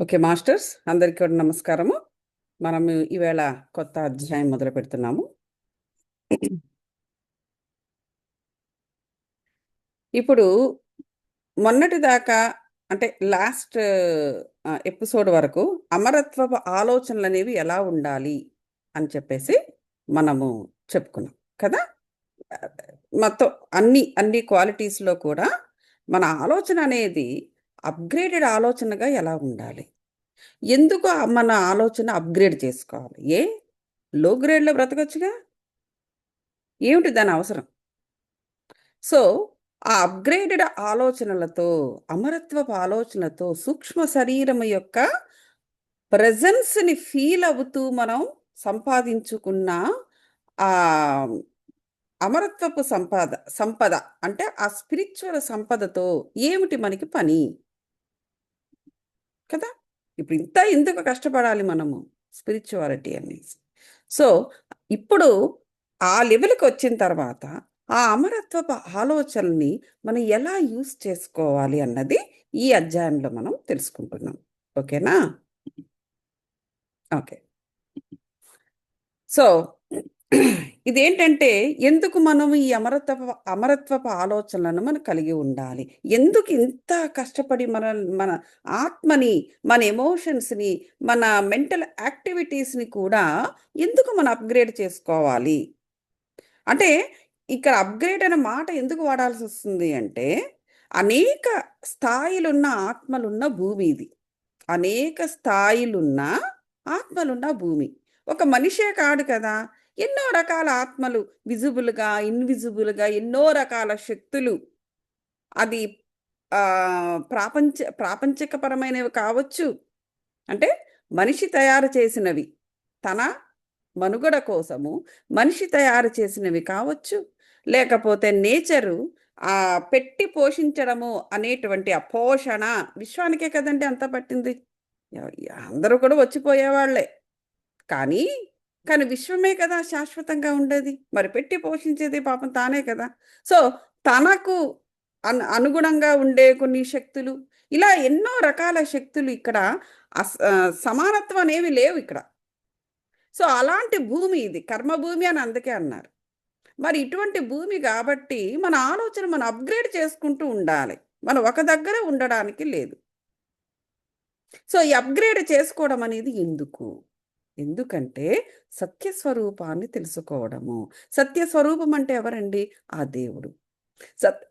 Okay masters, అందరికీ కూడా నమస్కారము. మనము ఈవేళ కొత్త అధ్యాయం మొదలు పెడుతున్నాము. ఇప్పుడు మొన్నటి దాకా అంటే లాస్ట్ ఎపిసోడ్ వరకు అమరత్వపు ఆలోచనలు అనేవి ఎలా ఉండాలి అని చెప్పేసి మనము చెప్పుకున్నాం కదా. ఆ, మొత్తం అన్ని అన్ని క్వాలిటీస్లో కూడా మన ఆలోచన అనేది అప్గ్రేడెడ్ ఆలోచనగా ఎలా ఉండాలి, ఎందుకు మన ఆలోచన అప్గ్రేడ్ చేసుకోవాలి, లో గ్రేడ్లో బ్రతకొచ్చుగా, ఏమిటి దాని అవసరం? సో ఆ అప్గ్రేడెడ్ ఆలోచనలతో, అమరత్వపు ఆలోచనలతో సూక్ష్మ శరీరం యొక్క ప్రెజెన్స్ని ఫీల్ అవుతూ మనం సంపాదించుకున్న ఆ అమరత్వపు సంపద అంటే ఆ స్పిరిచువల్ సంపదతో ఏమిటి మనకి పని కదా. ఇప్పుడు ఇంత ఎందుకు కష్టపడాలి మనము స్పిరిచువాలిటీ అనేసి. సో ఇప్పుడు ఆ లెవెల్కి వచ్చిన తర్వాత ఆ అమరత్వపు ఆలోచనల్ని మనం ఎలా యూస్ చేసుకోవాలి అన్నది ఈ అధ్యాయంలో మనం తెలుసుకుంటున్నాం. ఓకేనా? ఓకే. సో ఇదేంటంటే, ఎందుకు మనం ఈ అమరత్వపు ఆలోచనలను మనం కలిగి ఉండాలి, ఎందుకు ఇంత కష్టపడి మన మన ఆత్మని, మన ఎమోషన్స్ని, మన మెంటల్ యాక్టివిటీస్ని కూడా ఎందుకు మనం అప్గ్రేడ్ చేసుకోవాలి అంటే, ఇక్కడ అప్గ్రేడ్ అనే మాట ఎందుకు వాడాల్సి వస్తుంది అంటే, అనేక స్థాయిలున్న ఆత్మలున్న భూమి ఇది. అనేక స్థాయిలున్న ఆత్మలున్న భూమి. ఒక మనిషే కాదు కదా, ఎన్నో రకాల ఆత్మలు, విజిబుల్గా, ఇన్విజిబుల్గా ఎన్నో రకాల శక్తులు. అది ప్రాపంచికపరమైనవి కావచ్చు, అంటే మనిషి తయారు చేసినవి, తన మనుగడ కోసము మనిషి తయారు చేసినవి కావచ్చు, లేకపోతే నేచరు పెట్టి పోషించడము అనేటువంటి ఆ పోషణ విశ్వానికే కదండి అంత పట్టింది. అందరూ కూడా వచ్చిపోయేవాళ్లే, కానీ కానీ విశ్వమే కదా శాశ్వతంగా ఉండేది, మరి పెట్టి పోషించేది పాపం తానే కదా. సో తనకు అనుగుణంగా ఉండే కొన్ని శక్తులు, ఇలా ఎన్నో రకాల శక్తులు ఇక్కడ సమానత్వం అనేవి లేవు ఇక్కడ. సో అలాంటి భూమి ఇది, కర్మభూమి అని అందుకే అన్నారు. మరి ఇటువంటి భూమి కాబట్టి మన ఆలోచన మనం అప్గ్రేడ్ చేసుకుంటూ ఉండాలి, మనం ఒక దగ్గర ఉండడానికి లేదు. సో ఈ అప్గ్రేడ్ చేసుకోవడం అనేది ఎందుకంటే సత్యస్వరూపాన్ని తెలుసుకోవడము. సత్యస్వరూపం అంటే ఎవరండి? ఆ దేవుడు. సత్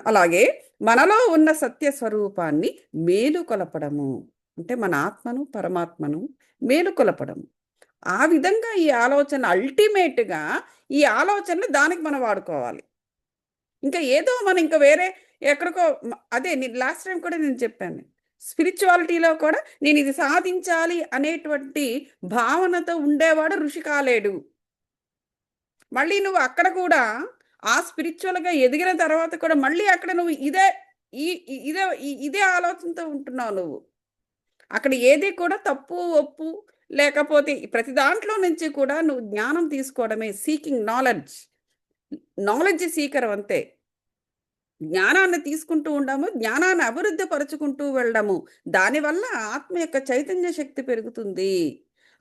అలాగే మనలో ఉన్న సత్యస్వరూపాన్ని మేలుకొలపడము అంటే మన ఆత్మను, పరమాత్మను మేలుకొలపడము. ఆ విధంగా ఈ ఆలోచన అల్టిమేట్గా, ఈ ఆలోచనలు దానికి మనం వాడుకోవాలి. ఇంకా ఏదో మనం ఇంకా వేరే ఎక్కడికో అదే లాస్ట్ టైం కూడా నేను చెప్పాను, స్పిరిచువాలిటీలో కూడా నేను ఇది సాధించాలి అనేటువంటి భావనతో ఉండేవాడు ఋషి కాలేడు. మళ్ళీ నువ్వు అక్కడ కూడా ఆ స్పిరిచువల్గా ఎదిగిన తర్వాత కూడా మళ్ళీ అక్కడ నువ్వు ఇదే ఆలోచనతో ఉంటున్నావు నువ్వు. అక్కడ ఏది కూడా తప్పు ఒప్పు లేకపోతే ప్రతి దాంట్లో నుంచి కూడా నువ్వు జ్ఞానం తీసుకోవడమే, సీకింగ్ నాలెడ్జ్ సీకర్ అంతే. జ్ఞానాన్ని తీసుకుంటూ ఉండము, జ్ఞానాన్ని అభివృద్ధి పరుచుకుంటూ వెళ్ళడము, దానివల్ల ఆత్మ యొక్క చైతన్య శక్తి పెరుగుతుంది.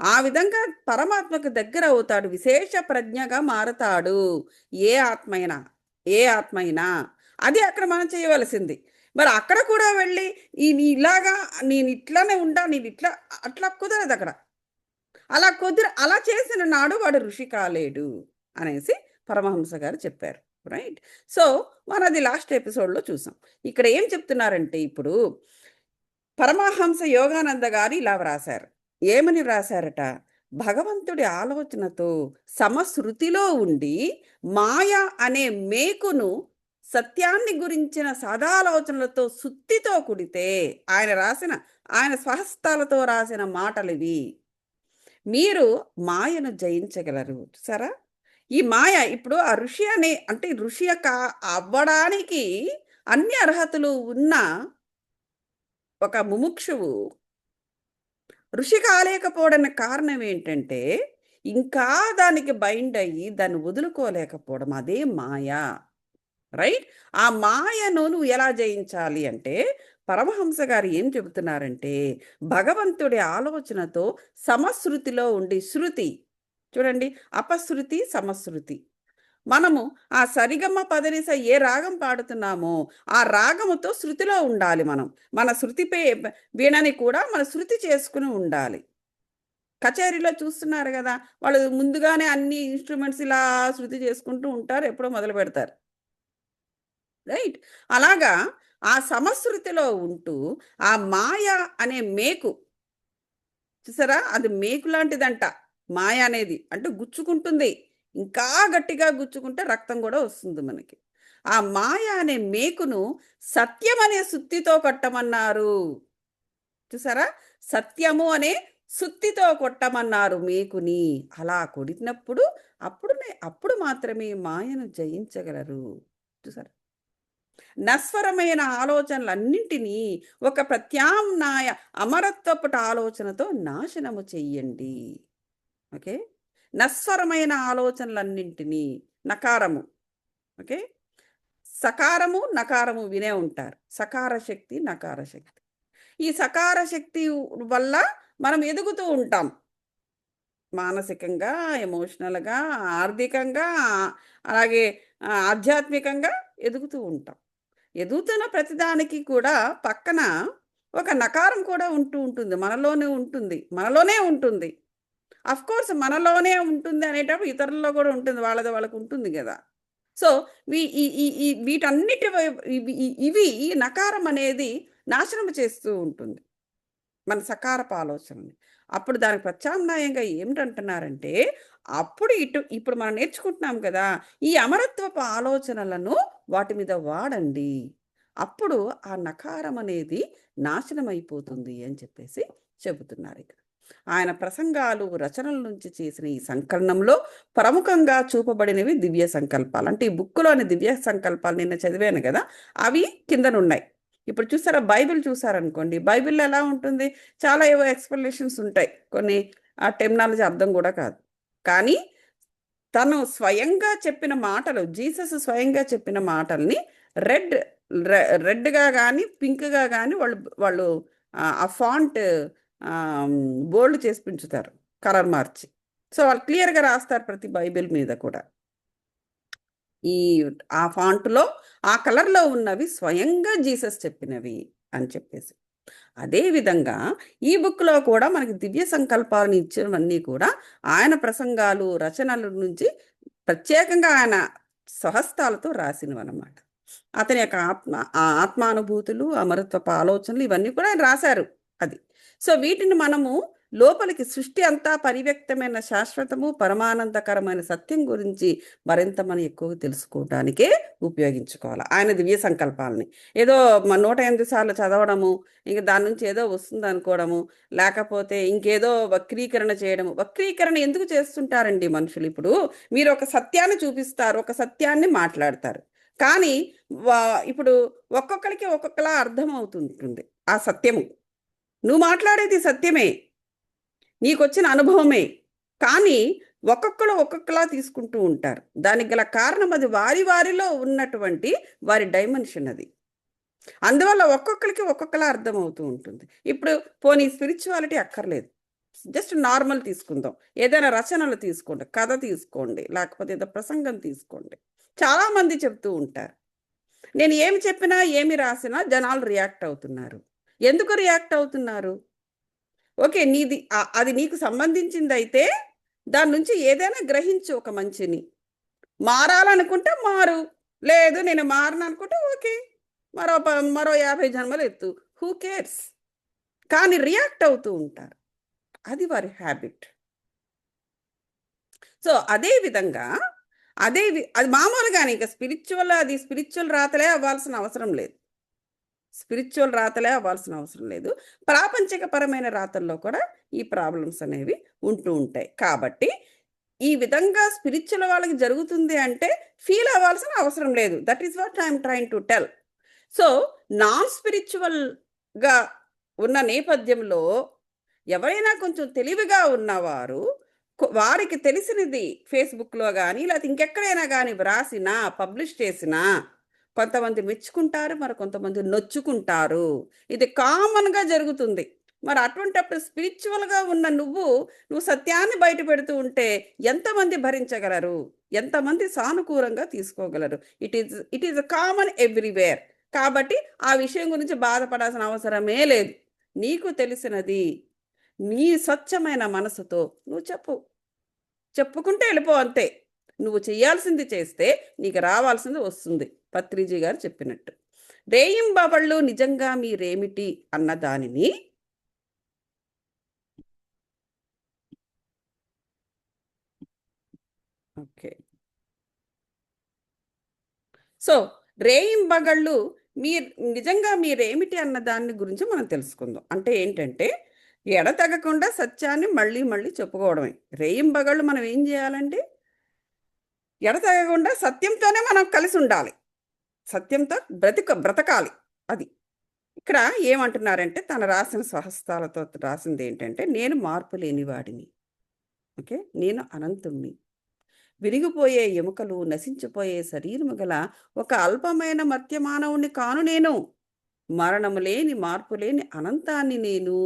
ఆ విధంగా పరమాత్మకు దగ్గర అవుతాడు, విశేష ప్రజ్ఞగా మారతాడు. ఏ ఆత్మైనా అది అక్కడ మనం చేయవలసింది. మరి అక్కడ కూడా వెళ్ళి ఇలాగా నేను ఇట్లానే ఉంటా, నేను ఇట్లా అట్లా కుదరదు అక్కడ. అలా చేసిన నాడు వాడు ఋషి కాలేడు అనేసి పరమహంస గారు చెప్పారు. రైట్. సో మనది లాస్ట్ ఎపిసోడ్లో చూసాం. ఇక్కడ ఏం చెప్తున్నారంటే, ఇప్పుడు పరమహంస యోగానంద గారు ఇలా వ్రాశారు. ఏమని వ్రాశారట? భగవంతుడి ఆలోచనతో సమశృతిలో ఉండి మాయ అనే మేకును సత్యాన్ని గురించిన సదాలోచనలతో సుత్తితో కుడితే, ఆయన స్వహస్తాలతో రాసిన మాటలివి, మీరు మాయను జయించగలరు. సరే, ఈ మాయ ఇప్పుడు ఆ ఋషి అంటే ఋషి అవ్వడానికి అన్ని అర్హతలు ఉన్న ఒక ముముక్షువు ఋషి కాలేకపోవడానికి కారణం ఏంటంటే, ఇంకా దానికి బైండ్ అయ్యి దాన్ని వదులుకోలేకపోవడం, అదే మాయ. రైట్. ఆ మాయను నువ్వు ఎలా జయించాలి అంటే, పరమహంస గారు ఏం చెబుతున్నారంటే, భగవంతుడి ఆలోచనతో సమశృతిలో ఉండి, శృతి చూడండి, అపశృతి, సమశృతి. మనము ఆ సరిగమ పదనిస ఏ రాగం పాడుతున్నామో ఆ రాగముతో శృతిలో ఉండాలి. మన శృతిపై వీణని కూడా మన శృతి చేసుకుని ఉండాలి. కచేరీలో చూస్తున్నారు కదా, వాళ్ళు ముందుగానే అన్ని ఇన్స్ట్రుమెంట్స్ ఇలా శృతి చేసుకుంటూ ఉంటారు, ఎప్పుడో మొదలు పెడతారు, రైట్? అలాగా ఆ సమశృతిలో ఉంటూ ఆ మాయ అనే మేకు చూసారా, అది మేకు లాంటిదంట. మాయ అనేది అంటే గుచ్చుకుంటుంది, ఇంకా గట్టిగా గుచ్చుకుంటే రక్తం కూడా వస్తుంది మనకి. ఆ మాయ అనే మేకును సత్యం అనే సుత్తితో కొట్టమన్నారు. చూసారా, సత్యము అనే సుత్తితో కొట్టమన్నారు మేకుని. అలా కొట్టినప్పుడు అప్పుడు మాత్రమే మాయను జయించగలరు. చూసారా, నస్వరమైన ఆలోచనలన్నింటినీ ఒక ప్రత్యామ్నాయ అమరత్వపుట ఆలోచనతో నాశనము చెయ్యండి. ఓకే, నస్వరమైన ఆలోచనలన్నింటినీ, నకారము, ఓకే, సకారము నకారము వినే ఉంటారు, సకార శక్తి నకార శక్తి. ఈ సకార శక్తి వల్ల మనం ఎదుగుతూ ఉంటాం, మానసికంగా, ఎమోషనల్గా, ఆర్థికంగా, అలాగే ఆధ్యాత్మికంగా ఎదుగుతూ ఉంటాం. ఎదుగుతున్న ప్రతిదానికి కూడా పక్కన ఒక నకారం కూడా ఉంటుంది, మనలోనే ఉంటుంది. అఫ్ కోర్స్ మనలోనే ఉంటుంది అనేటప్పుడు ఇతరుల్లో కూడా ఉంటుంది, వాళ్ళకి ఉంటుంది కదా. సో వీటన్నిటి ఇవి ఈ నకారం అనేది నాశనం చేస్తూ ఉంటుంది మన సకారపు ఆలోచనని. అప్పుడు దానికి ప్రత్యామ్నాయంగా ఏమిటంటున్నారంటే, ఇప్పుడు మనం నేర్చుకుంటున్నాం కదా, ఈ అమరత్వపు ఆలోచనలను వాటి మీద వాడండి. అప్పుడు ఆ నకారం అనేది నాశనం అయిపోతుంది అని చెప్పేసి చెబుతున్నారు ఇక్కడ. ఆయన ప్రసంగాలు, రచనల నుంచి చేసిన ఈ సంకలనంలో ప్రముఖంగా చూపబడినవి దివ్య సంకల్పాలు. అంటే ఈ బుక్లోని దివ్య సంకల్పాలు నిన్న చదివాను కదా, అవి కిందనున్నాయి. ఇప్పుడు చూసారా, బైబిల్ చూసారనుకోండి, బైబిల్లో ఎలా ఉంటుంది, చాలా ఏవో ఎక్స్ప్లెనేషన్స్ ఉంటాయి, కొన్ని ఆ టెర్మినాలజీ అర్థం కూడా కాదు. కానీ తను స్వయంగా చెప్పిన మాటలు, జీసస్ స్వయంగా చెప్పిన మాటల్ని రెడ్గా కానీ పింక్గా కానీ వాళ్ళు ఆ ఫాంట్ బోల్డ్ చేసి పెంచుతారు, కలర్ మార్చి. సో వాళ్ళు క్లియర్గా రాస్తారు ప్రతి బైబిల్ మీద కూడా, ఆ ఫాంట్లో ఆ కలర్లో ఉన్నవి స్వయంగా జీసస్ చెప్పినవి అని చెప్పేసి. అదేవిధంగా ఈ బుక్లో కూడా మనకి దివ్య సంకల్పాలను ఇచ్చినవన్నీ కూడా ఆయన ప్రసంగాలు, రచనల నుంచి ప్రత్యేకంగా ఆయన స్వహస్తాలతో రాసినవన్నమాట. అతని యొక్క ఆత్మానుభూతులు, అమరత్వపు ఆలోచనలు ఇవన్నీ కూడా ఆయన రాశారు. అది సో వీటిని మనము లోపలికి సృష్టి అంతా పరివ్యక్తమైన శాశ్వతము పరమానందకరమైన సత్యం గురించి మరింత మనం ఎక్కువ తెలుసుకోవడానికే ఉపయోగించుకోవాలి ఆయన దివ్య సంకల్పాలని. ఏదో 108 సార్లు చదవడము, ఇంక దాని నుంచి ఏదో వస్తుంది అనుకోవడము, లేకపోతే ఇంకేదో వక్రీకరణ చేయడము. వక్రీకరణ ఎందుకు చేస్తుంటారండి మనుషులు? ఇప్పుడు మీరు ఒక సత్యాన్ని చూపిస్తారు, ఒక సత్యాన్ని మాట్లాడతారు, కానీ ఇప్పుడు ఒక్కొక్కరికి ఒక్కొక్కలా అర్థం అవుతుంటుంది ఆ సత్యము. నువ్వు మాట్లాడేది సత్యమే, నీకొచ్చిన అనుభవమే, కానీ ఒక్కొక్కలా తీసుకుంటూ ఉంటారు. దానికి గల కారణం అది వారిలో ఉన్నటువంటి వారి డైమెన్షన్ అది. అందువల్ల ఒక్కొక్కరికి ఒక్కొక్కలా అర్థమవుతూ ఉంటుంది. ఇప్పుడు పోనీ స్పిరిచువాలిటీ అక్కర్లేదు, జస్ట్ నార్మల్ తీసుకుందాం, ఏదైనా రచనలు తీసుకోండి, కథ తీసుకోండి, లేకపోతే ఏదో ప్రసంగం తీసుకోండి. చాలామంది చెప్తూ ఉంటారు, నేను ఏమి చెప్పినా ఏమి రాసినా జనాలు రియాక్ట్ అవుతున్నారు. ఎందుకు రియాక్ట్ అవుతున్నారు? ఓకే, అది నీకు సంబంధించింది అయితే దాని నుంచి ఏదైనా గ్రహించు, ఒక మంచిని. మారాలనుకుంటే మారు, లేదు నేను మారను అనుకుంటే ఓకే, మరో 50 జన్మలు ఎత్తు, హూ కేర్స్. కానీ రియాక్ట్ అవుతూ ఉంటారు, అది వారి హ్యాబిట్. సో అదే విధంగా అది మామూలుగానే ఇంకా స్పిరిచువల్ రాతలే అవ్వాల్సిన అవసరం లేదు. ప్రాపంచికపరమైన రాతల్లో కూడా ఈ ప్రాబ్లమ్స్ అనేవి ఉంటూ ఉంటాయి. కాబట్టి ఈ విధంగా స్పిరిచువల్ వాళ్ళకి జరుగుతుంది అంటే ఫీల్ అవ్వాల్సిన అవసరం లేదు. That is what I'm trying to tell. So non స్పిరిచువల్గా ఉన్న నేపథ్యంలో ఎవరైనా కొంచెం తెలివిగా ఉన్నవారు వారికి తెలిసినది ఫేస్బుక్లో కానీ లేకపోతే ఇంకెక్కడైనా కానీ వ్రాసినా, పబ్లిష్ చేసినా, కొంతమంది మెచ్చుకుంటారు, మరి కొంతమంది నొచ్చుకుంటారు. ఇది కామన్‌గా జరుగుతుంది. మరి అటువంటప్పుడు స్పిరిచ్యువల్‌గా ఉన్న నువ్వు సత్యాన్ని బయట పెడుతూ ఉంటే ఎంతమంది భరించగలరు? ఎంతమంది సానుకూలంగా తీసుకోగలరు? It is common everywhere. కాబట్టి ఆ విషయం గురించి బాధపడాల్సిన అవసరమే లేదు. నీకు తెలిసినది నీ స్వచ్ఛమైన మనసుతో నువ్వు చెప్పు. చెప్పుకుంటే వెళ్ళిపో అంతే. నువ్వు చేయాల్సింది చేస్తే నీకు రావాల్సింది వస్తుంది. పత్రిజీ గారు చెప్పినట్టు. రేయింబవళ్ళు నిజంగా మీరేమిటి అన్న దానిని ఓకే. సో, రేయింబగళ్ళు మీరు నిజంగా మీరేమిటి అన్న దాని గురించి మనం తెలుసుకుందాం. అంటే ఏంటంటే, ఎడతెగకుండా సత్యాన్ని మళ్ళీ మళ్ళీ చెప్పుకోవడమే. రేయింబగళ్ళు మనం ఏం చేయాలండి? ఎడతెగకుండా సత్యంతోనే మనం కలిసి ఉండాలి. సత్యంతో బ్రతకాలి. అది. ఇక్కడ ఏమంటున్నారంటే, తను రాసిన స్వహస్తాలతో రాసింది ఏంటంటే, నేను మార్పు లేనివాడిని. ఓకే. నేను అనంతుణ్ణి. విరిగిపోయే ఎముకలు, నశించిపోయే శరీరము గల ఒక అల్పమైన మర్త్యమానవుణ్ణి కాను నేను. మరణము లేని, మార్పు లేని అనంతాన్ని నేను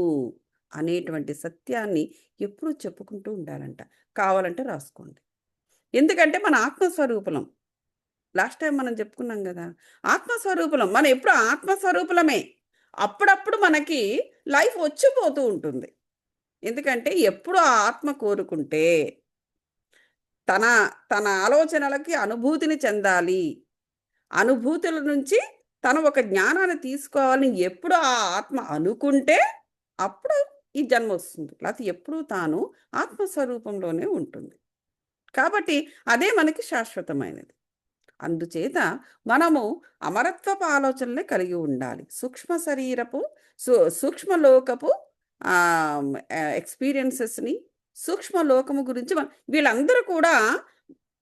అనేటువంటి సత్యాన్ని ఎప్పుడూ చెప్పుకుంటూ ఉండాలంట. కావాలంటే రాసుకోండి. ఎందుకంటే మన ఆత్మస్వరూపులం. లాస్ట్ టైం మనం చెప్పుకున్నాం గదా! ఆత్మస్వరూపులం. మనం ఎప్పుడు ఆత్మస్వరూపులమే. అప్పుడప్పుడు మనకి లైఫ్ వచ్చిపోతూ ఉంటుంది. ఎందుకంటే ఎప్పుడు ఆ ఆత్మ కోరుకుంటే తన తన ఆలోచనలకి అనుభూతిని చెందాలి. అనుభూతుల నుంచి తను ఒక జ్ఞానాన్ని తీసుకోవాలని ఎప్పుడు ఆ ఆత్మ అనుకుంటే అప్పుడు ఈ జన్మ వస్తుంది. లేకపోతే ఎప్పుడూ తాను ఆత్మస్వరూపంలోనే ఉంటుంది. కాబట్టి అదే మనకి శాశ్వతమైనది. అందుచేత మనము అమరత్వపు ఆలోచనలే కలిగి ఉండాలి. సూక్ష్మ శరీరపు సూక్ష్మలోకపు ఎక్స్‌పీరియన్సెస్‌ని, సూక్ష్మలోకము గురించి వీళ్ళందరూ కూడా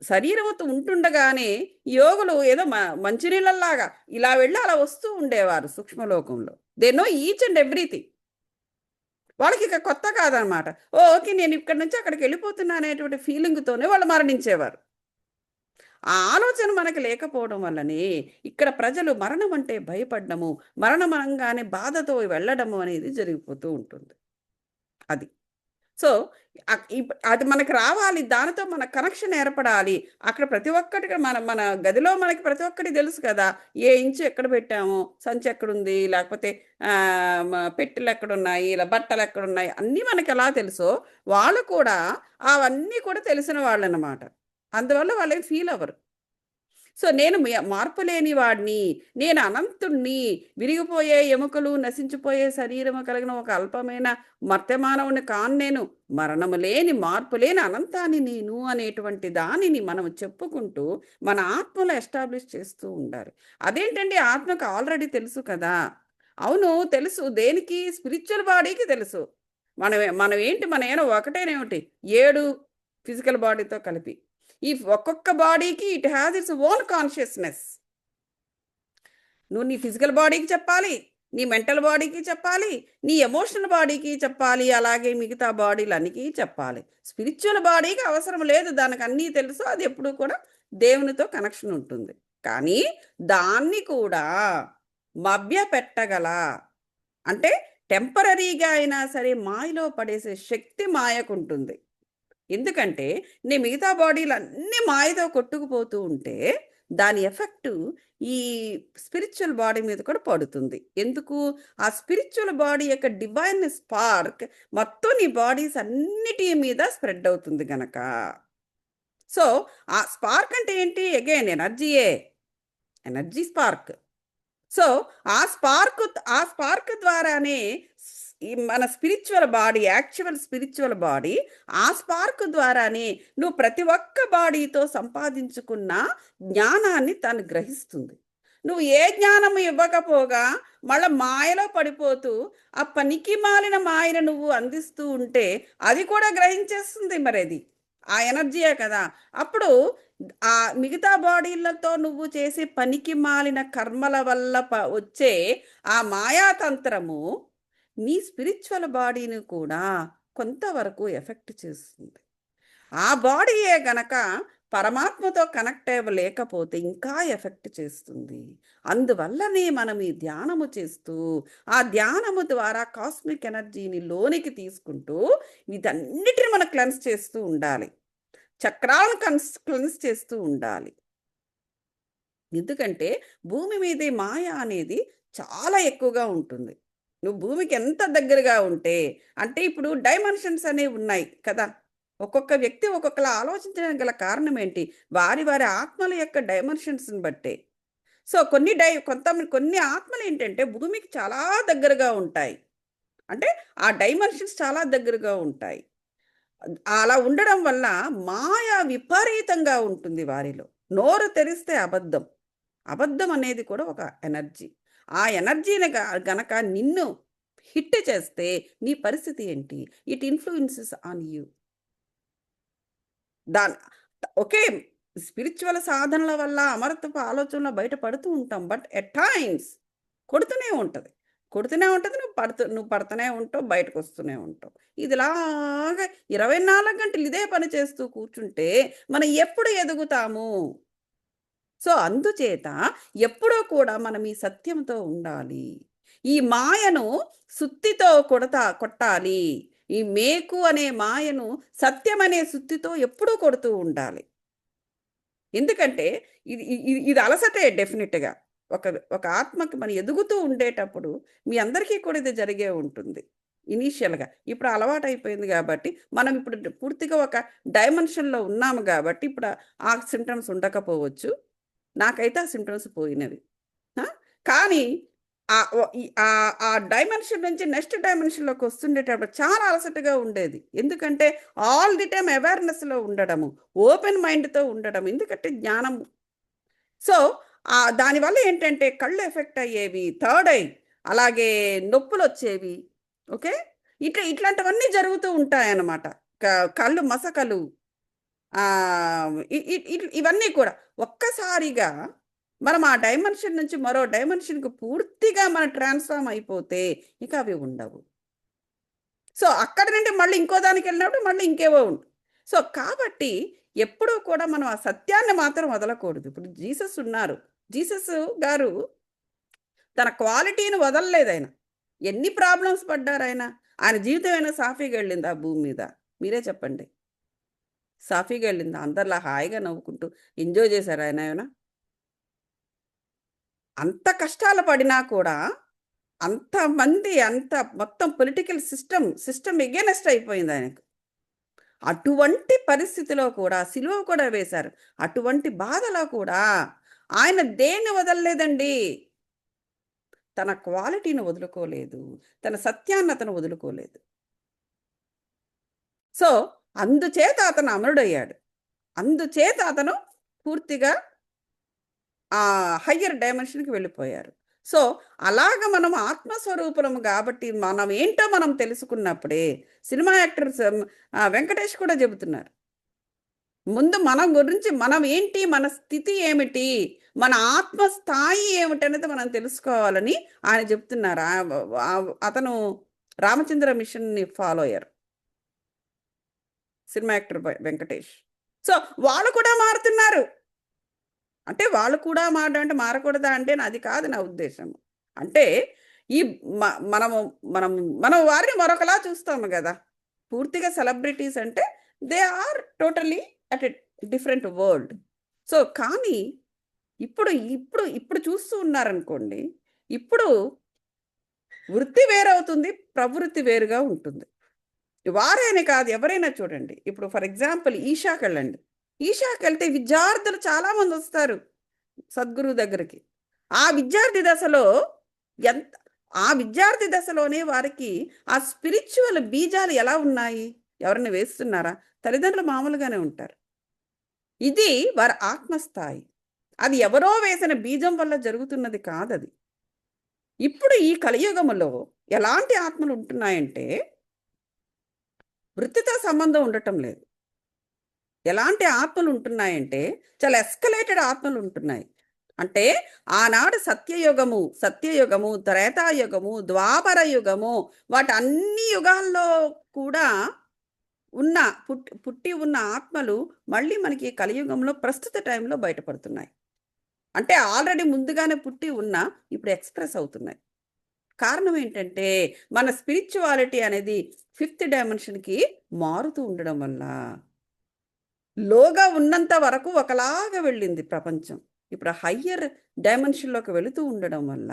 శరీరముతో ఉంటుండగానే యోగులు ఏదో మంచినీళ్ళలాగా ఇలా వెళ్ళి అలా వస్తూ ఉండేవారు సూక్ష్మలోకంలో. They know each and everything. వాళ్ళకి ఇక కొత్త కాదనమాట. ఓకే. నేను ఇక్కడి నుంచి అక్కడికెళ్ళిపోతున్నా అనేటువంటి ఫీలింగ్‌తోనే వాళ్ళు మరణించేవారు. ఆ ఆలోచన మనకు లేకపోవడం వల్లనే ఇక్కడ ప్రజలు మరణం అంటే భయపడ్డము, మరణం అనంగానే బాధతో వెళ్ళడము అనేది జరిగిపోతూ ఉంటుంది. అది. సో, అది మనకు రావాలి. దానితో మన కనెక్షన్ ఏర్పడాలి. అక్కడ ప్రతి ఒక్కటికి మన మన గదిలో మనకి ప్రతి ఒక్కటి తెలుసు కదా! ఏ ఇంచు ఎక్కడ పెట్టాము, సంచి ఎక్కడుంది, లేకపోతే పెట్టెలెక్కడున్నాయి, ఇలా బట్టలెక్కడున్నాయి, అన్నీ మనకెలా తెలుసో, వాళ్ళు కూడా అవన్నీ కూడా తెలిసిన వాళ్ళనమాట. అందువల్ల వాళ్ళేం ఫీల్ అవ్వరు. సో, నేను మార్పు లేని వాడిని. నేను అనంతుడిని. విరిగిపోయే ఎముకలు, నశించిపోయే శరీరము కలిగిన ఒక అల్పమైన మర్త్యమానవుని కాను నేను. మరణము లేని, మార్పు లేని అనంతాన్ని నేను అనేటువంటి దానిని మనం చెప్పుకుంటూ, మన ఆత్మలో ఎస్టాబ్లిష్ చేస్తూ ఉండాలి. అదేంటండి ఆత్మకు ఆల్రెడీ తెలుసు కదా! అవును. తెలుసు. దేనికి? స్పిరిచ్యువల్ బాడీకి తెలుసు. మనం ఏంటి మన ఏమో ఒకటేనేమిటి? 7 ఫిజికల్ బాడీతో కలిపి. ఈ ఒక్కొక్క బాడీకి it has its own consciousness. నువ్వు నీ ఫిజికల్ బాడీకి చెప్పాలి. నీ మెంటల్ బాడీకి చెప్పాలి. నీ ఎమోషనల్ బాడీకి చెప్పాలి. అలాగే మిగతా బాడీలన్నిటికి చెప్పాలి. స్పిరిచ్యువల్ బాడీకి అవసరం లేదు. దానికన్నీ తెలుసు. అది ఎప్పుడూ కూడా దేవునితో కనెక్షన్ ఉంటుంది. కానీ దాన్ని కూడా మభ్యపెట్టగల అంటే టెంపరరీగా అయినా సరే మాయలో పడేసే శక్తి మాయకుంటుంది. ఎందుకంటే, నీ మిగతా బాడీలన్నీ మాయతో కొట్టుకుపోతూ ఉంటే, దాని ఎఫెక్టు ఈ స్పిరిచ్యువల్ బాడీ మీద కూడా పడుతుంది. ఎందుకు? ఆ స్పిరిచ్యువల్ బాడీ యొక్క డివైన్ స్పార్క్ మొత్తం నీ బాడీస్ అన్నిటి మీద స్ప్రెడ్ అవుతుంది గనక. సో, ఆ స్పార్క్ అంటే ఏంటి? అగైన్ ఎనర్జీయే. Energy spark. సో, ఆ స్పార్క్ ద్వారానే ఈ మన spiritual body, actual spiritual body ఆ స్పార్క్ ద్వారానే నువ్వు ప్రతి ఒక్క బాడీతో సంపాదించుకున్న జ్ఞానాన్ని తను గ్రహిస్తుంది. నువ్వు ఏ జ్ఞానం ఇవ్వకపోగా మళ్ళా మాయలో పడిపోతూ, ఆ పనికిమాలిన మాయను నువ్వు అందిస్తూ ఉంటే, అది కూడా గ్రహించేస్తుంది మరది. ఆ ఎనర్జీయే కదా! అప్పుడు ఆ మిగతా బాడీలతో నువ్వు చేసే పనికిమాలిన కర్మల వల్ల వచ్చే ఆ మాయాతంత్రము నీ స్పిరిచ్యువల్ బాడీని కూడా కొంతవరకు ఎఫెక్ట్ చేస్తుంది. ఆ బాడీయే గనక పరమాత్మతో కనెక్ట్ అవ్వలేకపోతే ఇంకా ఎఫెక్ట్ చేస్తుంది. అందువల్లనే మనం ఈ ధ్యానము చేస్తూ, ఆ ధ్యానము ద్వారా కాస్మిక్ ఎనర్జీని లోనికి తీసుకుంటూ, వీటన్నిటిని మనం క్లెన్స్ చేస్తూ ఉండాలి. చక్రాలను క్లెన్స్ చేస్తూ ఉండాలి. ఎందుకంటే భూమి మీదే మాయ అనేది చాలా ఎక్కువగా ఉంటుంది. నువ్వు భూమికి ఎంత దగ్గరగా ఉంటే, అంటే ఇప్పుడు డైమెన్షన్స్ అనేవి ఉన్నాయి కదా! ఒక్కొక్క వ్యక్తి ఒక్కొక్కలా ఆలోచించడానికి గల కారణం ఏంటి? వారి వారి ఆత్మల యొక్క డైమెన్షన్స్‌ని బట్టే. సో, కొన్ని ఆత్మలేంటంటే భూమికి చాలా దగ్గరగా ఉంటాయి. అంటే ఆ డైమెన్షన్స్ చాలా దగ్గరగా ఉంటాయి. అలా ఉండడం వల్ల మాయ విపరీతంగా ఉంటుంది వారిలో. నోరు తెరిస్తే అబద్ధం. అబద్ధం అనేది కూడా ఒక ఎనర్జీ. ఆ ఎనర్జీని గనక నిన్ను హిట్ చేస్తే నీ పరిస్థితి ఏంటి? It influences on you. దాన్ ఓకే. స్పిరిచ్యువల్ సాధనల వల్ల అమరత్వపు ఆలోచనలో బయట పడుతూ ఉంటాం. బట్ ఎట్ టైమ్స్ కొడుతూనే ఉంటది. కొడుతూనే ఉంటది. నువ్వు పడతనే ఉంటావు. బయటకొస్తూనే ఉంటావు. ఇదిలాగా 24 గంటలు ఇదే పని చేస్తూ కూర్చుంటే మనం ఎప్పుడు ఎదుగుతాము? సో, అందుచేత ఎప్పుడూ కూడా మనం ఈ సత్యంతో ఉండాలి. ఈ మాయను సుత్తితో కొట్టాలి. ఈ మేకు అనే మాయను సత్యమనే సుత్తితో ఎప్పుడూ కొడుతూ ఉండాలి. ఎందుకంటే ఇది అలసటే డెఫినిట్‌గా. ఒక ఒక ఆత్మకి మనం ఎదుగుతూ ఉండేటప్పుడు మీ అందరికీ కూడా ఇది జరిగే ఉంటుంది. ఇనీషియల్‌గా. ఇప్పుడు అలవాటయిపోయింది గాబట్టి, మనం ఇప్పుడు పూర్తిగా ఒక డైమెన్షన్‌లో ఉన్నాము గాబట్టి, ఇప్పుడు ఆ సింప్టమ్స్ ఉండకపోవచ్చు. నాకైతే ఆ సింప్టమ్స్ పోయినవి. ఆ! కానీ ఆ డైమెన్షన్ నుంచి నెక్స్ట్ డైమెన్షన్‌లోకి వస్తుండేటప్పుడు చాలా అలసటగా ఉండేది. ఎందుకంటే ఆల్ ది టైమ్ అవేర్‌నెస్‌లో ఉండడము, ఓపెన్ మైండ్‌తో ఉండడం. ఎందుకంటే జ్ఞానం. సో, దానివల్ల ఏంటంటే కళ్ళు ఎఫెక్ట్ అయ్యేవి. థర్డ్ ఐ అలాగే నొప్పులొచ్చేవి. ఓకే. ఇట్లాంటివన్నీ జరుగుతూ ఉంటాయన్నమాట. క కళ్ళు మసకలు. ఇవన్నీ కూడా ఒక్కసారిగా మనం ఆ డైమెన్షన్ నుంచి మరో డైమెన్షన్‌కి పూర్తిగా మనం ట్రాన్స్‌ఫార్మ్ అయిపోతే ఇక అవి ఉండవు. సో, అక్కడి నుండి మళ్ళీ ఇంకో దానికెళ్ళినప్పుడు మళ్ళీ ఇంకేవో సో, కాబట్టి ఎప్పుడూ కూడా మనం ఆ సత్యాన్ని మాత్రం వదలకూడదు. ఇప్పుడు జీసస్ ఉన్నారు. జీసస్ గారు తన క్వాలిటీని వదలలేదాయన. ఎన్ని ప్రాబ్లమ్స్ పడ్డారాయన. ఆయన జీవితం ఏమైనా సాఫీగా వెళ్ళిందా భూమి మీద? మీరే చెప్పండి. సాఫీగా వెళ్ళిందా? అందరిలా హాయిగా నవ్వుకుంటూ ఎంజాయ్ చేశారా ఆయన ఏమైనా? అంత కష్టాలు పడినా కూడా అంత మొత్తం పొలిటికల్ సిస్టమ్ ఎగైనెస్ట్ అయిపోయిందాయనకు. అటువంటి పరిస్థితిలో కూడా సిలువ కూడా వేశారు. అటువంటి బాధలో కూడా ఆయన దేన్ని వదలలేదండి. తన క్వాలిటీని వదులుకోలేదు. తన సత్యాన్ని అతను వదులుకోలేదు. సో, అందుచేత అతను అమరుడయ్యాడు. అందుచేత అతను పూర్తిగా హయ్యర్ డైమెన్షన్‌కి వెళ్ళిపోయారు. సో, అలాగ మనం ఆత్మస్వరూపులము గాబట్టి, మనమేంటో మనం తెలుసుకున్నప్పుడే సినిమా యాక్టర్స్ వెంకటేష్ కూడా చెబుతున్నారు. ముందు మన గురించి మనం ఏంటి? మన స్థితి ఏమిటి? మన ఆత్మ స్థాయి ఏమిటనేది మనం తెలుసుకోవాలని ఆయన చెప్తున్నారు. అతను రామచంద్ర మిషన్‌ని follower. Cinema actor Venkatesh. So, వాళ్ళు కూడా మారుతున్నారు. అంటే వాళ్ళు కూడా అంటే మారకూడదా అంటే అది కాదు నా ఉద్దేశ్యం. అంటే ఈ మ మనము మనం మనం వారిని మరొకలా చూస్తాము గదా! పూర్తిగా సెలబ్రిటీస్ అంటే they are totally at a different world. So, కానీ ఇప్పుడు చూస్తూ ఉన్నారనుకోండి. ఇప్పుడు వృత్తి వేరవుతుంది. ప్రవృత్తి వేరుగా ఉంటుంది. వారైనే కాదు ఎవరైనా చూడండి. ఇప్పుడు ఫర్ ఎగ్జాంపుల్ ఈషాకెళ్ళండి. ఈషాకెళ్తే విద్యార్థులు చాలామందొస్తారు సద్గురువు దగ్గరికి. ఆ విద్యార్థి దశలో ఎంత ఆ విద్యార్థి దశలోనే వారికి ఆ స్పిరిచ్యువల్ బీజాలు ఎలా ఉన్నాయి? ఎవరైనా వేస్తున్నారా? తల్లిదండ్రులు మామూలుగానే ఉంటారు. ఇది వారి ఆత్మస్థాయి. అది ఎవరో వేసిన బీజం వల్ల జరుగుతున్నది కాదది. ఇప్పుడు ఈ కలియుగములో ఎలాంటి ఆత్మలు ఉంటున్నాయంటే వృత్తితో సంబంధం ఉండటం లేదు. ఎలాంటి ఆత్మలుంటున్నాయంటే, చాలా ఎస్కలేటెడ్ ఆత్మలుంటున్నాయి. అంటే, ఆనాడు సత్యయుగము, త్రేతాయుగము, ద్వాపర యుగము వాటన్ని యుగాల్లో కూడా ఉన్న పుట్టి ఉన్న ఆత్మలు మళ్ళీ మనకి కలియుగంలో ప్రస్తుత టైంలో బయటపడుతున్నాయి. అంటే ఆల్రెడీ ముందుగానే పుట్టి ఉన్నా ఇప్పుడు ఎక్స్‌ప్రెస్ అవుతున్నాయి. కారణం ఏంటంటే, మన స్పిరిచ్యువాలిటీ అనేది ఫిఫ్త్ డైమెన్షన్‌కి మారుతూ ఉండడం వల్ల. లోగా ఉన్నంత వరకు ఒకలాగా వెళ్ళింది ప్రపంచం. ఇప్పుడు హయ్యర్ డైమెన్షన్‌లోకి వెళుతూ ఉండడం వల్ల,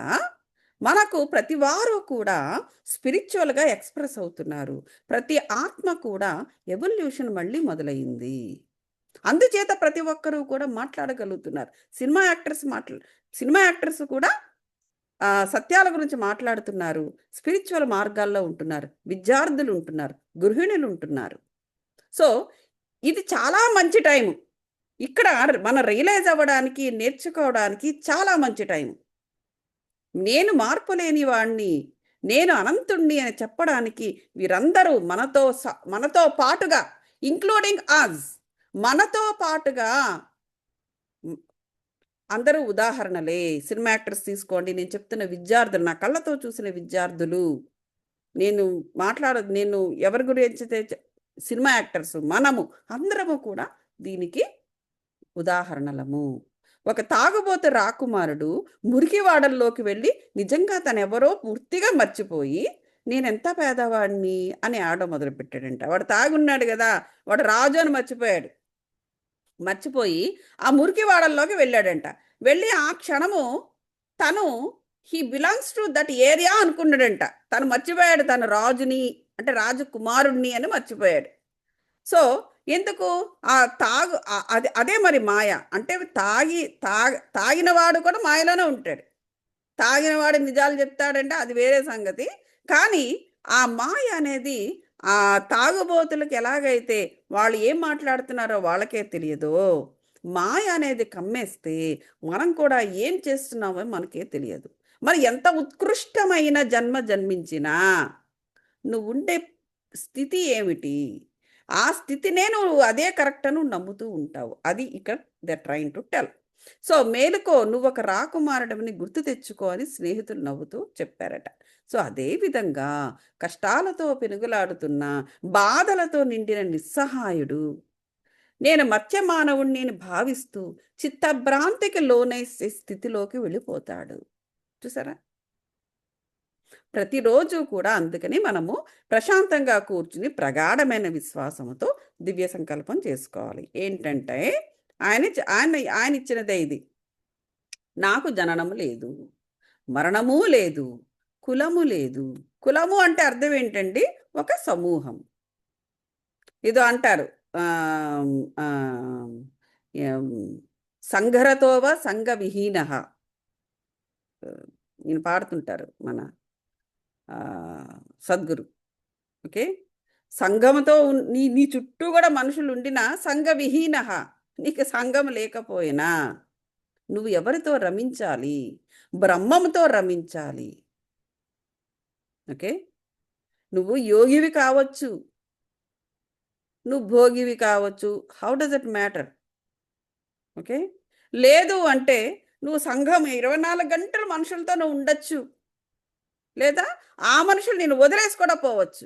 మనకు ప్రతి వారు కూడా స్పిరిచ్యువల్‌గా ఎక్స్‌ప్రెస్ అవుతున్నారు. ప్రతి ఆత్మ కూడా ఎవల్యూషన్ మళ్ళీ మొదలయింది. అందుచేత ప్రతి ఒక్కరు కూడా మాట్లాడగలుగుతున్నారు. సినిమా యాక్టర్స్ సినిమా యాక్టర్స్ కూడా సత్యాల గురించి మాట్లాడుతున్నారు. స్పిరిచ్యువల్ మార్గాల్లో ఉంటున్నారు. విద్యార్థులు ఉంటున్నారు. గృహిణులు ఉంటున్నారు. సో, ఇది చాలా మంచి టైము. ఇక్కడ మనం రియలైజ్ అవ్వడానికి, నేర్చుకోవడానికి చాలా మంచి టైము. నేను మార్పు లేని వాడిని, నేను అనంతుణ్ణి అని చెప్పడానికి వీరందరూ మనతో పాటుగా ఇంక్లూడింగ్ అస్ మనతో పాటుగా అందరూ ఉదాహరణలే. సినిమా యాక్టర్స్ తీసుకోండి. నేను చెప్తున్న విద్యార్థులు, నా కళ్ళతో చూసిన విద్యార్థులు. నేను ఎవరి గురించైతే సినిమా యాక్టర్స్ మనము అందరము కూడా దీనికి ఉదాహరణలము. ఒక తాగుబోతు రాకుమారుడు మురికివాడల్లోకి వెళ్ళి నిజంగా తనెవరో పూర్తిగా మర్చిపోయి నేనెంత పేదవాడిని అని ఆడడం మొదలుపెట్టాడంట. వాడు తాగున్నాడు కదా, వాడు రాజు అని మర్చిపోయి ఆ మురికివాడల్లోకి వెళ్ళాడంట. వెళ్ళి ఆ క్షణము తను he belongs to that area అనుకున్నాడంట. తను మర్చిపోయాడు తను రాజుని, అంటే రాజకుమారుణ్ణి అని మర్చిపోయాడు. సో ఎందుకు అదే మరి మాయ అంటే తాగినవాడు కూడా మాయలోనే ఉంటాడు. తాగినవాడు నిజాలు చెప్తాడంటే అది వేరే సంగతి. కానీ ఆ మాయ అనేది ఆ తాగుబోతులకు ఎలాగైతే వాళ్ళు ఏం మాట్లాడుతున్నారో వాళ్ళకే తెలియదో, మాయ అనేది కమ్మేస్తే మనం కూడా ఏం చేస్తున్నామో మనకే తెలియదు. మరి ఎంత ఉత్కృష్టమైన జన్మ జన్మించినా నువ్వుండే స్థితి ఏమిటి? ఆ స్థితినే నువ్వు అదే కరెక్ట్ అని నమ్ముతూ ఉంటావు. అది ఇక్కడ they train to tell. So మేలుకో, నువ్వు ఒక రాకుమారుడవని గుర్తు తెచ్చుకో అని స్నేహితులు నవ్వుతూ చెప్పారట. సో అదే విధంగా కష్టాలతో పెనుగులాడుతున్న, బాధలతో నిండిన నిస్సహాయుడు నేను మత్స్యమానవుణ్ణి అని భావిస్తూ చిత్తభ్రాంతికి లోనేసే స్థితిలోకి వెళ్ళిపోతాడు. చూసారా? ప్రతిరోజు కూడా అందుకని మనము ప్రశాంతంగా కూర్చుని ప్రగాఢమైన విశ్వాసముతో దివ్య సంకల్పం చేసుకోవాలి. ఏంటంటే ఆయన ఇచ్చినదే ఇది. నాకు జననము లేదు, మరణము లేదు, కులము లేదు. కులము అంటే అర్థం ఏంటండి? ఒక సమూహం. ఏదో అంటారు సంఘరతోవ సంఘ విహీన నేను పాడుతుంటారు మన సద్గురు. ఓకే, సంఘముతో నీ చుట్టూ కూడా మనుషులు ఉండినా సంఘ విహీన, నీకు సంఘం లేకపోయినా నువ్వు ఎవరితో రమించాలి? బ్రహ్మముతో రమించాలి. ఓకే, నువ్వు యోగివి కావచ్చు, నువ్వు భోగివి కావచ్చు, how does it matter? Okay, లేదు అంటే నువ్వు సంఘం 24 గంటలు మనుషులతో నువ్వు ఉండొచ్చు, లేదా ఆ మనుషులు నేను వదిలేసి కూడా పోవచ్చు.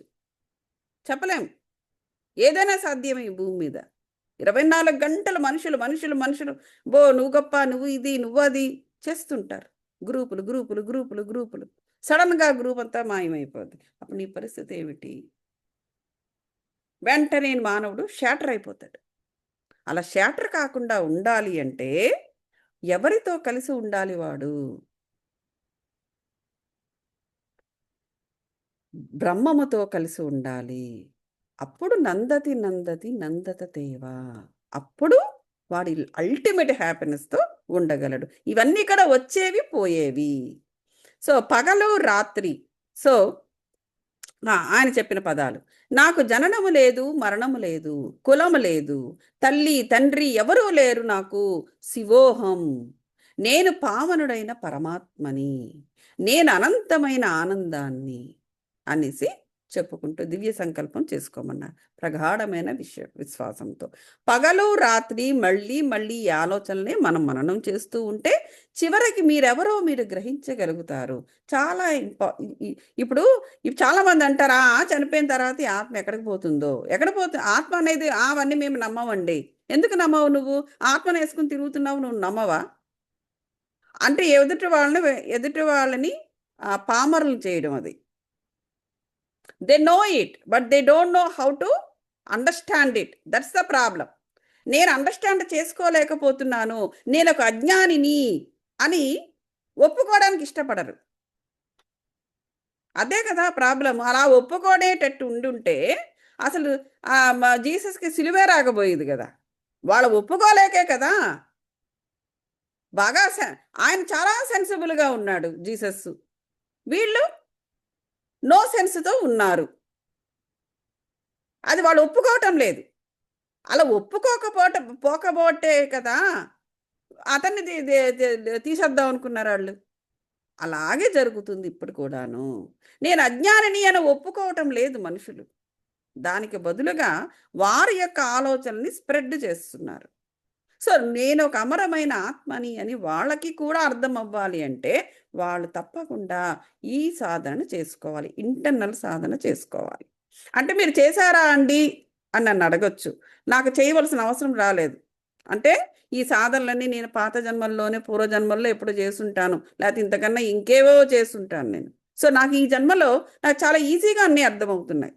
చెప్పలేం, ఏదైనా సాధ్యమే ఈ భూమి మీద. 24 గంటలు మనుషులు బో నువ్వు గొప్ప, నువ్వు ఇది, నువ్వు అది చేస్తుంటారు. గ్రూపులు. సడన్గా గ్రూప్ అంతా మాయమైపోద్ది. అప్పుడు నీ పరిస్థితి ఏమిటి? వెంటనే మానవుడు షాటర్ అయిపోతాడు. అలా షాటర్ కాకుండా ఉండాలి అంటే ఎవరితో కలిసి ఉండాలి వాడు? బ్రహ్మముతో కలిసి ఉండాలి. అప్పుడు నందత తేవా. అప్పుడు వాడి అల్టిమేట్ హ్యాపీనెస్తో ఉండగలడు. ఇవన్నీ కూడా వచ్చేవి పోయేవి. సో పగలు రాత్రి. సో ఆయన చెప్పిన పదాలు, నాకు జననము లేదు, మరణము లేదు, కులము లేదు, తల్లి తండ్రి ఎవరూ లేరు నాకు, శివోహం, నేను పావనుడైన పరమాత్మని, నేను అనంతమైన ఆనందాన్ని అనేసి చెప్పుకుంటూ దివ్య సంకల్పం చేసుకోమన్నారు. ప్రగాఢమైన విశ్వాసంతో పగలు రాత్రి మళ్ళీ మళ్ళీ ఈ ఆలోచనల్ని మనం మననం చేస్తూ ఉంటే చివరికి మీరెవరో మీరు గ్రహించగలుగుతారు. చాలా ఇప్పుడు చాలామంది అంటారా చనిపోయిన తర్వాత ఈ ఆత్మ ఎక్కడికి పోతుందో, ఎక్కడ పోతుంది ఆత్మ అనేది? అవన్నీ మేము నమ్మవండి. ఎందుకు నమ్మవు నువ్వు? ఆత్మను వేసుకుని తిరుగుతున్నావు, నువ్వు నమ్మవా? అంటే ఎదుటి వాళ్ళని పామరులు చేయడం అది. They know it but they don't know how to understand it. That's the problem. నేను అండర్స్టాండ్ చేసుకోలేకపోతున్నాను, నేను ఒక అజ్ఞానిని అని ఒప్పుకోవడానికి ఇష్టపడరు. అదే కదా ప్రాబ్లం. అలా ఒప్పుకోనేటట్టు ఉండుంటే అసలు జీసస్కి సిలువే రాకపోయేది కదా. వాళ్ళు ఒప్పుకోలేకే కదా. బాగా ఆయన చాలా సెన్సిబుల్గా ఉన్నాడు జీసస్. వీళ్ళు నో సెన్స్తో ఉన్నారు. అది వాళ్ళు ఒప్పుకోవటం లేదు. అలా పోకపోతే కదా అతన్ని తీసేద్దాం అనుకున్నారు వాళ్ళు. అలాగే జరుగుతుంది ఇప్పుడు కూడాను. నేను అజ్ఞానిని అని ఒప్పుకోవటం లేదు మనుషులు. దానికి బదులుగా వారి యొక్క ఆలోచనల్ని స్ప్రెడ్ చేస్తున్నారు. సో నేను ఒక అమరమైన ఆత్మని అని వాళ్ళకి కూడా అర్థం అవ్వాలి అంటే వాళ్ళు తప్పకుండా ఈ సాధన చేసుకోవాలి, ఇంటర్నల్ సాధన చేసుకోవాలి. అంటే మీరు చేశారా అండి అని నన్ను అడగొచ్చు. నాకు చేయవలసిన అవసరం రాలేదు. అంటే ఈ సాధనలన్నీ నేను పాత జన్మల్లోనే పూర్వజన్మల్లో ఎప్పుడు చేసుంటాను, లేకపోతే ఇంతకన్నా ఇంకేవో చేసుంటాను నేను. సో నాకు ఈ జన్మలో నాకు చాలా ఈజీగా అన్నీ అర్థమవుతున్నాయి.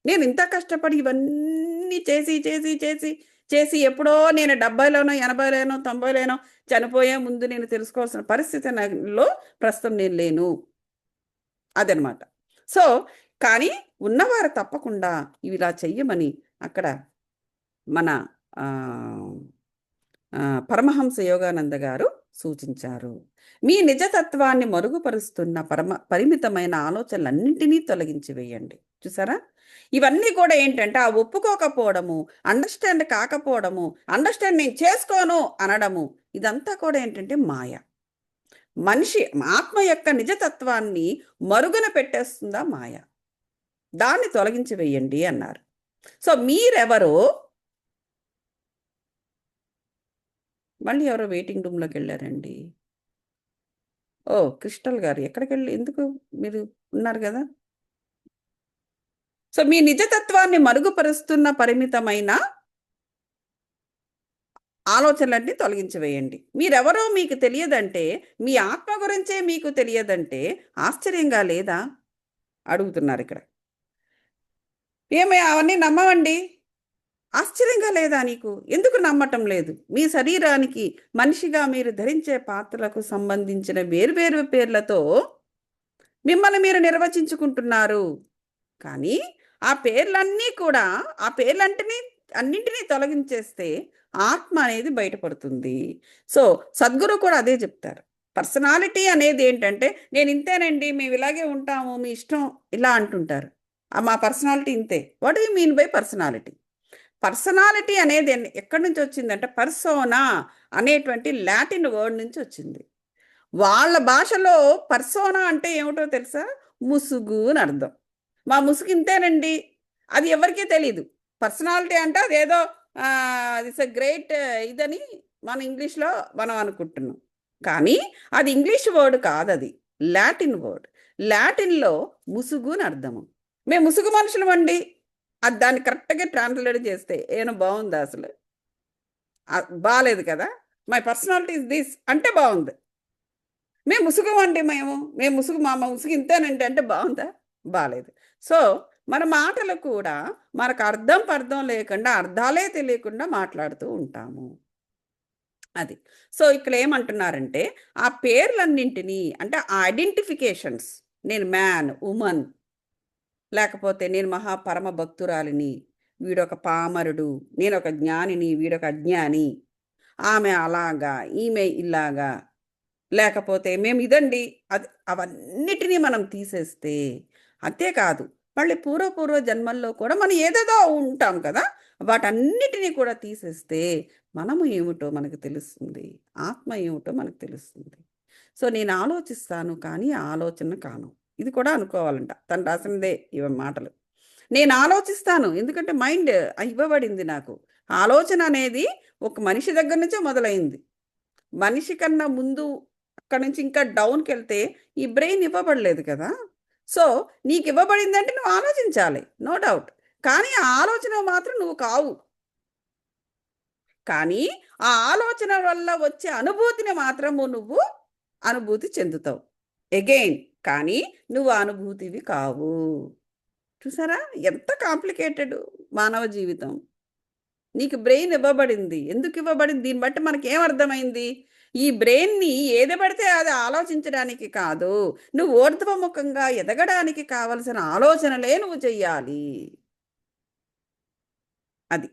నేను ఇంత కష్టపడి ఇవన్నీ చేసి చేసి చేసి చేసి ఎప్పుడో నేను 70లోనో 80లోనో 90లోనో చనిపోయే ముందు నేను తెలుసుకోవాల్సిన పరిస్థితిలో ప్రస్తుతం నేను లేను. అదనమాట. సో కానీ ఉన్నవారు తప్పకుండా ఇవి ఇలా చెయ్యమని అక్కడ మన పరమహంస యోగానంద గారు సూచించారు. మీ నిజతత్వాన్ని మరుగుపరుస్తున్న పరిమితమైన ఆలోచనలన్నింటినీ తొలగించి వేయండి. చూసారా, ఇవన్నీ కూడా ఏంటంటే ఆ ఒప్పుకోకపోవడము, అండర్స్టాండ్ కాకపోవడము, అండర్స్టాండ్ నేను చేసుకోను అనడము, ఇదంతా కూడా ఏంటంటే మాయ. మనిషి ఆత్మ యొక్క నిజతత్వాన్ని మరుగున పెట్టేస్తుందా మాయ. దాన్ని తొలగించి వేయండి అన్నారు. సో మీరెవరో మళ్ళీ ఎవరో వెయిటింగ్ రూమ్లోకి వెళ్ళారండి. ఓ క్రిస్టల్ గారు ఎక్కడికి వెళ్ళి, ఎందుకు మీరు ఉన్నారు కదా. సో మీ నిజతత్వాన్ని మరుగుపరుస్తున్న పరిమితమైన ఆలోచనలన్నీ తొలగించి వేయండి. మీరెవరో మీకు తెలియదంటే, మీ ఆత్మ గురించే మీకు తెలియదంటే ఆశ్చర్యంగా లేదా అడుగుతున్నారు ఇక్కడ. ఏమే అవన్నీ నమ్మవండి, ఆశ్చర్యంగా లేదా నీకు? ఎందుకు నమ్మటం లేదు? మీ శరీరానికి మనిషిగా మీరు ధరించే పాత్రలకు సంబంధించిన వేరువేరు పేర్లతో మిమ్మల్ని మీరు నిర్వచించుకుంటున్నారు. కానీ ఆ పేర్లన్నీ కూడా, ఆ పేర్లంటిని అన్నింటినీ తొలగించేస్తే ఆత్మ అనేది బయటపడుతుంది. సో సద్గురు కూడా అదే చెప్తారు. పర్సనాలిటీ అనేది ఏంటంటే నేను ఇంతేనండి, మేము ఇలాగే ఉంటాము, మీ ఇష్టం ఇలా అంటుంటారు. మా పర్సనాలిటీ ఇంతే. What you mean by personality? Personality అనేది ఎక్కడి నుంచి వచ్చిందంటే పర్సోనా అనేటువంటి లాటిన్ వర్డ్ నుంచి వచ్చింది. వాళ్ళ భాషలో పర్సోనా అంటే ఏమిటో తెలుసా? ముసుగు అని అర్థం. మా ముసుగు ఇంతేనండి, అది ఎవరికీ తెలీదు. పర్సనాలిటీ అంటే అదేదో ఇట్స్ ఎ గ్రేట్ ఇదని మన ఇంగ్లీష్లో మనం అనుకుంటున్నాం. కానీ అది ఇంగ్లీష్ వర్డ్ కాదు, అది లాటిన్ వర్డ్. లాటిన్లో ముసుగు అని అర్థము. మేము ముసుగు మనుషులం అండి, అది దాన్ని కరెక్ట్గా ట్రాన్స్లేట్ చేస్తే ఏమైనా బాగుందా? అసలు బాగాలేదు కదా. మై పర్సనాలిటీ ఇస్ దిస్ అంటే బాగుంది. మేము ముసుగు అండి, మేము ముసుగు, మా ముసుగు ఇంతేనండి అంటే బాగుందా? బాగాలేదు. సో మన మాటలు కూడా మనకు అర్థం లేకుండా, అర్థాలే తెలియకుండా మాట్లాడుతూ ఉంటాము. అది. సో ఇక్కడ ఏమంటున్నారంటే ఆ పేర్లన్నింటినీ, అంటే ఆ ఐడెంటిఫికేషన్స్, నేను మ్యాన్, ఉమన్, లేకపోతే నేను మహాపరమ భక్తురాలిని, వీడొక పామరుడు, నేను ఒక జ్ఞానిని, వీడొక అజ్ఞాని, ఆమె అలాగా, ఈమె ఇలాగా, లేకపోతే మేము ఇదండి, అది అవన్నిటినీ మనం తీసేస్తే, అంతేకాదు మళ్ళీ పూర్వ జన్మల్లో కూడా మనం ఏదేదో ఉంటాం కదా, వాటన్నిటినీ కూడా తీసేస్తే మనము ఏమిటో మనకు తెలుస్తుంది, ఆత్మ ఏమిటో మనకు తెలుస్తుంది. సో నేను ఆలోచిస్తాను కానీ ఆలోచన కాను. ఇది కూడా అనుకోవాలంట. తను రాసినదే ఇవ మాటలు. నేను ఆలోచిస్తాను. ఎందుకంటే మైండ్ ఇవ్వబడింది నాకు. ఆలోచన అనేది ఒక మనిషి దగ్గర నుంచే మొదలైంది. మనిషి కన్నా ముందు అక్కడి నుంచి ఇంకా డౌన్‌కెళ్తే ఈ బ్రెయిన్ ఇవ్వబడలేదు కదా! సో, నీకివ్వబడిందంటే నువ్వు ఆలోచించాలి. No doubt. కానీ ఆ ఆలోచన మాత్రం నువ్వు కావు. కానీ ఆ ఆలోచన వల్ల వచ్చే అనుభూతిని మాత్రము నువ్వు అనుభూతి చెందుతావు. అగైన్ కానీ నువ్వు అనుభూతివి కావు. చూసారా? ఎంత కాంప్లికేటెడ్ మానవ జీవితం. నీకు బ్రెయిన్ ఇవ్వబడింది. ఎందుకు ఇవ్వబడింది? దీన్ని బట్టి మనకేమర్థమైంది? ఈ బ్రెయిన్‌ని ఏది పడితే అది ఆలోచించడానికి కాదు. నువ్వు ఊర్ధ్వముఖంగా ఎదగడానికి కావలసిన ఆలోచనలే నువ్వు చెయ్యాలి. అది.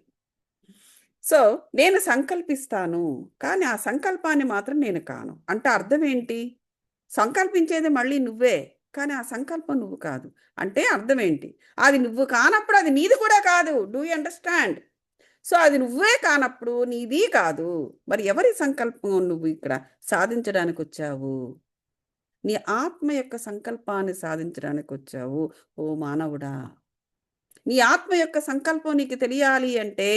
సో, నేను సంకల్పిస్తాను. కానీ ఆ సంకల్పాన్ని మాత్రం నేను కాను. అంటే అర్థం ఏంటి? సంకల్పించేది మళ్ళీ నువ్వే. కానీ ఆ సంకల్పం నువ్వు కాదు. అంటే అర్థం ఏంటి? అది నువ్వు కానప్పుడు అది నీది కూడా కాదు. Do you understand? సో, అది నువ్వే కానప్పుడు నీది కాదు. మరి ఎవరి సంకల్పం నువ్వు ఇక్కడ సాధించడానికొచ్చావు? నీ ఆత్మ యొక్క సంకల్పాన్ని సాధించడానికొచ్చావు. ఓ మానవుడా! నీ ఆత్మ యొక్క సంకల్పం నీకు తెలియాలి అంటే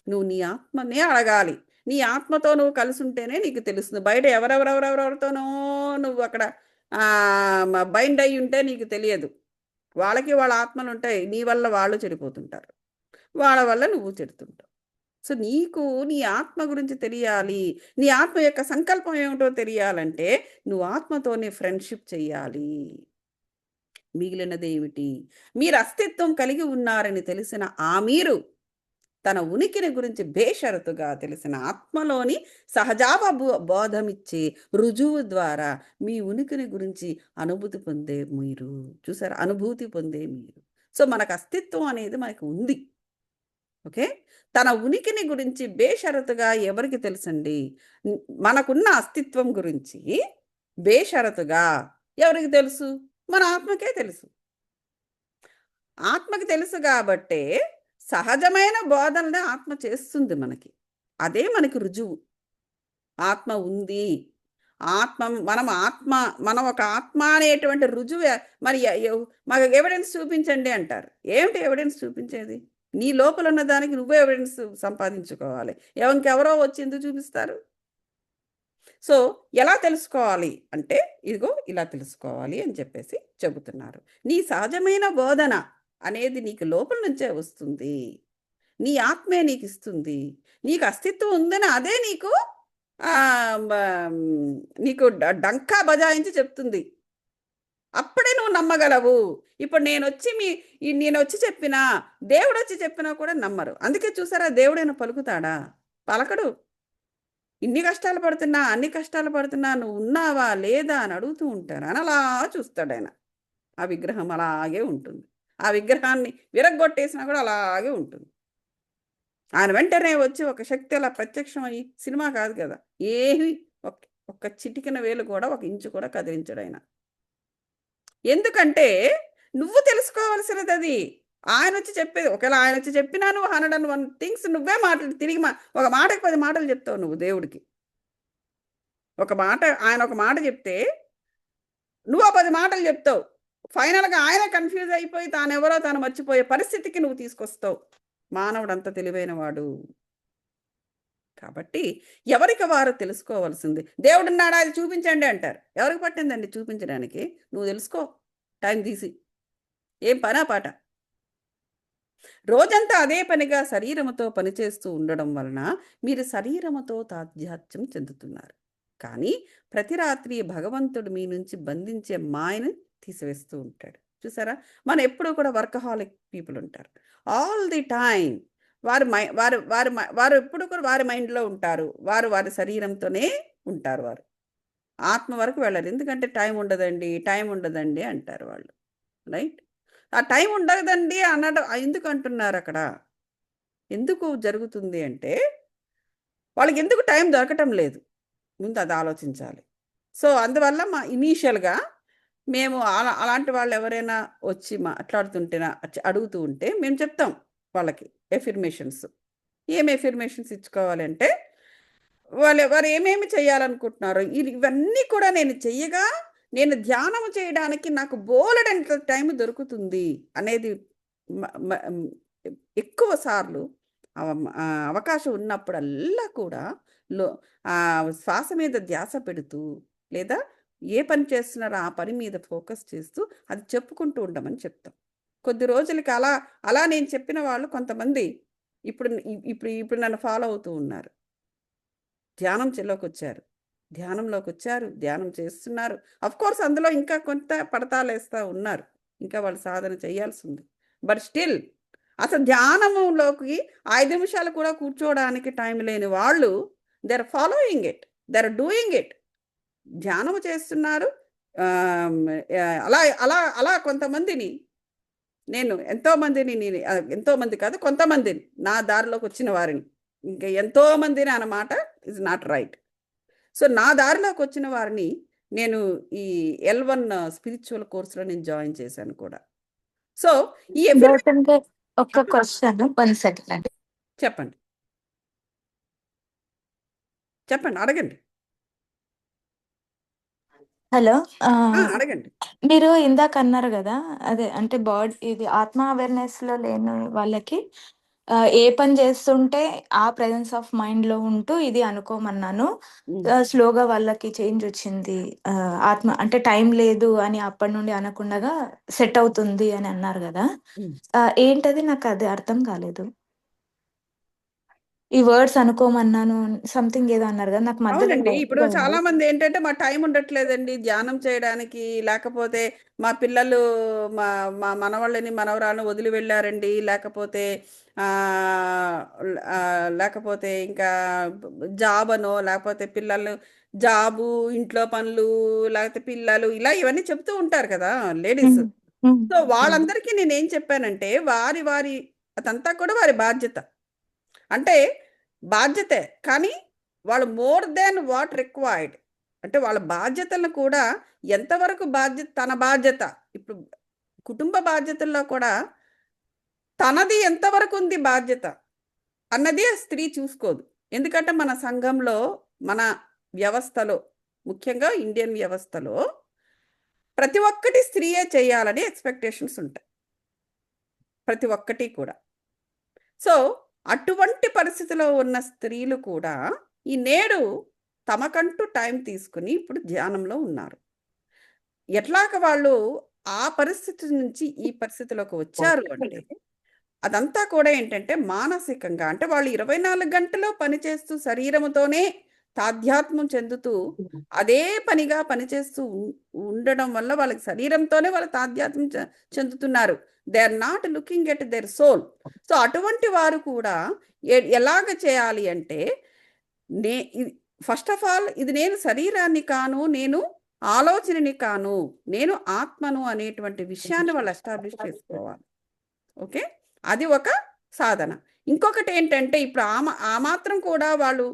నువ్వు నీ ఆత్మనే అడగాలి. నీ ఆత్మతో నువ్వు కలిసుంటేనే నీకు తెలుస్తుంది. బయట ఎవరెవరెవరెవరెవరితోనో నువ్వు అక్కడ బైండ్ అయ్యి ఉంటే నీకు తెలియదు. వాళ్ళకి వాళ్ళ ఆత్మలుంటాయి. నీ వల్ల వాళ్ళు చెడిపోతుంటారు. వాళ్ళ వల్ల నువ్వు చెడుతుంటావు. సో, నీకు నీ ఆత్మ గురించి తెలియాలి. నీ ఆత్మ యొక్క సంకల్పం ఏమిటో తెలియాలంటే నువ్వు ఆత్మతోనే ఫ్రెండ్‌షిప్ చెయ్యాలి. మిగిలినదేమిటి? మీరు అస్తిత్వం కలిగి ఉన్నారని తెలిసిన ఆ మీరు తన ఉనికిని గురించి బేషరతుగా తెలిసిన ఆత్మలోని సహజావ బోధమిచ్చే రుజువు ద్వారా మీ ఉనికిని గురించి అనుభూతి పొందే మీరు. చూసారా? అనుభూతి పొందే మీరు. సో, మనకు అస్తిత్వం అనేది మనకు ఉంది. ఓకే. తన ఉనికిని గురించి బేషరతుగా ఎవరికి తెలుసండి? మనకున్న అస్తిత్వం గురించి బేషరతుగా ఎవరికి తెలుసు? మన ఆత్మకే తెలుసు. ఆత్మకి తెలుసు గాబట్టే సహజమైన బోధనని ఆత్మ చేస్తుంది మనకి. అదే మనకి రుజువు. ఆత్మ ఉంది. మనం ఒక ఆత్మ అనేటువంటి రుజువు మరి మాకు ఎవిడెన్స్ చూపించండి అంటారు. ఏమిటి ఎవిడెన్స్ చూపించేది? నీ లోపల ఉన్న దానికి నువ్వే ఎవిడెన్స్ సంపాదించుకోవాలి. ఇంకెవరో వచ్చి ఎందుకు చూపిస్తారు? సో, ఎలా తెలుసుకోవాలి అంటే, ఇదిగో ఇలా తెలుసుకోవాలి అని చెప్పేసి చెబుతున్నారు. నీ సహజమైన బోధన అనేది నీకు లోపల నుంచే వస్తుంది. నీ ఆత్మే నీకిస్తుంది. నీకు అస్తిత్వం ఉందని అదే నీకు ఆహ్, మ నీకు డంకా బజాయించి చెప్తుంది. అప్పుడే నువ్వు నమ్మగలవు. ఇప్పుడు నేనొచ్చి చెప్పినా, దేవుడొచ్చి చెప్పినా కూడా నమ్మరు. అందుకే చూసారా దేవుడేమైనా పలుకుతాడా? పలకడు. ఇన్ని కష్టాలు పడుతున్నా, అన్ని కష్టాలు పడుతున్నా నువ్వున్నావా? లేదా? అని అడుగుతూ ఉంటారు. అని అలా చూస్తాడాయన. ఆ విగ్రహం అలాగే ఉంటుంది. ఆ విగ్రహాన్ని విరగ్గొట్టేసినా కూడా అలాగే ఉంటుంది. ఆయన వెంటనే వచ్చి ఒక శక్తి అలా ప్రత్యక్షమయ్యి సినిమా కాదు కదా! ఏమి ఒక్ ఒక్క చిటికెన వేలు కూడా ఒక ఇంచు కూడా కదిలించడాయన. ఎందుకంటే నువ్వు తెలుసుకోవాల్సినదది. ఆయనొచ్చి చెప్పేది ఒకవేళ ఆయనొచ్చి చెప్పినా నువ్వు 101 థింగ్స్ నువ్వే మాటలు తిరిగి ఒక మాటకి 10 మాటలు చెప్తావు నువ్వు దేవుడికి. ఆయన ఒక మాట చెప్తే నువ్వు ఆ 10 మాటలు చెప్తావు. ఫైనల్‌గా ఆయన కన్‌ఫ్యూజ్ అయిపోయి తానెవరో తాను మర్చిపోయే పరిస్థితికి నువ్వు తీసుకొస్తావు. మానవుడంత తెలివైనవాడు. కాబట్టి ఎవరికి వారు తెలుసుకోవాల్సింది. దేవుడున్నాడా అది చూపించండి అంటారు. ఎవరికి పట్టిందండి చూపించడానికి? నువ్వు తెలుసుకో టైం తీసి. ఏం పనా పాటా? రోజంతా అదే పనిగా శరీరముతో పనిచేస్తూ ఉండడం వలన మీరు శరీరముతో తాదాత్మ్యం చెందుతున్నారు. కానీ ప్రతి రాత్రి భగవంతుడు మీ నుంచి బంధించే మాయను తీసివేస్తూ ఉంటాడు. చూసారా? మనం ఎప్పుడూ కూడా వర్కహాలిక్ పీపుల్ ఉంటారు. ఆల్ ది టైమ్ వారు మై వారు వారు మ వారు ఎప్పుడు కూడా వారి మైండ్‌లో ఉంటారు. వారి శరీరంతోనే ఉంటారు వారు. ఆత్మ వరకు వెళ్ళరు. ఎందుకంటే టైం ఉండదండి అంటారు వాళ్ళు. రైట్? ఆ టైం ఉండదండి అనడం ఎందుకు అంటున్నారక్కడ? ఎందుకు జరుగుతుంది అంటే, వాళ్ళకెందుకు టైం దొరకటం లేదు. ముందు అది ఆలోచించాలి. సో, అందువల్ల ఇనీషియల్‌గా మేము అలాంటి వాళ్ళెవరైనా వచ్చి మాట్లాడుతుంటేనా అడుగుతూ ఉంటే మేము చెప్తాం వాళ్ళకి ఎఫర్మేషన్స్. ఏం ఎఫర్మేషన్స్ ఇచ్చుకోవాలంటే, వారు ఏమేమి చేయాలనుకుంటున్నారో ఇవన్నీ కూడా నేను చెయ్యగా నేను ధ్యానం చేయడానికి నాకు బోలెడంత టైం దొరుకుతుంది అనేది ఎక్కువ సార్లు అవకాశం ఉన్నప్పుడల్లా కూడా లో శ్వాస మీద ధ్యాస పెడుతూ లేదా ఏ పని చేస్తున్నారో ఆ పని మీద ఫోకస్ చేస్తూ అది చెప్పుకుంటూ ఉండమని చెప్తాం. కొద్ది రోజులకి అలా అలా నేను చెప్పిన వాళ్ళు కొంతమంది ఇప్పుడు ఇప్పుడు ఇప్పుడు నన్ను ఫాలో అవుతూ ఉన్నారు. ధ్యానంలోకి వచ్చారు, ధ్యానం చేస్తున్నారు. కోర్స్ అందులో ఇంకా కొంత పడతాలేస్తా ఉన్నారు. ఇంకా వాళ్ళు సాధన చేయాల్సి ఉంది. బట్ స్టిల్ అసలు ధ్యానంలోకి 5 నిమిషాలు కూడా కూర్చోవడానికి టైం లేని వాళ్ళు they are following it, they are doing it. ధ్యానం చేస్తున్నారు. అలా అలా అలా కొంతమందిని నేను ఎంతోమంది కాదు, కొంతమందిని నా దారిలోకి వచ్చిన వారిని, ఇంకా ఎంతోమందిని అన్నమాట ఇస్ నాట్ రైట్. సో నా దారిలోకి వచ్చిన వారిని నేను ఈ L1 స్పిరిచువల్ కోర్సులో నేను జాయిన్ చేశాను కూడా. సో ఈ ఒక క్వశ్చన్ 1 సెకండ్ అండి. చెప్పండి చెప్పండి అడగండి. హలో. అడగండి. మీరు ఇందాక అన్నారు కదా, అదే అంటే బాడీ ఇది ఆత్మ అవేర్నెస్ లో లేని వాళ్ళకి ఏ పని చేస్తుంటే ఆ ప్రెజెన్స్ ఆఫ్ మైండ్ లో ఉంటూ ఇది అనుకోమన్నాను. స్లోగా వాళ్ళకి చేంజ్ వచ్చింది. ఆత్మ అంటే టైం లేదు అని అప్పటి నుండి అనకుండా సెట్ అవుతుంది అని అన్నారు కదా. ఏంటది? నాకు అది అర్థం కాలేదు. ఈ వర్డ్స్ అనుకోమన్నాను సంథింగ్ ఏదో అన్నారు కదా, నాకు మధ్యలో అవునండి. ఇప్పుడు చాలా మంది ఏంటంటే మా టైం ఉండట్లేదండి ధ్యానం చేయడానికి, లేకపోతే మా పిల్లలు మా మా మనవాళ్ళని మనవరాలను వదిలి వెళ్ళారండి, లేకపోతే లేకపోతే ఇంకా జాబ్ అనో, లేకపోతే పిల్లలు జాబు, ఇంట్లో పనులు, లేకపోతే పిల్లలు, ఇలా ఇవన్నీ చెప్తూ ఉంటారు కదా లేడీస్. సో వాళ్ళందరికీ నేనేం చెప్పానంటే వారి వారి అదంతా కూడా వారి బాధ్యత. అంటే బాధ్యతే, కానీ వాళ్ళు మోర్ దాన్ వాట్ రిక్వైర్డ్. అంటే వాళ్ళ బాధ్యతలను కూడా ఎంతవరకు తన బాధ్యత, ఇప్పుడు కుటుంబ బాధ్యతల్లో కూడా తనది ఎంతవరకు ఉంది బాధ్యత అన్నది స్త్రీ చూసుకోదు. ఎందుకంటే మన సంఘంలో, మన వ్యవస్థలో, ముఖ్యంగా ఇండియన్ వ్యవస్థలో ప్రతి ఒక్కటి స్త్రీయే చేయాలని ఎక్స్పెక్టేషన్స్ ఉంటాయి, ప్రతి ఒక్కటి కూడా. సో అటువంటి పరిస్థితిలో ఉన్న స్త్రీలు కూడా ఈ నేడు తమకంటూ టైం తీసుకుని ఇప్పుడు ధ్యానంలో ఉన్నారు. ఎట్లాగ వాళ్ళు ఆ పరిస్థితి నుంచి ఈ పరిస్థితిలోకి వచ్చారు అంటే అదంతా కూడా ఏంటంటే మానసికంగా, అంటే వాళ్ళు 24 గంటలు పనిచేస్తూ శరీరముతోనే తాధ్యాత్మం చెందుతూ అదే పనిగా పనిచేస్తూ ఉండడం వల్ల వాళ్ళకి శరీరంతోనే వాళ్ళు తాధ్యాత్మం చెందుతున్నారు. They are not looking at their soul. So అటువంటి వారు కూడా ఎలాగ చేయాలి అంటే ఫస్ట్ ఆఫ్ ఆల్ ఇది నేను శరీరాన్ని కాను, నేను ఆలోచనని కాను, నేను ఆత్మను అనేటువంటి విషయాన్ని వాళ్ళు ఎస్టాబ్లిష్ చేసుకోవాలి. ఓకే, అది ఒక సాధన. ఇంకొకటి ఏంటంటే ఇప్పుడు ఆ మాత్రం కూడా వాళ్ళు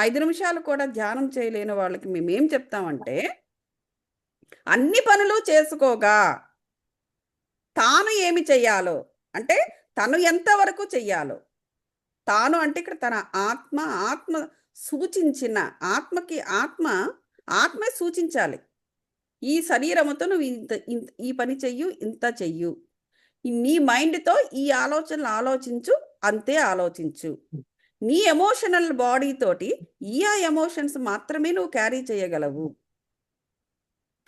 5 నిమిషాలు కూడా ధ్యానం చేయలేని వాళ్ళకి మేమేం చెప్తామంటే, అన్ని పనులు చేసుకోగా తాను ఏమి చెయ్యాలో, అంటే తను ఎంతవరకు చెయ్యాలో, తాను అంటే ఇక్కడ తన ఆత్మ సూచించిన ఆత్మే సూచించాలి. ఈ శరీరముతో నువ్వు ఈ పని చెయ్యు, ఇంత చెయ్యు, నీ మైండ్తో ఈ ఆలోచనలు ఆలోచించు, అంతే ఆలోచించు. నీ ఎమోషనల్ బాడీ తోటి ఈ ఎమోషన్స్ మాత్రమే నువ్వు క్యారీ చేయగలవు.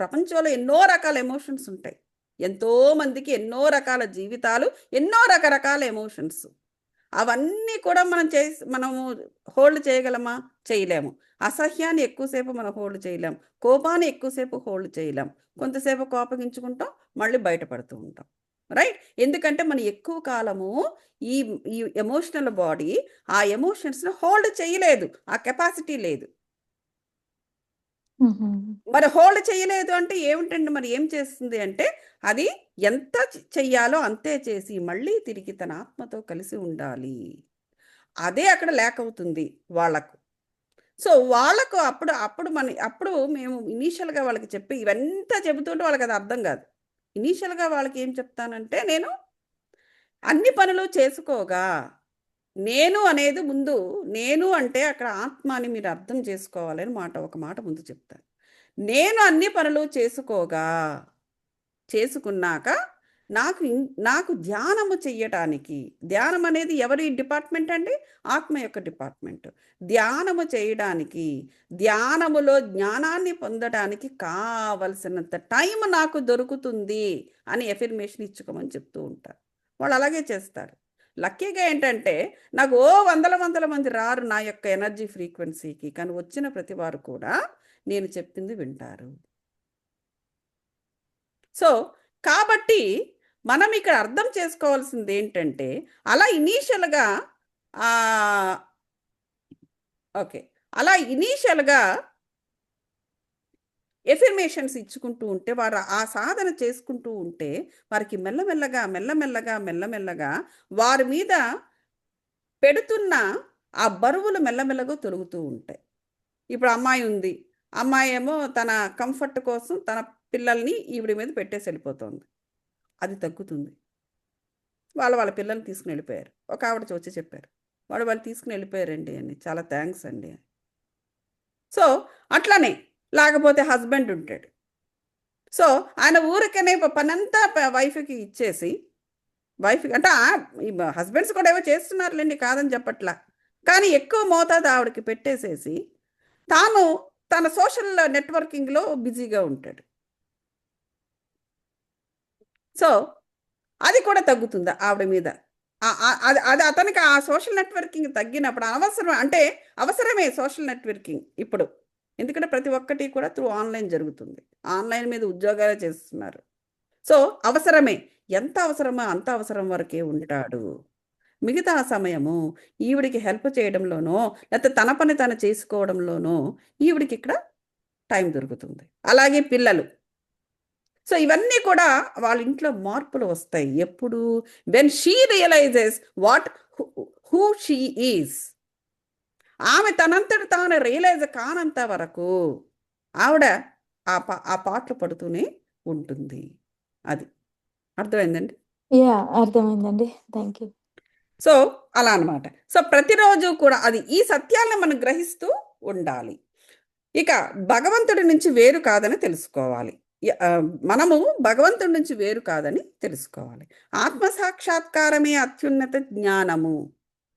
ప్రపంచంలో ఎన్నో రకాల ఎమోషన్స్ ఉంటాయి, ఎంతో మందికి ఎన్నో రకాల జీవితాలు, ఎన్నో రకరకాల ఎమోషన్స్. అవన్నీ కూడా మనము హోల్డ్ చేయగలమా? చేయలేము. అసహ్యాన్ని ఎక్కువసేపు మనం హోల్డ్ చేయలేం, కోపాన్ని ఎక్కువసేపు హోల్డ్ చేయలేం. కొంతసేపు కోపగించుకుంటాం, మళ్ళీ బయటపడుతూ ఉంటాం, రైట్? ఎందుకంటే మనం ఎక్కువ కాలము ఈ ఈ ఎమోషనల్ బాడీ ఆ ఎమోషన్స్ని హోల్డ్ చేయలేదు, ఆ కెపాసిటీ లేదు. మరి హోల్డ్ చేయలేదు అంటే ఏమిటండి, మరి ఏం చేస్తుంది అంటే అది ఎంత చెయ్యాలో అంతే చేసి మళ్ళీ తిరిగి తన ఆత్మతో కలిసి ఉండాలి. అదే అక్కడ లేక అవుతుంది వాళ్ళకు. సో వాళ్ళకు అప్పుడు మేము ఇనీషియల్గా వాళ్ళకి చెప్పి ఇవంతా చెబుతుంటే వాళ్ళకి అది అర్థం కాదు. ఇనీషియల్గా వాళ్ళకి ఏం చెప్తానంటే, నేను అన్ని పనులు చేసుకోగా నేను అనేది ముందు, నేను అంటే అక్కడ ఆత్మ అని మీరు అర్థం చేసుకోవాలని ఒక మాట ముందు చెప్తాను. నేను అన్ని పనులు చేసుకున్నాక నాకు ధ్యానము చెయ్యటానికి, ధ్యానం అనేది ఎవరి డిపార్ట్మెంట్ అండి? ఆత్మ యొక్క డిపార్ట్మెంట్. ధ్యానము చేయడానికి, ధ్యానములో జ్ఞానాన్ని పొందడానికి కావలసినంత టైం నాకు దొరుకుతుంది అని ఎఫర్మేషన్ ఇచ్చుకోమని చెప్తూ ఉంటారు. వాళ్ళు అలాగే చేస్తారు. లక్కీగా ఏంటంటే నాకు వందల వందల మంది రారు నా యొక్క ఎనర్జీ ఫ్రీక్వెన్సీకి, కానీ వచ్చిన ప్రతి వారు కూడా నేను చెప్పింది వింటారు. సో కాబట్టి మనం ఇక్కడ అర్థం చేసుకోవాల్సింది ఏంటంటే, అలా ఇనీషియల్గా ఓకే, అలా ఇనీషియల్గా ఎఫర్మేషన్స్ ఇచ్చుకుంటూ ఉంటే, వారు ఆ సాధన చేసుకుంటూ ఉంటే, వారికి మెల్లమెల్లగా మెల్లమెల్లగా మెల్లమెల్లగా వారి మీద పెడుతున్న ఆ బరువులు మెల్లమెల్లగా తొలుగుతూ ఉంటాయి. ఇప్పుడు అమ్మాయి ఉంది, అమ్మాయి ఏమో తన కంఫర్ట్ కోసం తన పిల్లల్ని ఈవిడి మీద పెట్టేసి వెళ్ళిపోతుంది. అది తగ్గుతుంది. వాళ్ళ పిల్లల్ని తీసుకుని వెళ్ళిపోయారు. ఒక ఆవిడ వచ్చి చెప్పారు, వాళ్ళు తీసుకుని వెళ్ళిపోయారండి అని, చాలా థ్యాంక్స్ అండి అని. సో అట్లానే లేకపోతే హస్బెండ్ ఉంటాడు. సో ఆయన ఊరికనే పనంతా వైఫ్కి ఇచ్చేసి, వైఫ్కి అంటే ఈ హస్బెండ్స్ కూడా ఏవో చేస్తున్నారులేండి, కాదని చెప్పట్లా, కానీ ఎక్కువ మోతాదు ఆవిడకి పెట్టేసేసి తాను తన సోషల్ నెట్వర్కింగ్లో బిజీగా ఉంటాడు. సో అది కూడా తగ్గుతుంది ఆవిడ మీద. అది అది అతనికి ఆ సోషల్ నెట్వర్కింగ్ తగ్గినప్పుడు అవసరం, అంటే అవసరమే సోషల్ నెట్వర్కింగ్ ఇప్పుడు. ఎందుకంటే ప్రతి ఒక్కటి కూడా త్రూ ఆన్లైన్ జరుగుతుంది. ఆన్లైన్ మీద ఉద్యోగాలు చేస్తున్నారు. సో అవసరమే, ఎంత అవసరమో అంత అవసరం వరకే ఉంటాడు. మిగతా సమయము ఈవిడికి హెల్ప్ చేయడంలోనో, లేకపోతే తన పని తను చేసుకోవడంలోనో ఈవిడికి ఇక్కడ టైం దొరుకుతుంది. అలాగే పిల్లలు. సో ఇవన్నీ కూడా వాళ్ళ ఇంట్లో మార్పులు వస్తాయి ఎప్పుడు? When she realises what who she is. ఆమె తనంతట తాను రియలైజ్ కానంత వరకు ఆవిడ ఆ పాటలు పడుతూనే ఉంటుంది. అది అర్థమైందండి? యా, అర్థమైందండి. Thank you. సో అలా అనమాట. సో ప్రతిరోజు కూడా అది ఈ సత్యాలను మనం గ్రహిస్తూ ఉండాలి. ఇక భగవంతుడి నుంచి వేరు కాదని తెలుసుకోవాలి. మనము భగవంతుడి నుంచి వేరు కాదని తెలుసుకోవాలి. ఆత్మ సాక్షాత్కారమే అత్యున్నత జ్ఞానము.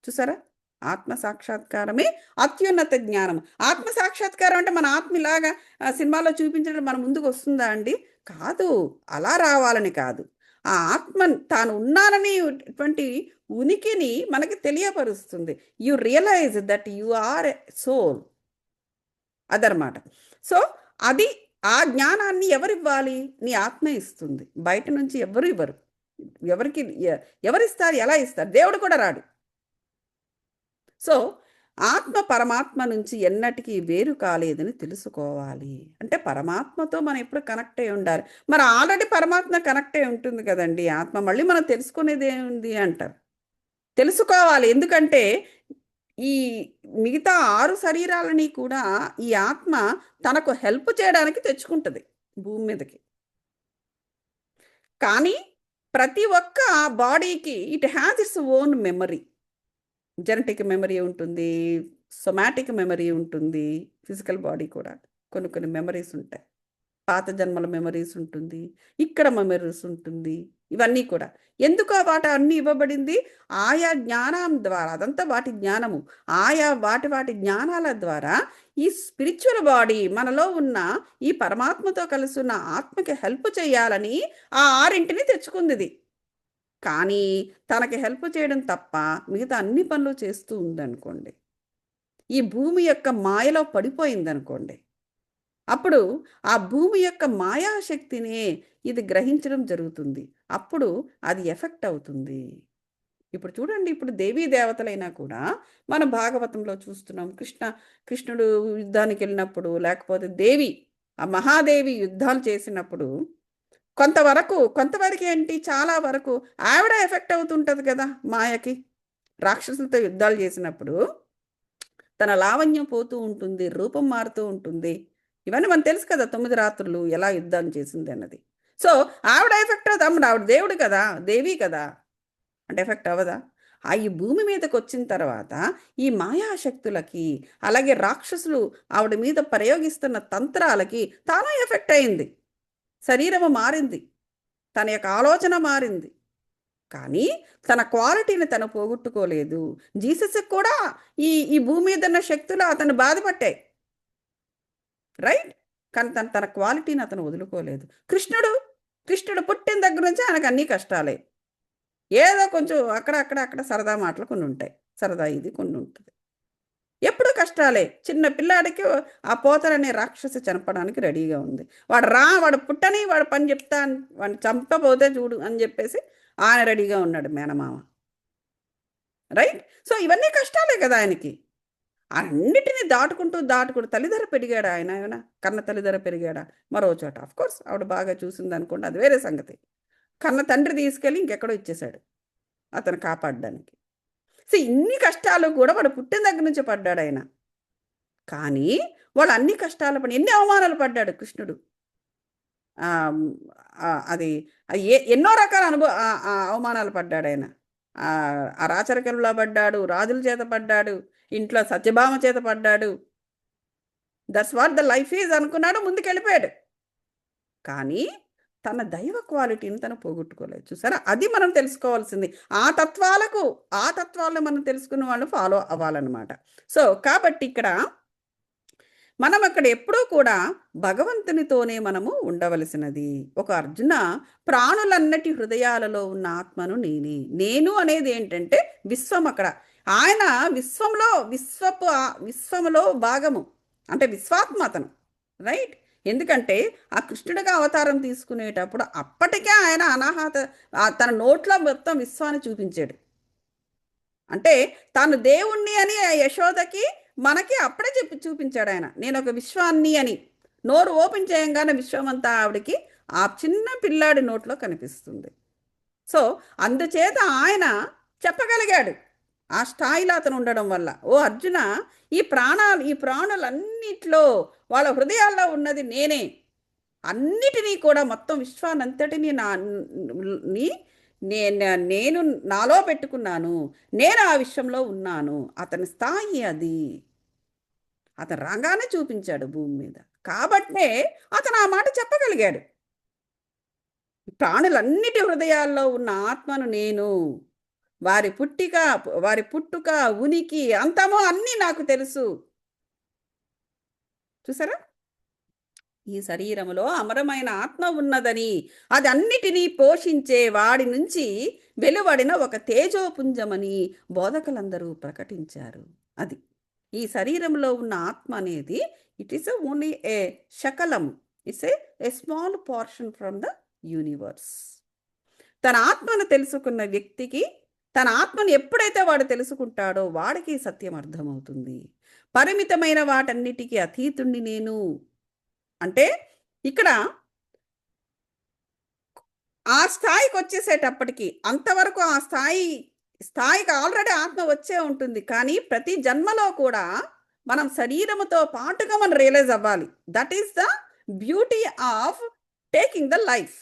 చూసారా? ఆత్మ సాక్షాత్కారమే అత్యున్నత జ్ఞానము. ఆత్మ సాక్షాత్కారం అంటే మన ఆత్మ ఇలాగా సినిమాలో చూపించడం మన ముందుకు వస్తుందా అండి? కాదు, అలా రావాలని కాదు. ఆ ఆత్మ తాను ఉన్నానని ఉనికిని మనకి తెలియపరుస్తుంది. You realise that you are a soul. అదనమాట. సో అది ఆ జ్ఞానాన్ని ఎవరివ్వాలి? నీ ఆత్మ ఇస్తుంది. బయట నుంచి ఎవరు ఇవ్వరు. ఎవరిస్తారు? ఎలా ఇస్తారు? దేవుడు కూడా రాడు. సో ఆత్మ పరమాత్మ నుంచి ఎన్నటికీ వేరు కాలేదని తెలుసుకోవాలి. అంటే పరమాత్మతో మనం ఎప్పుడు కనెక్ట్ అయి ఉండాలి. మరి ఆల్రెడీ పరమాత్మ కనెక్ట్ అయి ఉంటుంది కదండి ఆత్మ. మళ్ళీ మనం తెలుసుకునేది ఏముంది అంటారు. తెలుసుకోవాలి. ఎందుకంటే ఈ మిగతా 6 శరీరాలని కూడా ఈ ఆత్మ తనకు హెల్ప్ చేయడానికి తెచ్చుకుంటుంది భూమి మీదకి. కానీ ప్రతి ఒక్క బాడీకి it has its own memory. Genetic memory ఉంటుంది, సొమాటిక్ మెమరీ ఉంటుంది, ఫిజికల్ బాడీ కూడా కొన్ని మెమరీస్ ఉంటాయి. పాత జన్మల మెమరీస్ ఉంటుంది, ఇక్కడ మెమరీస్ ఉంటుంది. ఇవన్నీ కూడా ఎందుకు వాటి అన్నీ ఇవ్వబడింది? ఆయా జ్ఞానం ద్వారా. అదంతా వాటి జ్ఞానము. ఆయా వాటి జ్ఞానాల ద్వారా ఈ స్పిరిచువల్ బాడీ మనలో ఉన్న ఈ పరమాత్మతో కలిసి ఉన్న ఆత్మకి హెల్ప్ చేయాలని ఆ 6 తెచ్చుకుంది. కానీ తనకి హెల్ప్ చేయడం తప్ప మిగతా అన్ని పనులు చేస్తూ ఉందనుకోండి, ఈ భూమి యొక్క మాయలో పడిపోయిందనుకోండి, అప్పుడు ఆ భూమి యొక్క మాయాశక్తినే ఇది గ్రహించడం జరుగుతుంది. అప్పుడు అది ఎఫెక్ట్ అవుతుంది. ఇప్పుడు చూడండి, ఇప్పుడు దేవీ దేవతలైనా కూడా మన భాగవతంలో చూస్తున్నాం. కృష్ణుడు యుద్ధానికి వెళ్ళినప్పుడు, లేకపోతే దేవి ఆ మహాదేవి యుద్ధాలు చేసినప్పుడు కొంతవరకు ఏంటి, చాలా వరకు ఆవిడ ఎఫెక్ట్ అవుతుంటుంది కదా మాయకి. రాక్షసులతో యుద్ధాలు చేసినప్పుడు తన లావణ్యం పోతూ ఉంటుంది, రూపం మారుతూ ఉంటుంది. ఇవన్నీ మనకు తెలుసు కదా, 9 రాత్రులు ఎలా యుద్ధం చేసింది అన్నది. సో ఆవిడ ఎఫెక్ట్ అవుతాము. ఆవిడ దేవుడు కదా, దేవి కదా, అంటే ఎఫెక్ట్ అవ్వదా? ఈ భూమి మీదకి వచ్చిన తర్వాత ఈ మాయాశక్తులకి, అలాగే రాక్షసులు ఆవిడ మీద ప్రయోగిస్తున్న తంత్రాలకి తాను ఎఫెక్ట్ అయింది. శరీరము మారింది, తన యొక్క ఆలోచన మారింది, కానీ తన క్వాలిటీని తను పోగొట్టుకోలేదు. జీసస్కి కూడా ఈ ఈ భూమి మీద ఉన్న శక్తులు అతను బాధపట్టాయి, రైట్? కానీ తన క్వాలిటీని అతను వదులుకోలేదు. కృష్ణుడు పుట్టిన దగ్గర నుంచి ఆయనకు అన్నీ కష్టాలే. ఏదో కొంచెం అక్కడ సరదా మాటలు కొన్ని ఉంటాయి, సరదా ఇది కొన్ని ఉంటుంది, ఎప్పుడు కష్టాలే. చిన్న పిల్లాడికి ఆ పోతలనే రాక్షసి చంపడానికి రెడీగా ఉంది. వాడు పుట్టని వాడు పని చెప్తా, వాడిని చంపబోతే చూడు అని చెప్పేసి ఆయన రెడీగా ఉన్నాడు మేనమామ, రైట్? సో ఇవన్నీ కష్టాలే కదా ఆయనకి. అన్నిటినీ దాటుకుంటూ తల్లిదర పెరిగాడా ఆయన కన్న తల్లిదర పెరిగాడా మరో చోట? కోర్స్ ఆవిడ బాగా చూసింది అనుకోండి, అది వేరే సంగతి. కన్న తండ్రి తీసుకెళ్ళి ఇంకెక్కడో ఇచ్చేశాడు అతను కాపాడడానికి. సో ఇన్ని కష్టాలు కూడా వాడు పుట్టిన దగ్గర నుంచి పడ్డాడు ఆయన. కానీ వాళ్ళు అన్ని కష్టాలు పడి ఎన్ని అవమానాలు పడ్డాడు కృష్ణుడు. అది ఎన్నో రకాల అవమానాలు పడ్డాడు ఆయన. ఆ రాచరికంలో పడ్డాడు, రాజుల చేత పడ్డాడు, ఇంట్లో సత్యభామ చేత పడ్డాడు. That's what the life is అనుకున్నాడు, ముందుకెళ్ళిపోయాడు. కానీ తన దైవ క్వాలిటీని తను పోగొట్టుకోలేదు. చూసారా, అది మనం తెలుసుకోవాల్సింది. ఆ తత్వాలను మనం తెలుసుకున్న వాళ్ళు ఫాలో అవ్వాలన్నమాట. సో కాబట్టి ఇక్కడ మనం అక్కడ ఎప్పుడూ కూడా భగవంతునితోనే మనము ఉండవలసినది. ఒక అర్జున, ప్రాణులన్నటి హృదయాలలో ఉన్న ఆత్మను నేను అనేది ఏంటంటే విశ్వం. అక్కడ ఆయన విశ్వములో భాగము, అంటే విశ్వాత్మ అతను, రైట్? ఎందుకంటే ఆ కృష్ణుడిగా అవతారం తీసుకునేటప్పుడు అప్పటికే ఆయన తన నోట్లో మొత్తం విశ్వాన్ని చూపించాడు. అంటే తాను దేవుణ్ణి అని యశోదకి మనకి అప్పుడే చూపించాడు ఆయన. నేను ఒక విశ్వాన్ని అని నోరు ఓపెన్ చేయంగానే విశ్వమంతా ఆవిడకి ఆ చిన్న పిల్లాడి నోట్లో కనిపిస్తుంది. సో అందుచేత ఆయన చెప్పగలిగాడు ఆ స్థాయిలో అతను ఉండడం వల్ల. ఓ అర్జున, ఈ ప్రాణులన్నిట్లో వాళ్ళ హృదయాల్లో ఉన్నది నేనే. అన్నిటినీ కూడా మొత్తం విశ్వానంతటినీ నేను నాలో పెట్టుకున్నాను. నేను ఆ విశ్వంలో ఉన్నాను. అతని స్థాయి అది. అతను రాగానే చూపించాడు భూమి మీద. కాబట్టే అతను ఆ మాట చెప్పగలిగాడు. ప్రాణులన్నిటి హృదయాల్లో ఉన్న ఆత్మను నేను, వారి పుట్టుక, ఉనికి, అంతమో అన్నీ నాకు తెలుసు. చూసారా, ఈ శరీరములో అమరమైన ఆత్మ ఉన్నదని, అది అన్నిటినీ పోషించే వాడి నుంచి వెలువడిన ఒక తేజోపుంజమని బోధకులందరూ ప్రకటించారు. అది ఈ శరీరంలో ఉన్న ఆత్మ అనేది ఇట్ ఈస్ ఓన్లీ ఏ శకలం, it's a small portion from the universe. తన ఆత్మను తెలుసుకున్న వ్యక్తికి, తన ఆత్మను ఎప్పుడైతే వాడు తెలుసుకుంటాడో వాడికి సత్యం అర్థమవుతుంది. పరిమితమైన వాటన్నిటికీ అతీతుణ్ణి నేను అంటే ఇక్కడ ఆ స్థాయికి వచ్చేసేటప్పటికి, అంతవరకు ఆ స్థాయికి ఆల్రెడీ ఆత్మ వచ్చే ఉంటుంది. కానీ ప్రతి జన్మలో కూడా మనం శరీరముతో పాటుగా మనం రియలైజ్ అవ్వాలి. That is the beauty of taking the life.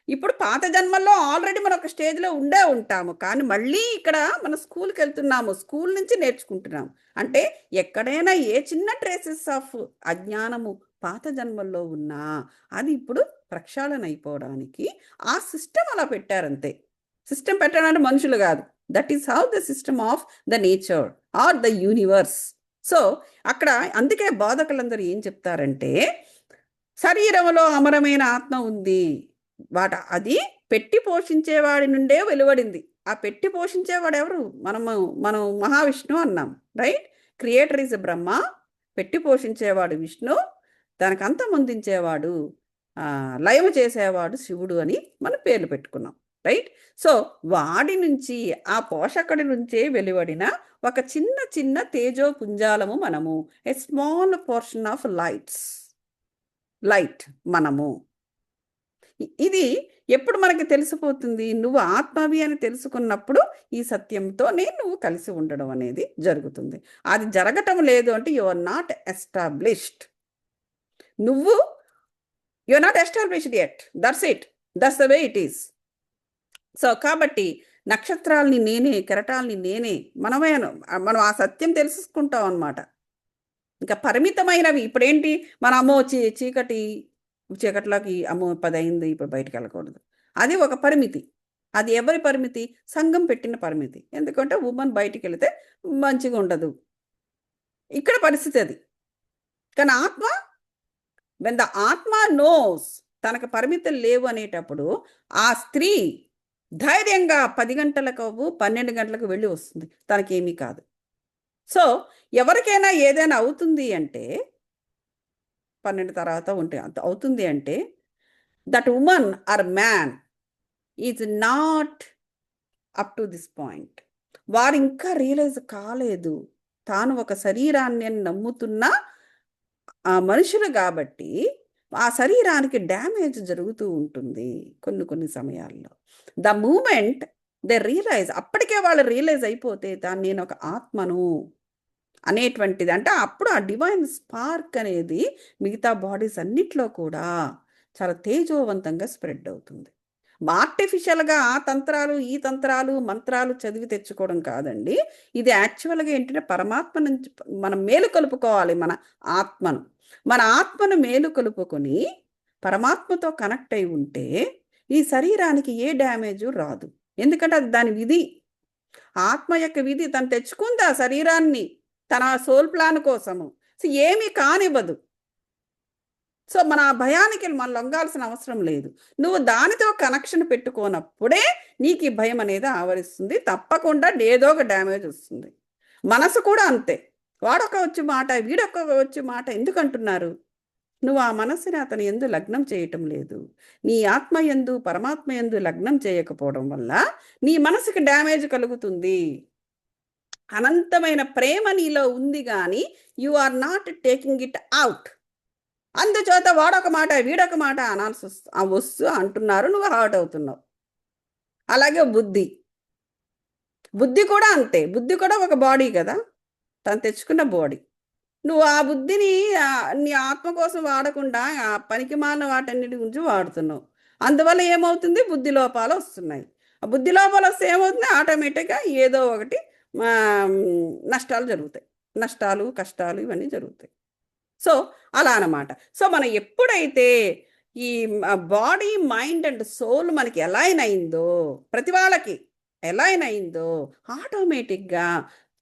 ఇప్పుడు పాత జన్మల్లో ఆల్రెడీ మనం ఒక స్టేజ్లో ఉండే ఉంటాము, కానీ మళ్ళీ ఇక్కడ మనం స్కూల్కి వెళ్తున్నాము, స్కూల్ నుంచి నేర్చుకుంటున్నాము. అంటే ఎక్కడైనా ఏ చిన్న ట్రేసెస్ ఆఫ్ అజ్ఞానము పాత జన్మల్లో ఉన్నా అది ఇప్పుడు ప్రక్షాళన అయిపోవడానికి ఆ సిస్టమ్ అలా పెట్టారంతే. సిస్టమ్ పెట్టడానికి మనుషులు కాదు. That is how the system of the nature or the universe. So అక్కడ అందుకే బోధకులందరూ ఏం చెప్తారంటే, శరీరంలో అమరమైన ఆత్మ ఉంది, అది పెట్టి పోషించేవాడి నుండే వెలువడింది. ఆ పెట్టి పోషించేవాడు ఎవరు? మనం మహావిష్ణువు అన్నాం, రైట్? క్రియేటర్ ఈజ్ బ్రహ్మ, పెట్టి పోషించేవాడు విష్ణు, దానికి అంతమొందించేవాడు, లయము చేసేవాడు శివుడు అని మనం పేర్లు పెట్టుకున్నాం, రైట్? సో వాడి నుంచి, ఆ పోషకుడి నుంచే వెలువడిన ఒక చిన్న చిన్న తేజో పుంజాలము మనము, ఏ స్మాల్ పోర్షన్ ఆఫ్ లైట్ మనము. ఇది ఎప్పుడు మనకి తెలిసిపోతుంది? నువ్వు ఆత్మవి అని తెలుసుకున్నప్పుడు ఈ సత్యంతోనే నువ్వు కలిసి ఉండడం అనేది జరుగుతుంది. అది జరగటం లేదు అంటే you are not established. You are not established yet. That's the way it is. So కాబట్టి నక్షత్రాల్ని నేనే, కెరటాల్ని నేనే. మనం ఆ సత్యం తెలుసుకుంటాం అన్నమాట. ఇంకా పరిమితమైనవి ఇప్పుడేంటి మన అమ్మో చీకట్లోకి అమ్మో 10 అయింది ఇప్పుడు బయటికి వెళ్ళకూడదు. అది ఒక పరిమితి. అది ఎవరి పరిమితి? సంఘం పెట్టిన పరిమితి. ఎందుకంటే ఉమెన్ బయటికి వెళితే మంచిగా ఉండదు. ఇక్కడ పరిస్థితి అది. కానీ వెన్ ద ఆత్మ నోస్ తనకు పరిమితులు లేవు అనేటప్పుడు ఆ స్త్రీ ధైర్యంగా 10 గంటలకు 12 గంటలకు వెళ్ళి వస్తుంది. తనకేమీ కాదు. సో ఎవరికైనా ఏదైనా అవుతుంది అంటే 12 తర్వాత ఉంటే అంత అవుతుంది అంటే that woman or man is not up to this point. వారు ఇంకా రియలైజ్ కాలేదు. తాను ఒక శరీరాన్ని నమ్ముతున్న ఆ మనుషులు కాబట్టి ఆ శరీరానికి డ్యామేజ్ జరుగుతూ ఉంటుంది కొన్ని సమయాల్లో. ద మూమెంట్ దే రియలైజ్, అప్పటికే వాళ్ళు రియలైజ్ అయిపోతే నేను ఒక ఆత్మను అనేటువంటిది, అంటే అప్పుడు ఆ డివైన్ స్పార్క్ అనేది మిగతా బాడీస్ అన్నిట్లో కూడా చాలా తేజోవంతంగా స్ప్రెడ్ అవుతుంది. ఆర్టిఫిషియల్గా ఆ తంత్రాలు ఈ తంత్రాలు మంత్రాలు చదివి తెచ్చుకోవడం కాదండి. ఇది యాక్చువల్గా ఏంటంటే పరమాత్మ నుంచి మనం మేలు కలుపుకోవాలి. మన ఆత్మను మేలు కలుపుకొని పరమాత్మతో కనెక్ట్ అయి ఉంటే ఈ శరీరానికి ఏ డ్యామేజు రాదు. ఎందుకంటే అది దాని విధి, ఆత్మ యొక్క విధి. తను తెచ్చుకుంది ఆ శరీరాన్ని తన సోల్ ప్లాన్ కోసము. సో ఏమీ కానివ్వదు. సో మన భయానికి మనం లొంగాల్సిన అవసరం లేదు. నువ్వు దానితో కనెక్షన్ పెట్టుకోనప్పుడే నీకు ఈ భయం అనేది ఆవరిస్తుంది. తప్పకుండా ఏదో ఒక డ్యామేజ్ వస్తుంది. మనసు కూడా అంతే. వాడొక వచ్చి మాట, వీడొక వచ్చి మాట ఎందుకు అంటున్నారు? నువ్వు ఆ మనస్సుని అతని యందు లగ్నం చేయటం లేదు. నీ ఆత్మ యందు పరమాత్మ యందు లగ్నం చేయకపోవడం వల్ల నీ మనసుకి డ్యామేజ్ కలుగుతుంది. అనంతమైన ప్రేమ నీలో ఉంది కానీ you are not taking it out. అందుచేత వాడొక మాట వీడొక మాట అనాల్సి వస్తూ అంటున్నారు, నువ్వు హర్ట్ అవుతున్నావు. అలాగే బుద్ధి కూడా అంతే. బుద్ధి కూడా ఒక బాడీ కదా, తను తెచ్చుకున్న బాడీ. నువ్వు ఆ బుద్ధిని నీ ఆత్మ కోసం వాడకుండా ఆ పనికి మాలిన వాటన్నిటి గురించి వాడుతున్నావు. అందువల్ల ఏమవుతుంది? బుద్ధి లోపాలు వస్తున్నాయి. ఆ బుద్ధి లోపాలు వస్తే ఏమవుతుంది? ఆటోమేటిక్గా ఏదో ఒకటి నష్టాలు జరుగుతాయి. నష్టాలు కష్టాలు ఇవన్నీ జరుగుతాయి. సో అలా అన్నమాట. సో మనం ఎప్పుడైతే ఈ బాడీ మైండ్ అండ్ సోల్ మనకి ఎలైన్ అయిందో, ప్రతి వాళ్ళకి ఎలైన్ అయిందో, ఆటోమేటిక్గా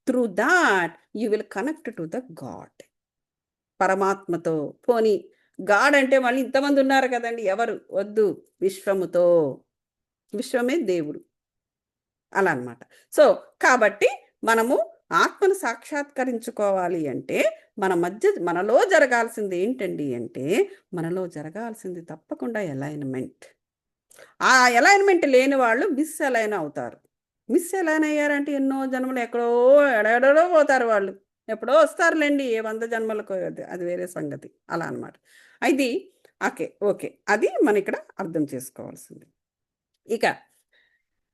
through that you will connect to the God, పరమాత్మతో. పోనీ గాడ్ అంటే మళ్ళీ ఇంతమంది ఉన్నారు కదండి, ఎవరు వద్దు, విశ్వమే దేవుడు అలా అన్నమాట. సో కాబట్టి మనము ఆత్మను సాక్షాత్కరించుకోవాలి అంటే మనలో జరగాల్సింది ఏంటండి అంటే, మనలో జరగాల్సింది తప్పకుండా అలైన్మెంట్. ఆ అలైన్మెంట్ లేని వాళ్ళు మిస్అలైన్ అవుతారు. మిస్అలైన్ అయ్యారంటే ఎన్నో జన్మలు ఎడెడో పోతారు వాళ్ళు. ఎప్పుడో వస్తారులేండి, ఏ 100 జన్మలకు, అది వేరే సంగతి. అలా అన్నమాట. అది ఓకే అది మనం ఇక్కడ అర్థం చేసుకోవాల్సింది. ఇక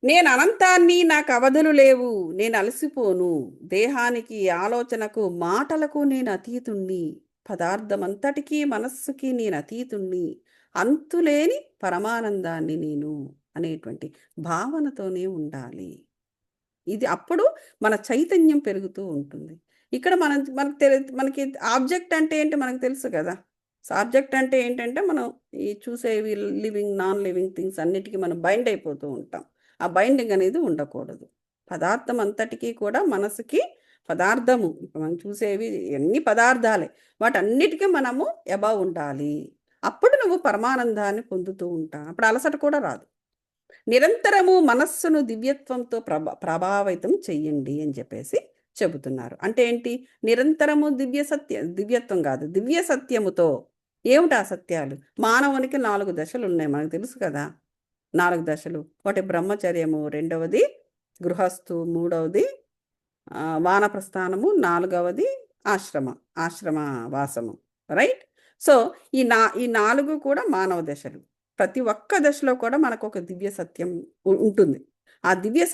నేను అనంతాన్ని, నాకు అవధులు లేవు, నేను అలసిపోను, దేహానికి ఆలోచనకు మాటలకు నేను అతీతుణ్ణి, పదార్థమంతటికీ మనస్సుకి నేను అతీతుణ్ణి, అంతులేని పరమానందాన్ని నేను అనేటువంటి భావనతోనే ఉండాలి. ఇది అప్పుడు మన చైతన్యం పెరుగుతూ ఉంటుంది. ఇక్కడ మనకి ఆబ్జెక్ట్ అంటే ఏంటి మనకు తెలుసు కదా. సబ్జెక్ట్ అంటే ఏంటంటే మనం ఈ చూసేవి లివింగ్ నాన్ లివింగ్ థింగ్స్ అన్నిటికీ మనం బైండ్ అయిపోతూ ఉంటాం. ఆ బైండింగ్ అనేది ఉండకూడదు. పదార్థం అంతటికీ కూడా మనసుకి పదార్థము, మనం చూసేవి ఎన్ని పదార్థాలే, వాటన్నిటికీ మనము అబౌవ్ ఉండాలి. అప్పుడు నువ్వు పరమానందాన్ని పొందుతూ ఉంటావు. అప్పుడు అలసట కూడా రాదు. నిరంతరము మనస్సును దివ్యత్వంతో ప్రభావితం చెయ్యండి అని చెప్పేసి చెబుతున్నారు. అంటే ఏంటి? నిరంతరము దివ్యత్వం కాదు, దివ్య సత్యముతో. ఏమిటి ఆ సత్యాలు? మానవునికి 4 దశలు ఉన్నాయి, మనకు తెలుసు కదా. 4 దశలు. ఒకటి బ్రహ్మచర్యము, రెండవది గృహస్థు, మూడవది వానప్రస్థానము, 4వది ఆశ్రమ వాసము. రైట్. సో ఈ 4 కూడా మానవ దశలు. ప్రతి ఒక్క దశలో కూడా మనకు ఒక దివ్య సత్యం ఉంటుంది. ఆ దివ్య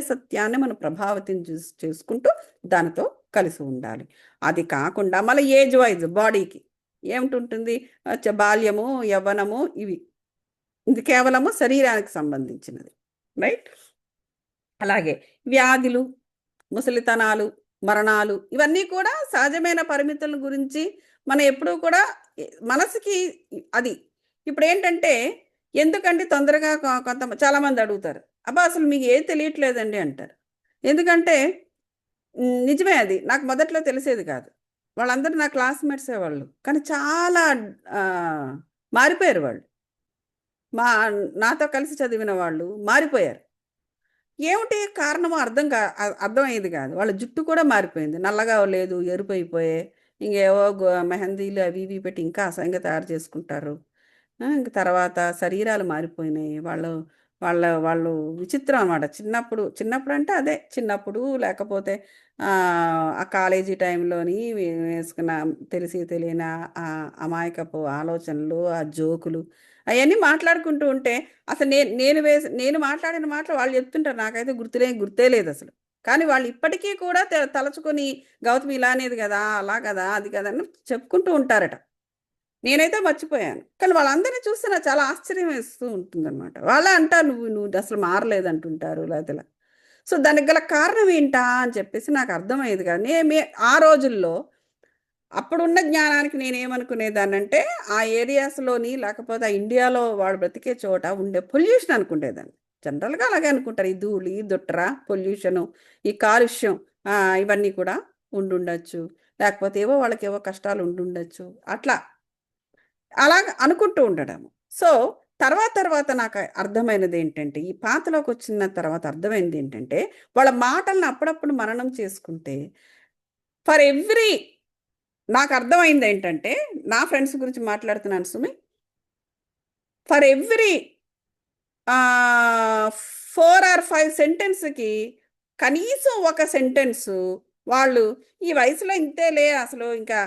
సత్యాన్ని మనం ప్రభావితం చేసుకుంటూ దానితో కలిసి ఉండాలి. అది కాకుండా మళ్ళీ ఏజ్ వైజ్ బాడీకి ఏమిటి బాల్యము, యవ్వనము, ఇది కేవలము శరీరానికి సంబంధించినది. రైట్. అలాగే వ్యాధులు, ముసలితనాలు, మరణాలు ఇవన్నీ కూడా సహజమైన పరిమితుల గురించి మనం ఎప్పుడూ కూడా మనసుకి అది ఇప్పుడు ఏంటంటే ఎందుకంటే తొందరగా కొంత చాలామంది అడుగుతారు, అబ్బా అసలు మీకు ఏం తెలియట్లేదండి అంటారు. ఎందుకంటే నిజమే అది. నాకు మొదట్లో తెలిసేది కాదు. వాళ్ళందరూ నా క్లాస్‌మేట్సే వాళ్ళు. కానీ చాలా మారిపోయారు వాళ్ళు. మా నాతో కలిసి చదివిన వాళ్ళు మారిపోయారు. ఏమిటి కారణమో అర్థమయ్యేది కాదు. వాళ్ళ జుట్టు కూడా మారిపోయింది. నల్లగా లేదు, ఎరుపైపోయాయి. ఇంకేవో మెహందీలు అవి ఇవి పెట్టి ఇంకా అసహ్యంగా తయారు చేసుకుంటారు. ఇంక తర్వాత శరీరాలు మారిపోయినాయి. వాళ్ళు వాళ్ళ వాళ్ళు విచిత్రం అనమాట. చిన్నప్పుడంటే అదే చిన్నప్పుడు లేకపోతే ఆ కాలేజీ టైంలోని వేసుకున్న తెలిసి తెలియని అమాయకపు ఆలోచనలు, ఆ జోకులు అవన్నీ మాట్లాడుకుంటూ ఉంటే అసలు నేను మాట్లాడిన మాటలు వాళ్ళు చెప్తుంటారు. నాకైతే గుర్తే లేదు అసలు. కానీ వాళ్ళు ఇప్పటికీ కూడా తలచుకొని గౌతమి ఇలా అనేది కదా, అలా కదా, అది కదా అని చెప్పుకుంటూ ఉంటారట. నేనైతే మర్చిపోయాను. కానీ వాళ్ళందరిని చూస్తే నాకు చాలా ఆశ్చర్యం వేస్తూ ఉంటుందన్నమాట. వాళ్ళే అంటారు, నువ్వు అసలు మారలేదంటుంటారు. లేకపోతే ఇలా. సో దానికి గల కారణం ఏంటా అని చెప్పేసి నాకు అర్థమయ్యేది కాదు. ఆ రోజుల్లో అప్పుడున్న జ్ఞానానికి నేనేమనుకునేదాన్నంటే ఆ ఏరియాస్‌లోని లేకపోతే ఆ ఇండియాలో వాడు బ్రతికే చోట ఉండే పొల్యూషన్ అనుకునేదాన్ని. జనరల్‌గా అలాగే అనుకుంటారు. ఈ ధూళి, దుట్ర, పొల్యూషను, ఈ కాలుష్యం ఇవన్నీ కూడా ఉండుండొచ్చు. లేకపోతే ఏవో వాళ్ళకేవో కష్టాలు ఉండుండొచ్చు. అట్లా అలాగ అనుకుంటూ ఉండడము. సో, తర్వాత నాకు అర్థమైనదేంటంటే, ఈ పాతలోకొచ్చిన తర్వాత అర్థమైందేంటంటే, వాళ్ళ మాటలను అప్పుడప్పుడు మననం చేసుకుంటే, ఫర్ ఎవ్రీ నాకర్థమైందేంటంటే, నా ఫ్రెండ్స్ గురించి మాట్లాడుతున్నాను సుమి. ఫర్ ఎవ్రీ 4 ఆర్ 5 సెంటెన్స్‌కి కనీసం ఒక సెంటెన్సు వాళ్ళు ఈ వయసులో ఇంతేలే అసలు ఇంకా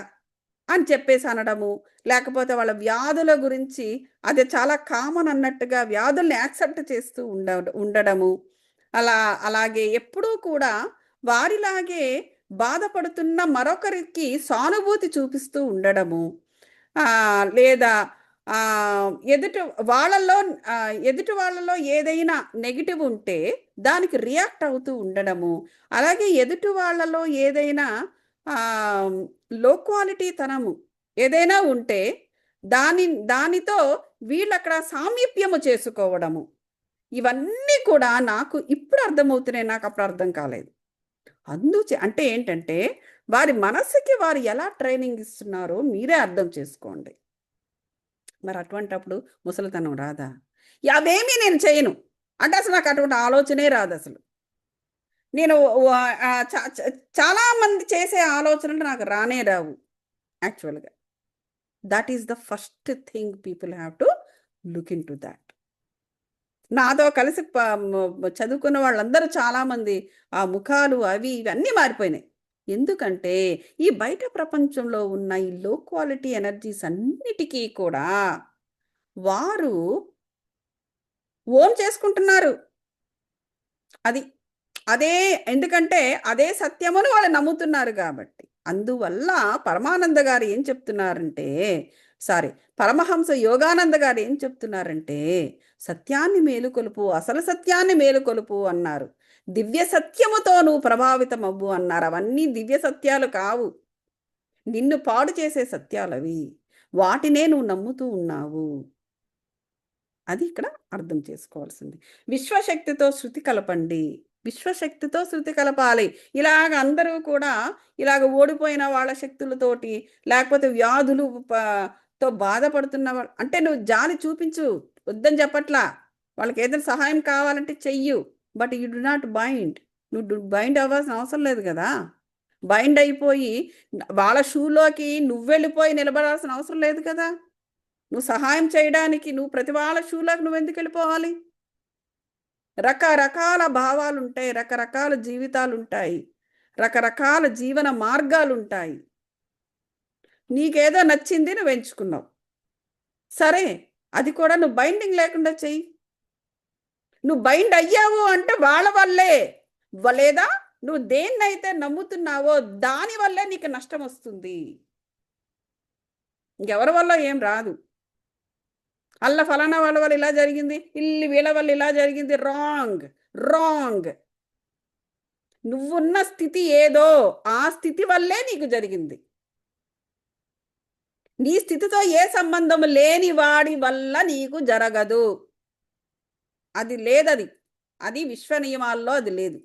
అని చెప్పేసి అనడము. లేకపోతే వాళ్ళ వ్యాధుల గురించి అది చాలా కామన్ అన్నట్టుగా వ్యాధుల్ని యాక్సెప్ట్ చేస్తూ ఉండడము. అలాగే ఎప్పుడూ కూడా వారిలాగే బాధపడుతున్న మరొకరికి సానుభూతి చూపిస్తూ ఉండడము. లేదా ఎదుటి వాళ్ళలో ఎదుటి వాళ్ళలో ఏదైనా నెగెటివ్ ఉంటే దానికి రియాక్ట్ అవుతూ ఉండడము. అలాగే ఎదుటి వాళ్ళలో ఏదైనా ఆహ్, లో క్వాలిటీ తనము ఏదైనా ఉంటే దానితో వీళ్ళక్కడ సామీప్యము చేసుకోవడము. ఇవన్నీ కూడా నాకు ఇప్పుడు అర్థమవుతున్నాయి. నాకప్పుడు అర్థం కాలేదు. అంటే ఏంటంటే, వారి మనస్సుకి వారు ఎలా ట్రైనింగ్ ఇస్తున్నారో మీరే అర్థం చేసుకోండి. మరి అటువంటప్పుడు ముసలితనం రాదా? అవేమీ నేను చేయను. అంటే అసలు నాకు అటువంటి ఆలోచనే రాదసలు. నేను చ చ చాలా మంది చేసే ఆలోచనలు నాకు రానే రావు యాక్చువల్‌గా. That is the first thing people have to look into thought. నాతో కలిసి చదువుకున్న వాళ్ళందరూ చాలామంది ఆ ముఖాలు అవి ఇవి అన్నీ మారిపోయినాయి. ఎందుకంటే ఈ బయట ప్రపంచంలో ఉన్న ఈ లో క్వాలిటీ ఎనర్జీస్ అన్నిటికీ కూడా వారు ఓన్ చేసుకుంటున్నారు. అది. అదే ఎందుకంటే అదే సత్యమని వాళ్ళు నమ్ముతున్నారు గాబట్టి. అందువల్ల పరమానంద గారు ఏం చెప్తున్నారంటే సారీ పరమహంస యోగానంద గారు ఏం చెప్తున్నారంటే, "సత్యాన్ని మేలుకొలుపు, అసలు సత్యాన్ని మేలుకొలుపు" అన్నారు. "దివ్య సత్యముతో నువ్వు ప్రభావితమవ్వు" అన్నారు. అవన్నీ దివ్య సత్యాలు కావు. నిన్ను పాడు చేసే సత్యాలవి. వాటినే నువ్వు నమ్ముతూ ఉన్నావు. అది ఇక్కడ అర్థం చేసుకోవాల్సింది. విశ్వశక్తితో శృతి కలపండి. విశ్వశక్తితో శృతి కలపాలి. ఇలాగ అందరూ కూడా ఇలాగ ఓడిపోయిన వాళ్ళ శక్తులతోటి లేకపోతే వ్యాధులు తో బాధపడుతున్న అంటే నువ్వు జాలి చూపించు. వద్దని చెప్పట్లా. వాళ్ళకేదైనా సహాయం కావాలంటే చెయ్యు. But you do not bind. నువ్వు బైండ్ అవ్వాల్సిన అవసరం లేదు గదా! బైండ్ అయిపోయి వాళ్ళ షూలోకి నువ్వెళ్ళిపోయి నిలబడాల్సిన అవసరం లేదు కదా! నువ్వు సహాయం చేయడానికి నువ్వు ప్రతి వాళ్ళ షూలోకి నువ్వెందుకెళ్ళిపోవాలి? రకరకాల భావాలుంటాయి. రకరకాల జీవితాలుంటాయి. రకరకాల జీవన మార్గాలుంటాయి. నీకేదో నచ్చింది నువ్వెంచుకున్నావు. సరే, అది కూడా నువ్వు బైండింగ్ లేకుండా చెయ్యి. నువ్వు బైండ్ అయ్యావు అంటే వాళ్ళ వల్లే. లేదా నువ్వు దేన్నైతే నమ్ముతున్నావో దాని వల్లే నీకు నష్టమొస్తుంది. ఇంకెవరి వల్ల ఏం రాదు. ఫలానా వాళ్ళ వల్ల ఇలా జరిగింది. వీళ్ళ వల్ల ఇలా జరిగింది. రాంగ్. రాంగ్. నువ్వున్న స్థితి ఏదో ఆ స్థితి వల్లే నీకు జరిగింది. నీ స్థితితో ఏ సంబంధం లేని వాడి వల్ల నీకు జరగదు. అది లేదది. అది విశ్వ నియమాల్లో అది లేదు.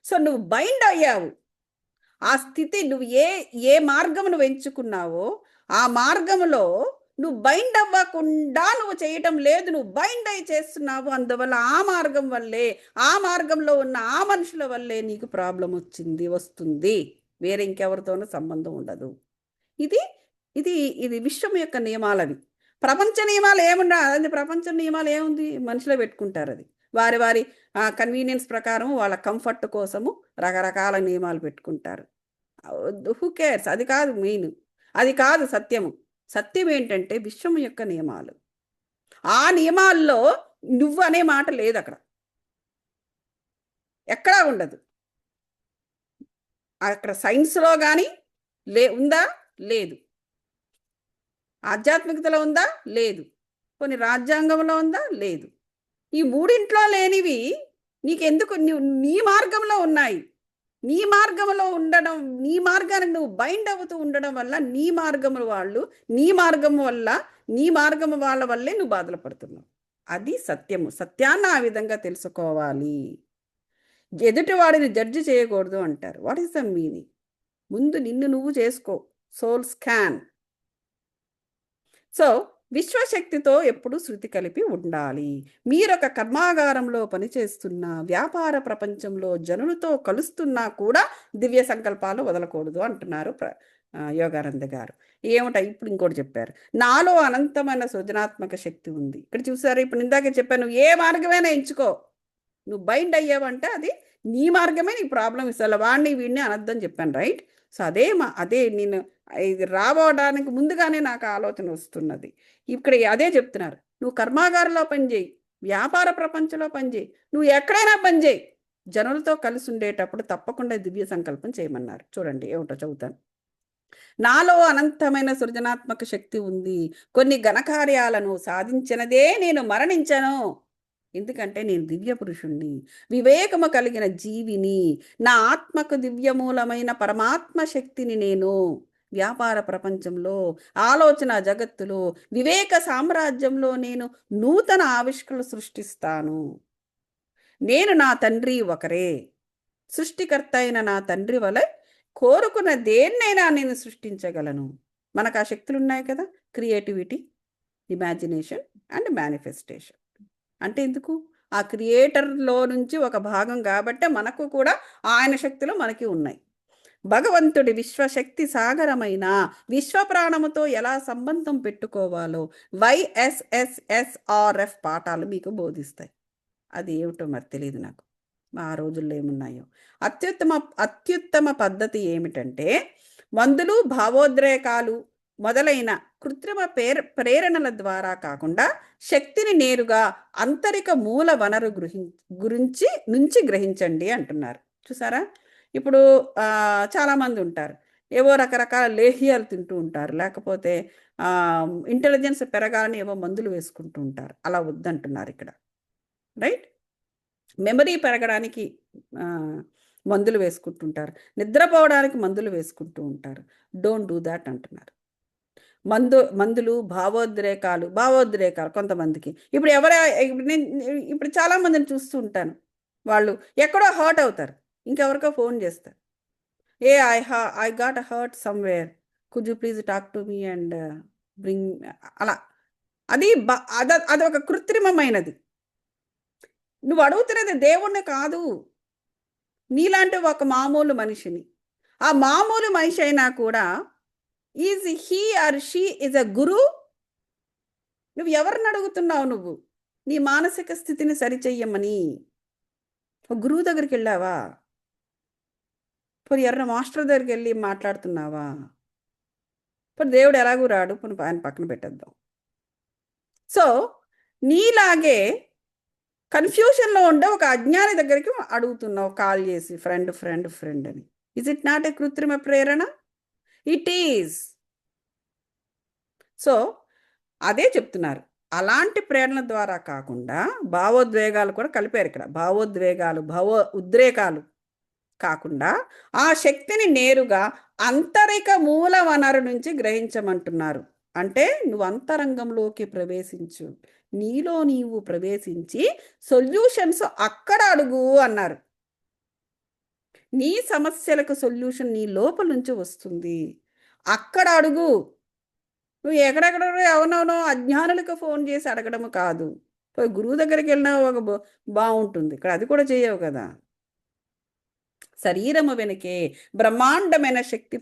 సో నువ్వు బైండ్ అయ్యావు. ఆ స్థితి నువ్వు ఏ మార్గం నువ్వు ఎంచుకున్నావో ఆ మార్గంలో నువ్వు బైండ్ అవ్వకుండా నువ్వు చేయటం లేదు. నువ్వు బైండ్ అయి చేస్తున్నావు. అందువల్ల ఆ మార్గం వల్లే, ఆ మార్గంలో ఉన్న ఆ మనుషుల వల్లే నీకు ప్రాబ్లం వస్తుంది. వేరే ఇంకెవరితోనూ సంబంధం ఉండదు. ఇది ఇది ఇది విశ్వం యొక్క నియమాలవి. ప్రపంచ నియమాలు ఏముండా, అది ప్రపంచ నియమాలు ఏముంది, మనుషులే పెట్టుకుంటారు. అది వారి వారి కన్వీనియన్స్ ప్రకారం వాళ్ళ కంఫర్ట్ కోసము రకరకాల నియమాలు పెట్టుకుంటారు. Who cares? అది కాదు మెయిన్, అది కాదు సత్యము. సత్యం ఏంటంటే విశ్వం యొక్క నియమాలు. ఆ నియమాల్లో నువ్వు అనే మాట లేదు, అక్కడ ఎక్కడా ఉండదు. అక్కడ సైన్స్లో కానీ ఉందా? లేదు. ఆధ్యాత్మికతలో ఉందా? లేదు. కొన్ని రాజ్యాంగంలో ఉందా? లేదు. ఈ మూడింట్లో లేనివి నీకెందుకు? నీ మార్గంలో ఉన్నాయి. నీ మార్గంలో ఉండడం, నీ మార్గానికి నువ్వు బైండ్ అవుతూ ఉండడం వల్ల నీ మార్గముల వాళ్ళు, నీ మార్గం వల్ల, నీ మార్గం వాళ్ళ వల్లే నువ్వు బాధలు పడుతున్నావు. అది సత్యము. సత్యాన్ని ఆ విధంగా తెలుసుకోవాలి. ఎదుటి వాడిని జడ్జి చేయకూడదు అంటారు. What is the meaning? ముందు నిన్ను నువ్వు చేసుకో. Soul scan. సో విశ్వశక్తితో ఎప్పుడు శృతి కలిపి ఉండాలి. మీరొక కర్మాగారంలో పనిచేస్తున్నా, వ్యాపార ప్రపంచంలో జనులతో కలుస్తున్నా కూడా దివ్య సంకల్పాలు వదలకూడదు అంటున్నారు యోగానంద గారు. ఏమిటా ఇప్పుడు ఇంకోటి చెప్పారు, నాలో అనంతమైన సృజనాత్మక శక్తి ఉంది. ఇక్కడ చూసారు, ఇప్పుడు ఇందాకే చెప్పాను, ఏ మార్గమైనా ఎంచుకో. నువ్వు బైండ్ అయ్యావంటే అది నీ మార్గమే నీకు ప్రాబ్లం ఇస్తా. వాడిని వీడిని అనద్దని చెప్పాను, రైట్? సో అదే నేను ఇది రాబోవడానికి ముందుగానే నాకు ఆలోచన వస్తున్నది. ఇక్కడ అదే చెప్తున్నారు, నువ్వు కర్మాగారంలో పనిచేయి, వ్యాపార ప్రపంచంలో పనిచేయి, నువ్వు ఎక్కడైనా పనిచేయి, జనులతో కలిసి ఉండేటప్పుడు తప్పకుండా దివ్య సంకల్పం చేయమన్నారు. చూడండి ఏమిటో చదువుతాను. నాలో అనంతమైన సృజనాత్మక శక్తి ఉంది. కొన్ని ఘనకార్యాలను సాధించినదే నేను మరణించను. ఎందుకంటే నేను దివ్య పురుషుణ్ణి, వివేకము కలిగిన జీవిని, నా ఆత్మకు దివ్యమూలమైన పరమాత్మ శక్తిని. నేను వ్యాపార ప్రపంచంలో, ఆలోచన జగత్తులో, వివేక సామ్రాజ్యంలో నేను నూతన ఆవిష్కరణలు సృష్టిస్తాను. నేను నా తండ్రి ఒకరే. సృష్టికర్త అయిన నా తండ్రి వలె కోరుకున్న దేన్నైనా నేను సృష్టించగలను. మనకు ఆ శక్తులు ఉన్నాయి కదా, క్రియేటివిటీ, ఇమాజినేషన్ అండ్ మేనిఫెస్టేషన్. అంటే ఎందుకు? ఆ క్రియేటర్లో నుంచి ఒక భాగం కాబట్టి మనకు కూడా ఆయన శక్తులు మనకి ఉన్నాయి. భగవంతుడి విశ్వశక్తి సాగరమైన విశ్వప్రాణముతో ఎలా సంబంధం పెట్టుకోవాలో YSSSRF పాఠాలు మీకు బోధిస్తాయి. అది ఏమిటో మరి తెలియదు నాకు, ఆ రోజుల్లో ఏమున్నాయో. అత్యుత్తమ పద్ధతి ఏమిటంటే మందులు, భావోద్రేకాలు మొదలైన కృత్రిమ ప్రేరణల ద్వారా కాకుండా శక్తిని నేరుగా ఆంతరిక మూల వనరు నుంచి గ్రహించండి అంటున్నారు. చూసారా? ఇప్పుడు చాలామంది ఉంటారు, ఏవో రకరకాల లేహ్యాలు తింటూ ఉంటారు, లేకపోతే ఇంటెలిజెన్స్ పెరగాలని ఏవో మందులు వేసుకుంటూ ఉంటారు. అలా వద్దంటున్నారు ఇక్కడ, రైట్? మెమరీ పెరగడానికి మందులు వేసుకుంటుంటారు, నిద్రపోవడానికి మందులు వేసుకుంటూ ఉంటారు. డోంట్ డూ దాట్ అంటున్నారు. మందులు, భావోద్రేకాలు కొంతమందికి. ఇప్పుడు చాలామందిని చూస్తూ ఉంటాను, వాళ్ళు ఎక్కడో హర్ట్ అవుతారు, ఇంకెవరికో ఫోన్ చేస్తారు, I got a hurt somewhere, could you please talk to me and bring. అలా అది ఒక కృత్రిమమైనది. నువ్వు అడుగుతున్నది దేవుణ్ణి కాదు, నీలాంటి ఒక మామూలు మనిషిని. ఆ మామూలు మనిషి అయినా కూడా is he or she is a guru. నువ్వు ఎవరిని అడుగుతున్నావు? నువ్వు నీ మానసిక స్థితిని సరిచెయ్యమని గురువు దగ్గరికి వెళ్ళావా? పోనీ ఎవరైనా మాస్టర్ దగ్గరికి వెళ్ళి మాట్లాడుతున్నావా? ఇప్పుడు దేవుడు ఎలాగూ రాడు, పోనీ ఆయన పక్కన పెట్టేద్దాం. సో నీలాగే కన్ఫ్యూషన్లో ఉండే ఒక అజ్ఞాని దగ్గరికి అడుగుతున్నావు కాల్ చేసి, ఫ్రెండ్ అని. ఇజ్ ఇట్ నాట్ ఏ కృత్రిమ ప్రేరణ? It is. సో అదే చెప్తున్నారు, అలాంటి ప్రేరణ ద్వారా కాకుండా భావోద్వేగాలు కూడా కలిపారు ఇక్కడ. భావోద్వేగాలు, ఉద్రేకాలు కాకుండా ఆ శక్తిని నేరుగా అంతరిక మూల వనరు నుంచి గ్రహించమంటున్నారు. అంటే నువ్వు అంతరంగంలోకి ప్రవేశించు, నీలో నీవు ప్రవేశించి సొల్యూషన్స్ అక్కడ అడుగు అన్నారు. నీ సమస్యలకు సొల్యూషన్ నీ లోపల నుంచి వస్తుంది, అక్కడ అడుగు. నువ్వు ఎక్కడెక్కడ ఎవరినో అజ్ఞానులకు ఫోన్ చేసి అడగడం కాదు. గురువు దగ్గరికి వెళ్ళినా ఒక బాగుంటుంది, ఇక్కడ అది కూడా చేయవు కదా. శరీరము వెనకే బ్రహ్మాండమైన శక్తి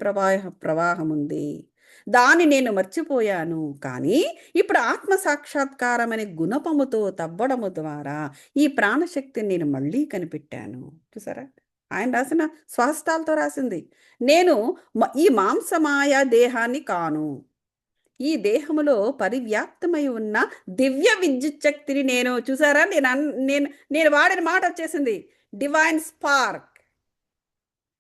ప్రవాహం ఉంది, దాన్ని నేను మర్చిపోయాను. కానీ ఇప్పుడు ఆత్మ సాక్షాత్కారం అనే గుణపముతో తవ్వడము ద్వారా ఈ ప్రాణశక్తిని నేను మళ్ళీ కనిపెట్టాను. చూసారా, ఆయన రాసిన స్వాస్థాలతో రాసింది. నేను ఈ మాంసమాయ దేహాన్ని కాను, ఈ దేహములో పరివ్యాప్తమై ఉన్న దివ్య విద్యుత్ శక్తిని నేను. చూసారా, నేను వాడిన మాట వచ్చేసింది డివైన్ స్పార్క్.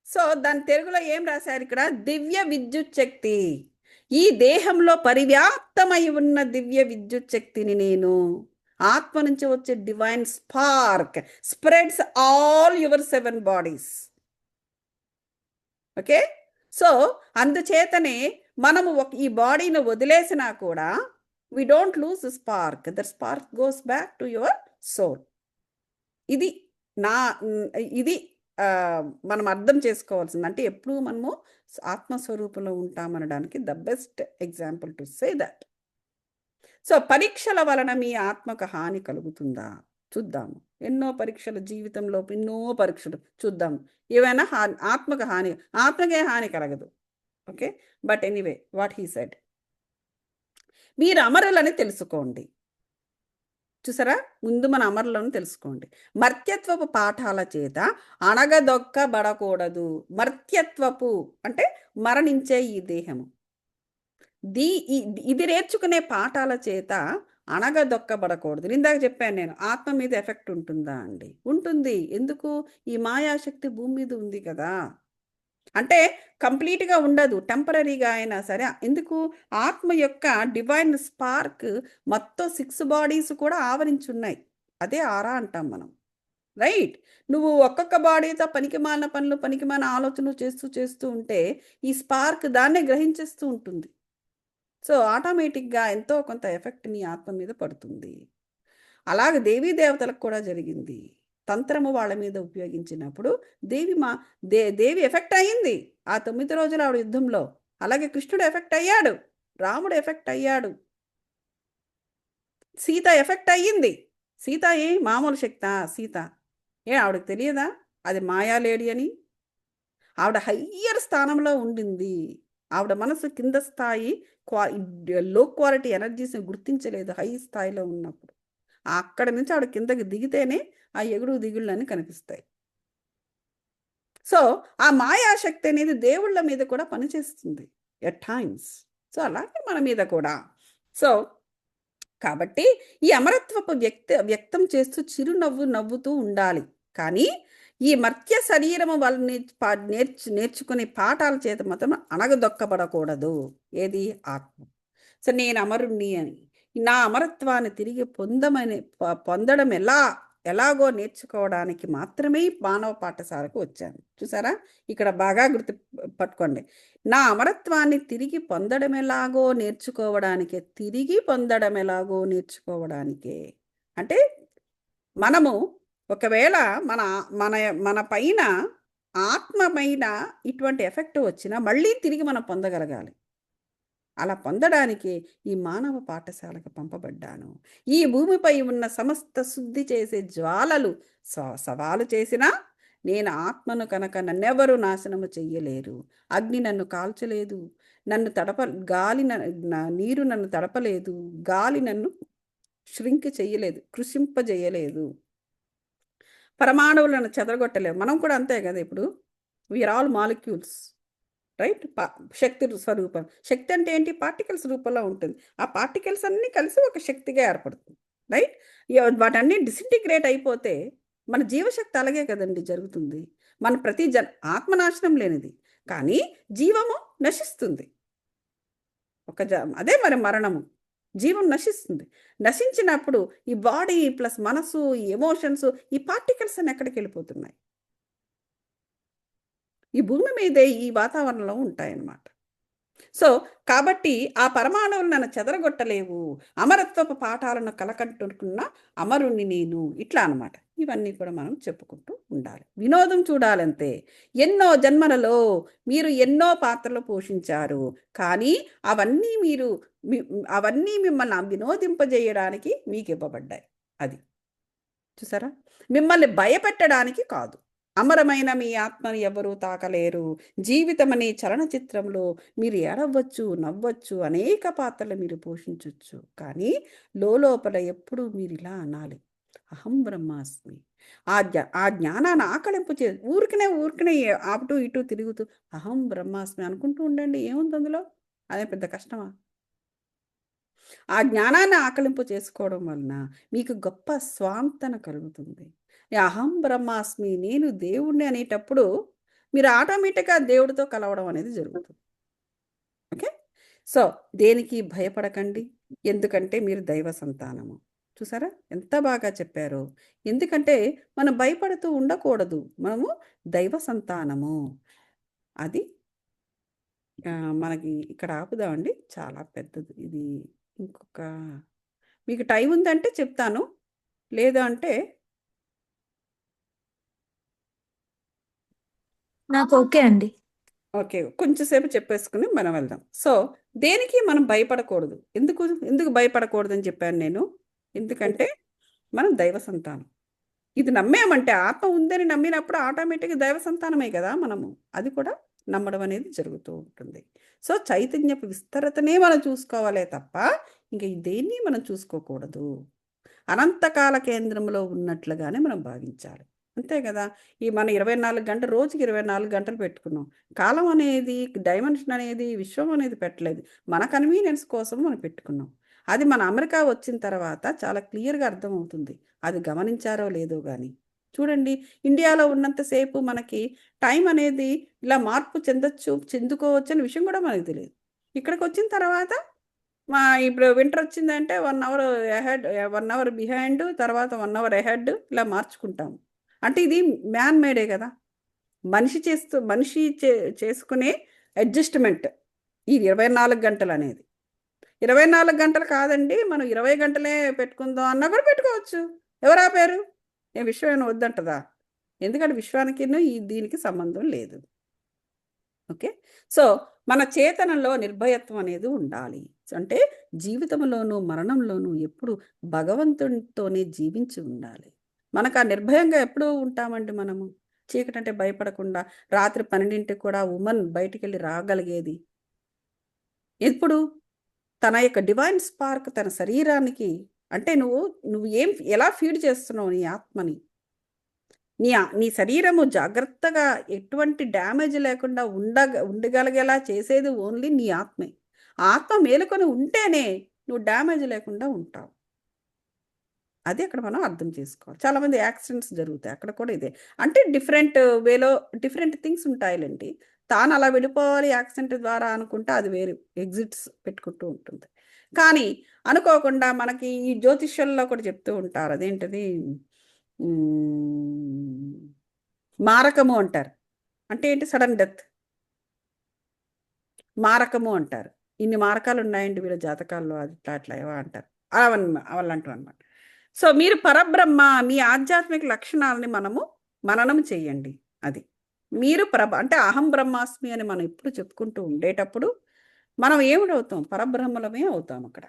సో దాని తెలుగులో ఏం రాశారు ఇక్కడ? దివ్య విద్యుత్ శక్తి. ఈ దేహంలో పరివ్యాప్తమై ఉన్న దివ్య విద్యుత్ శక్తిని నేను. ఆత్మ నుంచి వచ్చే divine spark spreads all your 7 bodies. Okay, so అందుచేతనే మనము ఈ బాడీని వదిలేసినా కూడా we don't lose the spark. The spark goes back to your soul. ఇది మనం అర్థం చేసుకోవాల్సింది. అంటే ఎప్పుడు మనము ఆత్మస్వరూపంలో ఉంటామనడానికి the best example to say that. So పరీక్షల వలన మీ ఆత్మకు హాని కలుగుతుందా? చూద్దాము. ఎన్నో పరీక్షలు జీవితంలో, ఎన్నో పరీక్షలు చూద్దాము. ఏవైనా ఆత్మకు ఆత్మకే హాని కలగదు. Okay, but anyway what he said, మీరు అమరులని తెలుసుకోండి. చూసారా, ముందు మన అమరులను తెలుసుకోండి. మర్త్యత్వపు పాఠాల చేత అణగదొక్కబడకూడదు. మర్త్యత్వపు అంటే మరణించే ఈ దేహము, ఇది నేర్చుకునే పాఠాల చేత అణగదొక్కబడకూడదు. ఇందాక చెప్పాను నేను, ఆత్మ మీద ఎఫెక్ట్ ఉంటుందా అండి? ఉంటుంది. ఎందుకు? ఈ మాయాశక్తి భూమి మీద ఉంది కదా. అంటే కంప్లీట్గా ఉండదు, టెంపరీగా అయినా సరే. ఎందుకు? ఆత్మ యొక్క డివైన్ స్పార్క్ మొత్తం 6 బాడీస్ కూడా ఆవరించున్నాయి. అదే ఆరా అంటాం మనం, రైట్? నువ్వు ఒక్కొక్క బాడీతో పనికిమాలిన పనులు, పనికిమాలిన ఆలోచనలు చేస్తూ ఉంటే ఈ స్పార్క్ దాన్నే గ్రహించేస్తూ ఉంటుంది. సో ఆటోమేటిక్గా ఎంతో కొంత ఎఫెక్ట్ నీ ఆత్మ మీద పడుతుంది. అలాగే దేవీ దేవతలకు కూడా జరిగింది. తంత్రము వాళ్ళ మీద ఉపయోగించినప్పుడు దేవి ఎఫెక్ట్ అయ్యింది ఆ 9 రోజులు ఆవిడ యుద్ధంలో. అలాగే కృష్ణుడు ఎఫెక్ట్ అయ్యాడు, రాముడు ఎఫెక్ట్ అయ్యాడు, సీత ఎఫెక్ట్ అయ్యింది. సీత మామూలు శక్తా? సీత ఆవిడకి తెలియదా అది మాయాలేడి అని? ఆవిడ హయ్యర్ స్థానంలో ఉండింది. ఆవిడ మనసు కింద స్థాయి లో క్వాలిటీ ఎనర్జీస్ని గుర్తించలేదు హై స్థాయిలో ఉన్నప్పుడు. అక్కడ నుంచి ఆవిడ కిందకి దిగితేనే ఆ ఎగుడు దిగుళ్ళని కనిపిస్తాయి. సో ఆ మాయాశక్తి అనేది దేవుళ్ళ మీద కూడా పనిచేస్తుంది ఎట్ టైమ్స్. సో అలాగే మన మీద కూడా. సో కాబట్టి ఈ అమరత్వపు వ్యక్తం చేస్తూ చిరునవ్వు నవ్వుతూ ఉండాలి. కానీ ఈ మర్త్య శరీరము వాళ్ళని నేర్చుకునే పాఠాల చేత మాత్రం అణగదొక్కబడకూడదు. ఏది? ఆత్మ. సో నేను అమరుణ్ణి అని, నా అమరత్వాన్ని తిరిగి పొందడం ఎలాగో నేర్చుకోవడానికి మాత్రమే మానవ పాఠశాలకు వచ్చాను. చూసారా, ఇక్కడ బాగా గుర్తు పట్టుకోండి. నా అమరత్వాన్ని తిరిగి పొందడం ఎలాగో నేర్చుకోవడానికే. అంటే మనము ఒకవేళ మన పైన ఆత్మ పైన ఇటువంటి ఎఫెక్ట్ వచ్చినా మళ్ళీ తిరిగి మనం పొందగలగాలి. అలా పొందడానికి ఈ మానవ పాఠశాలకు పంపబడ్డాను. ఈ భూమిపై ఉన్న సమస్త శుద్ధి చేసే జ్వాలలు సవాలు చేసినా నేను ఆత్మను కనుక నన్నెవరూ నాశనము చెయ్యలేరు. అగ్ని నన్ను కాల్చలేదు, నీరు నన్ను తడపలేదు, గాలి నన్ను చెయ్యలేదు, కృషింపజేయలేదు, పరమాణువులను చెదరగొట్టలేవు. మనం కూడా అంతే కదా. ఇప్పుడు వీఆర్ ఆల్ మాలిక్యూల్స్, రైట్? శక్తి స్వరూపం. శక్తి అంటే ఏంటి? పార్టికల్స్ రూపంలో ఉంటుంది. ఆ పార్టికల్స్ అన్నీ కలిసి ఒక శక్తిగా ఏర్పడుతుంది, రైట్? వాటన్నీ డిసింటిగ్రేట్ అయిపోతే మన జీవశక్తి అలాగే కదండి జరుగుతుంది. మన ప్రతి ఆత్మనాశనం లేనిది, కానీ జీవము నశిస్తుంది. అదే మరి మరణము. జీవం నశిస్తుంది. నశించినప్పుడు ఈ బాడీ ప్లస్ మనసు, ఈ ఎమోషన్స్, ఈ పార్టికల్స్ అన్ని ఎక్కడికి వెళ్ళిపోతున్నాయి? ఈ భూమి మీదే ఈ వాతావరణంలో ఉంటాయన్నమాట. సో, కాబట్టి ఆ పరమాణువులు నన్ను చెదరగొట్టలేవు. అమరత్వపు పాఠాలను కలకంటుకున్న అమరుణ్ణి నేను. ఇట్లా అనమాట. ఇవన్నీ కూడా మనం చెప్పుకుంటూ ఉండాలి. వినోదం చూడాలంతే. ఎన్నో జన్మలలో మీరు ఎన్నో పాత్రలు పోషించారు. కానీ అవన్నీ అవన్నీ మిమ్మల్ని వినోదింపజేయడానికి మీకివ్వబడ్డాయి. అది. చూసారా? మిమ్మల్ని భయపెట్టడానికి కాదు. అమరమైన మీ ఆత్మని ఎవరూ తాకలేరు. జీవితమనే చలనచిత్రంలో మీరు ఏడవచ్చు, నవ్వచ్చు, అనేక పాత్రలు మీరు పోషించొచ్చు. కానీ లోలోపల ఎప్పుడూ మీరిలా అనాలి. అహం బ్రహ్మాస్మి. ఆ జ్ఞానాన్ని ఆకలింపు ఊరికనే అటు ఇటు తిరుగుతూ అహం బ్రహ్మాస్మి అనుకుంటూ ఉండండి. ఏముంది అందులో? అదే పెద్ద కష్టమా? ఆ జ్ఞానాన్ని ఆకలింపు చేసుకోవడం వలన మీకు గొప్ప స్వాంతన కలుగుతుంది. ఈ అహం బ్రహ్మాస్మి, నేను దేవుణ్ణి అనేటప్పుడు మీరు ఆటోమేటిక్‌గా దేవుడితో కలవడం అనేది జరుగుతుంది. ఓకే. సో, దేనికి భయపడకండి. ఎందుకంటే మీరు దైవ సంతానము. చూసారా? ఎంత బాగా చెప్పారో. ఎందుకంటే మనం భయపడుతూ ఉండకూడదు. మనము దైవ సంతానము. అది మనకి ఇక్కడ ఆపుదామండి. చాలా పెద్దది ఇది. ఇంకొక మీకు టైం ఉందంటే చెప్తాను. లేదు అంటే నాకు ఓకే అండి. ఓకే. కొంచెం సేపు చెప్పేసుకొని మనం వెళ్దాం. సో, దేనికి మనం భయపడకూడదు. ఎందుకు భయపడకూడదని చెప్పాను నేను? ఎందుకంటే మనం దైవ సంతానం. ఇది నమ్మామంటే ఆత్మ ఉందని నమ్మినప్పుడు ఆటోమేటిక్‌గా దైవ సంతానమే కదా మనము. అది కూడా నమ్మడం అనేది జరుగుతూ ఉంటుంది. సో, చైతన్యపు విస్తరతనే మనం చూసుకోవాలే తప్ప ఇంక దేన్ని మనం చూసుకోకూడదు. అనంతకాల కేంద్రంలో ఉన్నట్లుగానే మనం భావించాలి. అంతే కదా! ఈ మన 24 గంటలు రోజుకి 24 గంటలు పెట్టుకున్నాం. కాలం అనేది, డైమెన్షన్ అనేది, విశ్వం అనేది పెట్టలేదు. మన కన్వీనియన్స్ కోసం మనం పెట్టుకున్నాం. అది మన అమెరికా వచ్చిన తర్వాత చాలా క్లియర్‌గా అర్థమవుతుంది. అది గమనించారో లేదో గాని. చూడండి, ఇండియాలో ఉన్నంత సేపు మనకి టైం అనేది ఇలా మార్పు చెందుకోవచ్చు అనే విషయం కూడా మనకు తెలీదు. ఇక్కడికొచ్చిన తర్వాత ఇప్పుడు వింటర్ వచ్చిందంటే 1 అవర్ అహెడ్, 1 అవర్ బిహైండ్, తర్వాత 1 అవర్ అహెడ్ ఇలా మార్చుకుంటాం. అంటే ఇది మ్యాన్ మేడే కదా! మనిషి చేసుకునే అడ్జస్ట్‌మెంట్ ఈ 24 గంటలనేది. 24 గంటలు కాదండి, మనం 20 గంటలే పెట్టుకుందాం అన్నా కూడా పెట్టుకోవచ్చు. ఎవరాపారు? విశ్వం ఏమైనా వద్దంటదా? ఎందుకంటే విశ్వానికిను దీనికి సంబంధం లేదు. ఓకే. సో, మన చేతనలో నిర్భయత్వం అనేది ఉండాలి. అంటే జీవితంలోనూ, మరణంలోనూ ఎప్పుడు భగవంతునితోనే జీవించి ఉండాలి. మనకు ఆ నిర్భయంగా ఎప్పుడు ఉంటామండి మనము? చీకటంటే భయపడకుండా రాత్రి 12కి కూడా వుమన్ బయటికెళ్ళి రాగలిగేది. ఎప్పుడు? తన యొక్క డివైన్ స్పార్క్ తన శరీరానికి, అంటే నువ్వు ఎలా ఫీడ్ చేస్తున్నావు నీ ఆత్మని? నీ శరీరము జాగ్రత్తగా ఎటువంటి డ్యామేజ్ లేకుండా ఉండగలిగేలా చేసేది ఓన్లీ నీ ఆత్మే. ఆత్మ మేలుకొని ఉంటేనే నువ్వు డ్యామేజ్ లేకుండా ఉంటావు. అది అక్కడ మనం అర్థం చేసుకోవాలి. చాలామంది యాక్సిడెంట్స్ జరుగుతాయి. అక్కడ కూడా ఇదే. అంటే డిఫరెంట్ వేలో డిఫరెంట్ థింగ్స్ ఉంటాయిలెండి. తాను అలా వెళ్ళిపోవాలి యాక్సిడెంట్ ద్వారా అనుకుంటే అది వేరు. ఎగ్జిట్స్ పెట్టుకుంటూ ఉంటుంది. కానీ అనుకోకుండా మనకి ఈ జ్యోతిష్యంలో కూడా చెప్తూ ఉంటారు. అదేంటిది హ్మ్. మారకము అంటారు. అంటే ఏంటి? Sudden death. మారకము అంటారు. ఇన్ని మారకాలున్నాయండి వీళ్ళ జాతకాల్లో అది అట్లా ఏవో అంటారు. అలాంటివన్నమాట. సో, మీరు పరబ్రహ్మ, మీ ఆధ్యాత్మిక లక్షణాలని మననం చేయండి. అది. మీరు అంటే అహం బ్రహ్మాస్మి అని మనం ఎప్పుడు చెప్పుకుంటూ ఉండేటప్పుడు మనం ఏమిటవుతాం? పరబ్రహ్మలమే అవుతాం అక్కడ.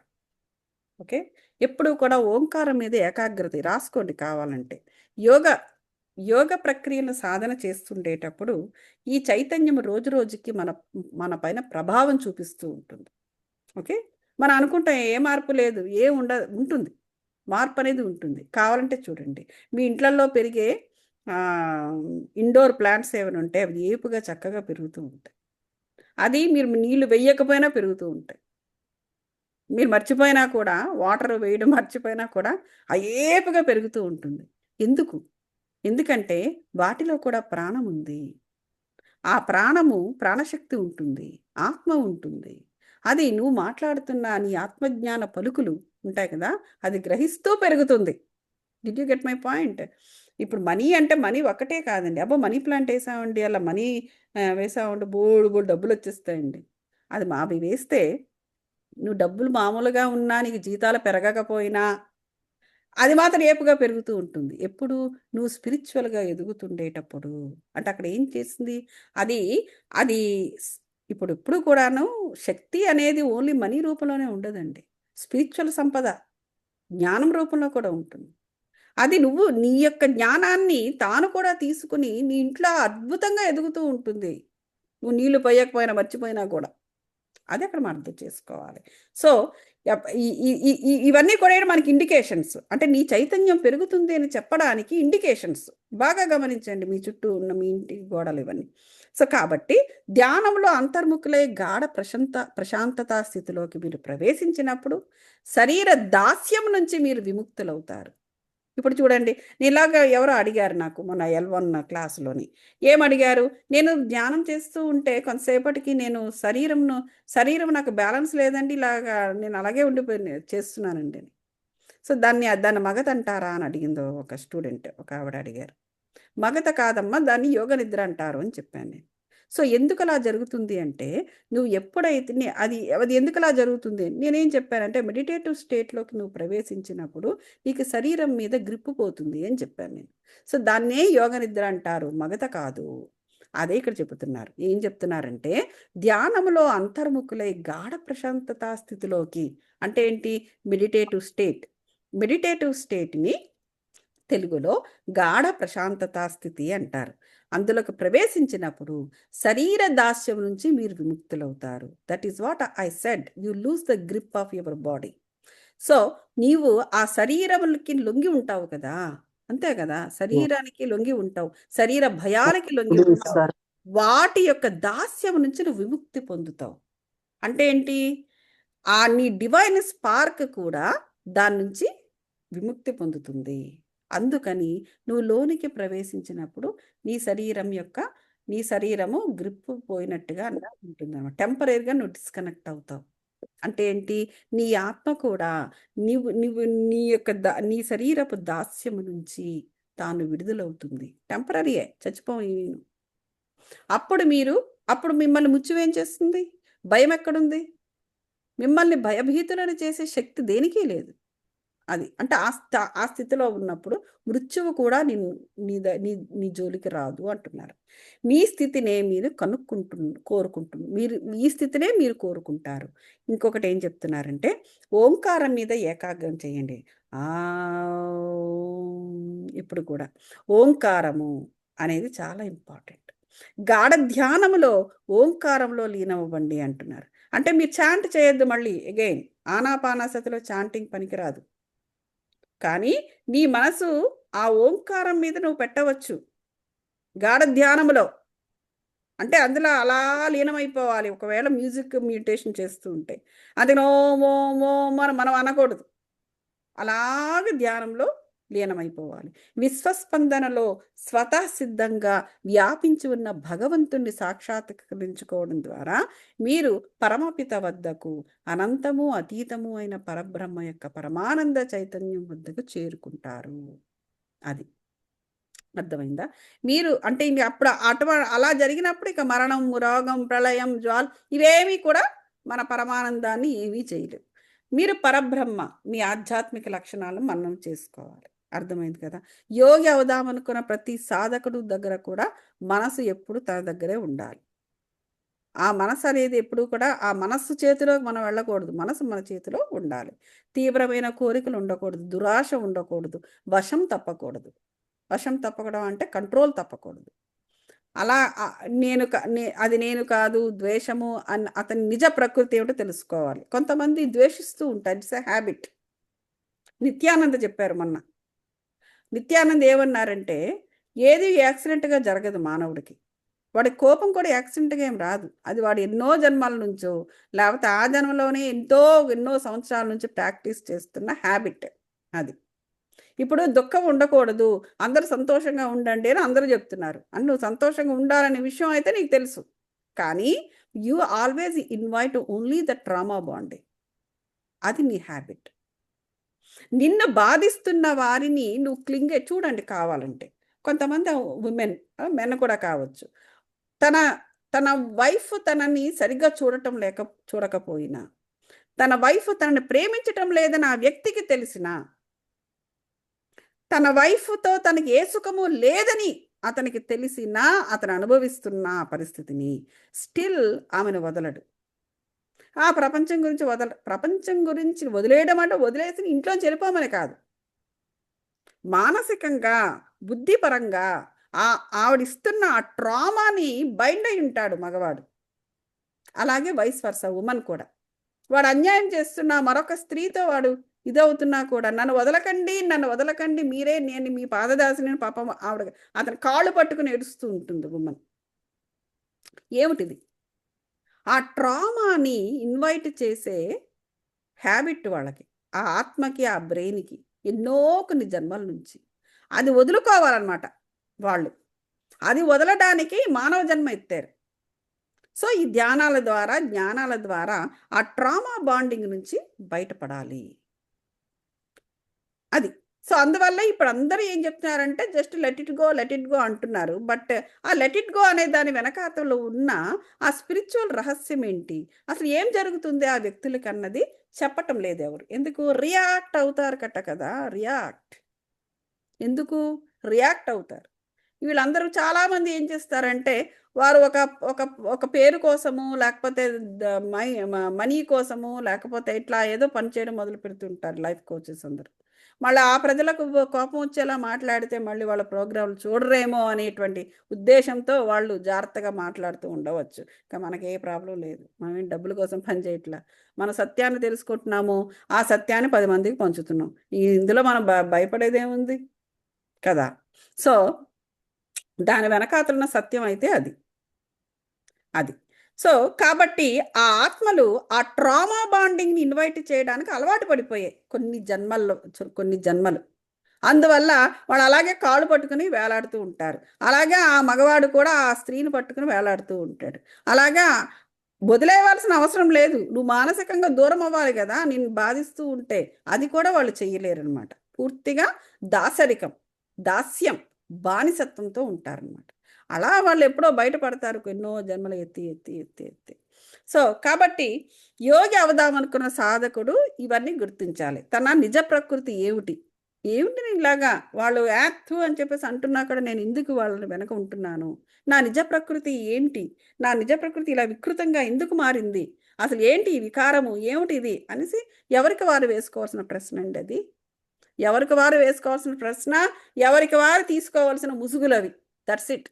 ఓకే. ఎప్పుడూ కూడా ఓంకారం మీద ఏకాగ్రత రాసుకోండి కావాలంటే. యోగ యోగ ప్రక్రియను సాధన చేస్తుండేటప్పుడు ఈ చైతన్యం రోజు రోజుకి మన పైన ప్రభావం చూపిస్తూ ఉంటుంది. ఓకే. మనం అనుకుంటాం ఏ మార్పు లేదు, ఉంటుంది. మార్పు అనేది ఉంటుంది. కావాలంటే చూడండి. మీ ఇంట్లల్లో పెరిగే ఇండోర్ ప్లాంట్స్ ఏమైనా ఉంటే అవి ఏపుగా చక్కగా పెరుగుతూ ఉంటాయి. అది మీరు నీళ్లు వెయ్యకపోయినా పెరుగుతూ ఉంటాయి. మీరు మర్చిపోయినా కూడా, వాటర్ వేయడం మర్చిపోయినా కూడా ఏపుగా పెరుగుతూ ఉంటుంది. ఎందుకు? ఎందుకంటే వాటిలో కూడా ప్రాణం ఉంది. ఆ ప్రాణశక్తి ఉంటుంది. ఆత్మ ఉంటుంది. అది నువ్వు మాట్లాడుతున్న నీ ఆత్మజ్ఞాన పలుకులు ఉంటాయి కదా, అది గ్రహిస్తూ పెరుగుతుంది. Did you get my point? ఇప్పుడు మనీ అంటే మనీ ఒక్కటే కాదండి. అబ్బో మనీ ప్లాంట్ వేసామండి, అలా మనీ వేసామంటే బోల్డ్ బోల్డ్ డబ్బులు వచ్చేస్తాయండి. అది అవి వేస్తే నువ్వు డబ్బులు మామూలుగా ఉన్నా, నీకు జీతాలు పెరగకపోయినా అది మాత్రం ఏపుగా పెరుగుతూ ఉంటుంది. ఎప్పుడు నువ్వు స్పిరిచువల్గా ఎదుగుతుండేటప్పుడు. అంటే అక్కడ ఏం చేసింది అది, అది ఇప్పుడు ఎప్పుడు కూడాను శక్తి అనేది ఓన్లీ మనీ రూపంలోనే ఉండదండి. స్పిరిచువల్ సంపద జ్ఞానం రూపంలో కూడా ఉంటుంది. అది నువ్వు నీ యొక్క జ్ఞానాన్ని తాను కూడా తీసుకుని నీ ఇంట్లో అద్భుతంగా ఎదుగుతూ ఉంటుంది. నువ్వు నీళ్లు పోయకపోయినా మర్చిపోయినా కూడా. అది అక్కడ మనం అర్థం చేసుకోవాలి. సో ఇవన్నీ కూడా మనకి ఇండికేషన్స్, అంటే నీ చైతన్యం పెరుగుతుంది అని చెప్పడానికి ఇండికేషన్స్. బాగా గమనించండి మీ చుట్టూ ఉన్న మీ ఇంటి గోడలు ఇవన్నీ. సో కాబట్టి ధ్యానంలో అంతర్ముఖులై గాఢ ప్రశాంతతా స్థితిలోకి మీరు ప్రవేశించినప్పుడు శరీర దాస్యం నుంచి మీరు విముక్తులవుతారు. ఇప్పుడు చూడండి, ఇలాగా ఎవరో అడిగారు నాకు మొన్న L1 క్లాసులోని. ఏమడిగారు? నేను ధ్యానం చేస్తూ ఉంటే కొంతసేపటికి నేను శరీరం నాకు బ్యాలెన్స్ లేదండి, ఇలాగా నేను అలాగే ఉండిపోయి చేస్తున్నానండి. సో దాన్ని మగత అంటారా అని అడిగిందో ఒక స్టూడెంట్, ఒక ఆవిడ అడిగారు. మగత కాదమ్మా, దాన్ని యోగ నిద్ర అంటారు అని చెప్పాను నేను. సో ఎందుకు అలా జరుగుతుంది అంటే, నువ్వు ఎప్పుడైతే అది అది ఎందుకు అలా జరుగుతుంది నేనేం చెప్పానంటే, మెడిటేటివ్ స్టేట్లోకి నువ్వు ప్రవేశించినప్పుడు నీకు శరీరం మీద గ్రిప్పు పోతుంది అని చెప్పాను నేను. సో దాన్నే యోగ నిద్ర అంటారు, మగత కాదు. అదే ఇక్కడ చెబుతున్నారు. ఏం చెప్తున్నారంటే, ధ్యానంలో అంతర్ముఖులై గాఢ ప్రశాంతతా స్థితిలోకి, అంటే ఏంటి? మెడిటేటివ్ స్టేట్ని తెలుగులో గాఢ ప్రశాంతతా స్థితి అంటారు. అందులోకి ప్రవేశించినప్పుడు శరీర దాస్యం నుంచి మీరు విముక్తులవుతారు. That is what I said, you lose the grip of your body. So నీవు ఆ శరీరములకి లొంగి ఉంటావు కదా, అంతే కదా, శరీరానికి లొంగి ఉంటావు, శరీర భయాలకి లొంగి ఉంటావు. వాటి యొక్క దాస్యం నుంచి నువ్వు విముక్తి పొందుతావు. అంటే ఏంటి? ఆ నీ డివైన్ స్పార్క్ కూడా దాని నుంచి విముక్తి పొందుతుంది. అందుకని నువ్వు లోనికి ప్రవేశించినప్పుడు నీ శరీరము గ్రిప్ పోయినట్టుగా ఉంటుంది అన్నమాట. టెంపరీగా నువ్వు డిస్కనెక్ట్ అవుతావు. అంటే ఏంటి? నీ ఆత్మ కూడా నీవు నీవు నీ శరీరపు దాస్యము నుంచి తాను విడుదలవుతుంది. టెంపరీయే, చచ్చిపోయి. అప్పుడు మిమ్మల్ని ముచ్చువేం చేస్తుంది? భయం ఎక్కడుంది? మిమ్మల్ని భయభీతులను చేసే శక్తి దేనికి లేదు. అది అంటే ఆ స్థితిలో ఉన్నప్పుడు మృత్యువు కూడా నీ జోలికి రాదు అంటున్నారు. మీ స్థితినే మీరు ఈ స్థితినే మీరు కోరుకుంటారు. ఇంకొకటి ఏం చెప్తున్నారంటే, ఓంకారం మీద ఏకాగ్రం చేయండి. ఇప్పుడు కూడా ఓంకారము అనేది చాలా ఇంపార్టెంట్. గాఢ ధ్యానములో ఓంకారంలో లీనమవ్వండి అంటున్నారు. అంటే మీరు చాంట్ చేయొద్దు. మళ్ళీ అగైన్ ఆనాపానాసతిలో చాంటింగ్ పనికిరాదు. కానీ నీ మనసు ఆ ఓంకారం మీద నువ్వు పెట్టవచ్చు గాఢ ధ్యానములో. అంటే అందులో అలా లీనమైపోవాలి. ఒకవేళ మ్యూజిక్ మ్యూటేషన్ చేస్తూ ఉంటే అది ఓం ఓం ఓం అని మనం అనకూడదు. అలాగే ధ్యానంలో లీనమైపోవాలి. విశ్వస్పందనలో స్వతసిద్ధంగా వ్యాపించి ఉన్న భగవంతుణ్ణి సాక్షాత్కరించుకోవడం ద్వారా మీరు పరమపిత వద్దకు, అనంతము అతీతము అయిన పరబ్రహ్మ యొక్క పరమానంద చైతన్యం వద్దకు చేరుకుంటారు. అది అర్థమైందా? మీరు అంటే అప్పుడు అలా జరిగినప్పుడు ఇక మరణం, రోగం, ప్రళయం, జ్వాల ఇవేమీ కూడా మన పరమానందాన్ని ఏమీ చేయలేవు. మీరు పరబ్రహ్మ, మీ ఆధ్యాత్మిక లక్షణాలను మననం చేసుకోవాలి. అర్థమైంది కదా? యోగి అవుదామనుకున్న ప్రతి సాధకుడు దగ్గర కూడా మనసు ఎప్పుడు తన దగ్గరే ఉండాలి. ఆ మనసు అనేది ఎప్పుడు కూడా ఆ మనస్సు చేతిలో మనం వెళ్ళకూడదు. మనసు మన చేతిలో ఉండాలి. తీవ్రమైన కోరికలు ఉండకూడదు, దురాశ ఉండకూడదు, వశం తప్పకూడదు. వశం తప్పకూడదు అంటే కంట్రోల్ తప్పకూడదు. అలా అది నేను కాదు, ద్వేషము అతని నిజ ప్రకృతి ఏమిటో తెలుసుకోవాలి. కొంతమంది ద్వేషిస్తూ ఉంటారు, ఇట్స్ ఎ హ్యాబిట్. నిత్యానంద చెప్పారు మొన్న. నిత్యానంద ఏమన్నారంటే, ఏది యాక్సిడెంట్గా జరగదు మానవుడికి. వాడి కోపం కూడా యాక్సిడెంట్గా ఏం రాదు. అది వాడు ఎన్నో జన్మల నుంచో, లేకపోతే ఆ జన్మలోనే ఎన్నో సంవత్సరాల నుంచి ప్రాక్టీస్ చేస్తున్న హ్యాబిట్ అది. ఇప్పుడు దుఃఖం ఉండకూడదు, అందరూ సంతోషంగా ఉండండి అని అందరూ చెప్తున్నారు. అని నువ్వు సంతోషంగా ఉండాలనే విషయం అయితే నీకు తెలుసు. కానీ you always invite only the trauma bonding. అది నీ హ్యాబిట్. నిన్ను బాధిస్తున్న వారిని నువ్వు చూడండి కావాలంటే కొంతమంది ఉమెన్, మెన్ కూడా కావచ్చు, తన తన వైఫ్ తనని సరిగ్గా చూడకపోయినా, తన వైఫ్ తనని ప్రేమించటం లేదని ఆ వ్యక్తికి తెలిసినా, తన వైఫ్తో తనకి ఏ సుఖము లేదని అతనికి తెలిసినా, అతను అనుభవిస్తున్న ఆ పరిస్థితిని స్టిల్ ఆమెను వదలడు. ఆ ప్రపంచం గురించి వదిలేయడం అంటే వదిలేసి ఇంట్లో వెళ్ళిపోమని కాదు, మానసికంగా బుద్ధిపరంగా ఆవిడిస్తున్న ఆ ట్రామాని బైండ్ అయి ఉంటాడు మగవాడు. అలాగే వైస్ వర్స ఉమెన్ కూడా. వాడు అన్యాయం చేస్తున్నా మరొక స్త్రీతో వాడు ఇదవుతున్నా కూడా నన్ను వదలకండి మీరే, నేను మీ పాదదాసిని, పాపం ఆవిడ అతని కాళ్ళు పట్టుకుని ఏడుస్తూ ఉంటుంది ఉమెన్. ఏమిటిది? ఆ ట్రామాని ఇన్వైట్ చేసే హ్యాబిట్ వాళ్ళకి, ఆ ఆత్మకి, ఆ బ్రెయిన్కి ఎన్నో కొన్ని జన్మల నుంచి అది వదులుకోవాలన్నమాట వాళ్ళు. అది వదలడానికి మానవ జన్మ ఎత్తారు. సో ఈ ధ్యానాల ద్వారా, జ్ఞానాల ద్వారా ఆ ట్రామా బాండింగ్ నుంచి బయటపడాలి. అది. సో అందువల్ల ఇప్పుడు అందరూ ఏం చెప్తున్నారంటే జస్ట్ లెట్ ఇట్ గో అంటున్నారు. బట్ ఆ లెట్ ఇట్ గో అనే దాని వెనకాతలో ఉన్న ఆ స్పిరిచువల్ రహస్యం ఏంటి, అసలు ఏం జరుగుతుంది ఆ వ్యక్తులకి అన్నది చెప్పటం లేదు ఎవరు. ఎందుకు? రియాక్ట్ అవుతారు కదా. ఎందుకు రియాక్ట్ అవుతారు? వీళ్ళందరూ చాలామంది ఏం చేస్తారంటే వారు ఒక ఒక ఒక పేరు కోసము, లేకపోతే మనీ కోసము, లేకపోతే ఇట్లా ఏదో పని చేయడం మొదలు పెడుతుంటారు లైఫ్ కోచెస్ అందరూ. మళ్ళీ ఆ ప్రజలకు కోపం వచ్చేలా మాట్లాడితే మళ్ళీ వాళ్ళ ప్రోగ్రాంలు చూడరేమో అనేటువంటి ఉద్దేశంతో వాళ్ళు జాగ్రత్తగా మాట్లాడుతూ ఉండవచ్చు. ఇంకా మనకి ఏ ప్రాబ్లం లేదు, మనం ఏం డబ్బుల కోసం పని చేయట్లా, మన సత్యాన్ని తెలుసుకుంటున్నాము, ఆ సత్యాన్ని 10 మందికి పంచుతున్నాం. ఇందులో మనం భయపడేదేముంది కదా. సో దాని వెనకాతలున్న సత్యం అయితే అది. సో కాబట్టి ఆ ఆత్మలు ఆ ట్రామా బాండింగ్ని ఇన్వైట్ చేయడానికి అలవాటు పడిపోయాయి కొన్ని జన్మలు. అందువల్ల వాళ్ళు అలాగే కాళ్ళు పట్టుకుని వేలాడుతూ ఉంటారు. అలాగే ఆ మగవాడు కూడా ఆ స్త్రీని పట్టుకుని వేలాడుతూ ఉంటాడు. అలాగా వదిలేయవలసిన అవసరం లేదు, నువ్వు మానసికంగా దూరం అవ్వాలి కదా నిన్ను బాధిస్తూ ఉంటే. అది కూడా వాళ్ళు చెయ్యలేరు అనమాట. పూర్తిగా దాస్యం, బానిసత్వంతో ఉంటారనమాట. అలా వాళ్ళు ఎప్పుడో బయటపడతారు, ఎన్నో జన్మలు ఎత్తి. సో కాబట్టి యోగి అవదామనుకున్న సాధకుడు ఇవన్నీ గుర్తించాలి. తన నిజ ప్రకృతి ఏమిటి ఇలాగా వాళ్ళు యాక్ట్ అని చెప్పేసి అంటున్నా కూడా నేను ఎందుకు వాళ్ళని వెనక ఉంటున్నాను, నా నిజ ప్రకృతి ఏంటి, నా నిజ ప్రకృతి ఇలా వికృతంగా ఎందుకు మారింది, అసలు ఏంటి ఈ వికారము, ఏమిటి ఇది అనేసి ఎవరికి వారు వేసుకోవాల్సిన ప్రశ్న అండి అది. ఎవరికి వారు వేసుకోవాల్సిన ప్రశ్న, ఎవరికి వారు తీసుకోవాల్సిన ముసుగులవి. That's it.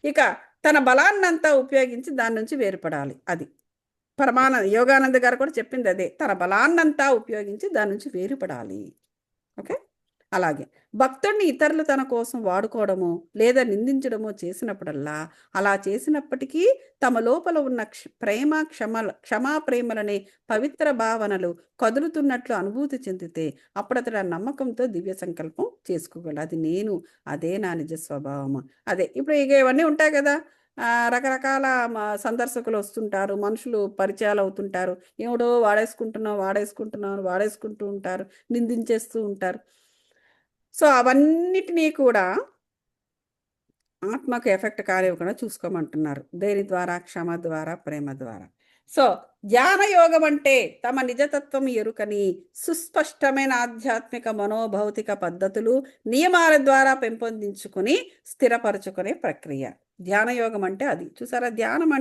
ఇక తన బలాన్నంతా ఉపయోగించి దాని నుంచి వేరుపడాలి. అది యోగానంద గారు కూడా చెప్పింది అదే, తన బలాన్నంతా ఉపయోగించి దాని నుంచి వేరుపడాలి. ఓకే. అలాగే భక్తుడిని ఇతరులు తన కోసం వాడుకోవడమో లేదా నిందించడమో చేసినప్పుడల్లా, అలా చేసినప్పటికీ తమ లోపల ఉన్న క్షమా ప్రేమలనే పవిత్ర భావనలు కదులుతున్నట్లు అనుభూతి చెందితే అప్పుడు అతడు ఆ నమ్మకంతో దివ్య సంకల్పం చేసుకోగలడు. అది నేను, అదే నా నిజ స్వభావం. అదే ఇప్పుడు ఇవన్నీ ఉంటాయి కదా, రకరకాల సందర్శకులు వస్తుంటారు, మనుషులు పరిచయాలు అవుతుంటారు, ఏమిటో వాడేసుకుంటూ ఉంటారు, నిందించేస్తూ ఉంటారు. సో అవన్నిటినీ కూడా ఆత్మకు ఎఫెక్ట్ కానివ్వకుండా చూసుకోమంటున్నారు. దేని ద్వారా? క్షమ ద్వారా, ప్రేమ ద్వారా. సో ధ్యాన యోగం అంటే తమ నిజతత్వం ఎరుకని సుస్పష్టమైన ఆధ్యాత్మిక మనోభౌతిక పద్ధతులు, నియమాల ద్వారా పెంపొందించుకుని స్థిరపరచుకునే ప్రక్రియ ధ్యాన యోగం అంటే. అది చూసారా, ధ్యానం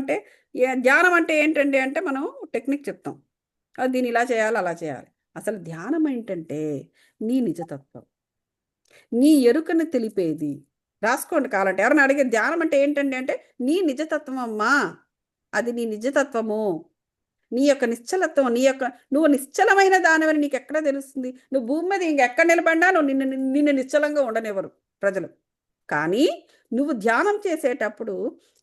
అంటే ఏంటండి అంటే మనం టెక్నిక్ చెప్తాం, దీన్ని ఇలా చేయాలి అలా చేయాలి. అసలు ధ్యానం ఏంటంటే నీ నిజతత్వం, నీ ఎరుకని తెలిపేది. రాసుకోండి కావాలంటే, ఎవరైనా అడిగే ధ్యానం అంటే ఏంటండి అంటే నీ నిజతత్వం అమ్మా, అది నీ నిజతత్వము, నీ యొక్క నిశ్చలత్వం, నువ్వు నిశ్చలమైన దానివని నీకు ఎక్కడ తెలుస్తుంది? నువ్వు భూమి మీద ఇంకెక్కడ నిలబడినా నిన్ను నిశ్చలంగా ఉండనివ్వరు ప్రజలు. కానీ నువ్వు ధ్యానం చేసేటప్పుడు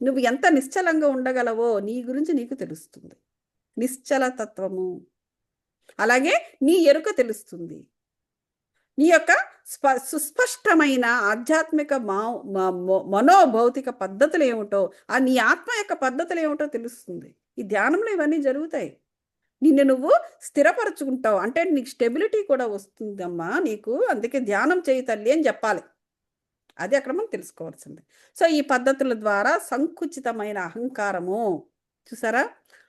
నువ్వు ఎంత నిశ్చలంగా ఉండగలవో నీ గురించి నీకు తెలుస్తుంది. నిశ్చలతత్వము. అలాగే నీ ఎరుక తెలుస్తుంది. నీ యొక్క సుస్పష్టమైన ఆధ్యాత్మిక మనోభౌతిక పద్ధతులు ఏమిటో, ఆ నీ ఆత్మ యొక్క పద్ధతులు ఏమిటో తెలుస్తుంది. ఈ ధ్యానంలో ఇవన్నీ జరుగుతాయి. నిన్ను నువ్వు స్థిరపరచుకుంటావు. అంటే నీకు స్టెబిలిటీ కూడా వస్తుందమ్మా నీకు, అందుకే ధ్యానం చేయి తల్లి అని చెప్పాలి. అది అక్కడ మనం తెలుసుకోవాల్సింది. సో ఈ పద్ధతుల ద్వారా సంకుచితమైన అహంకారము, చూసారా,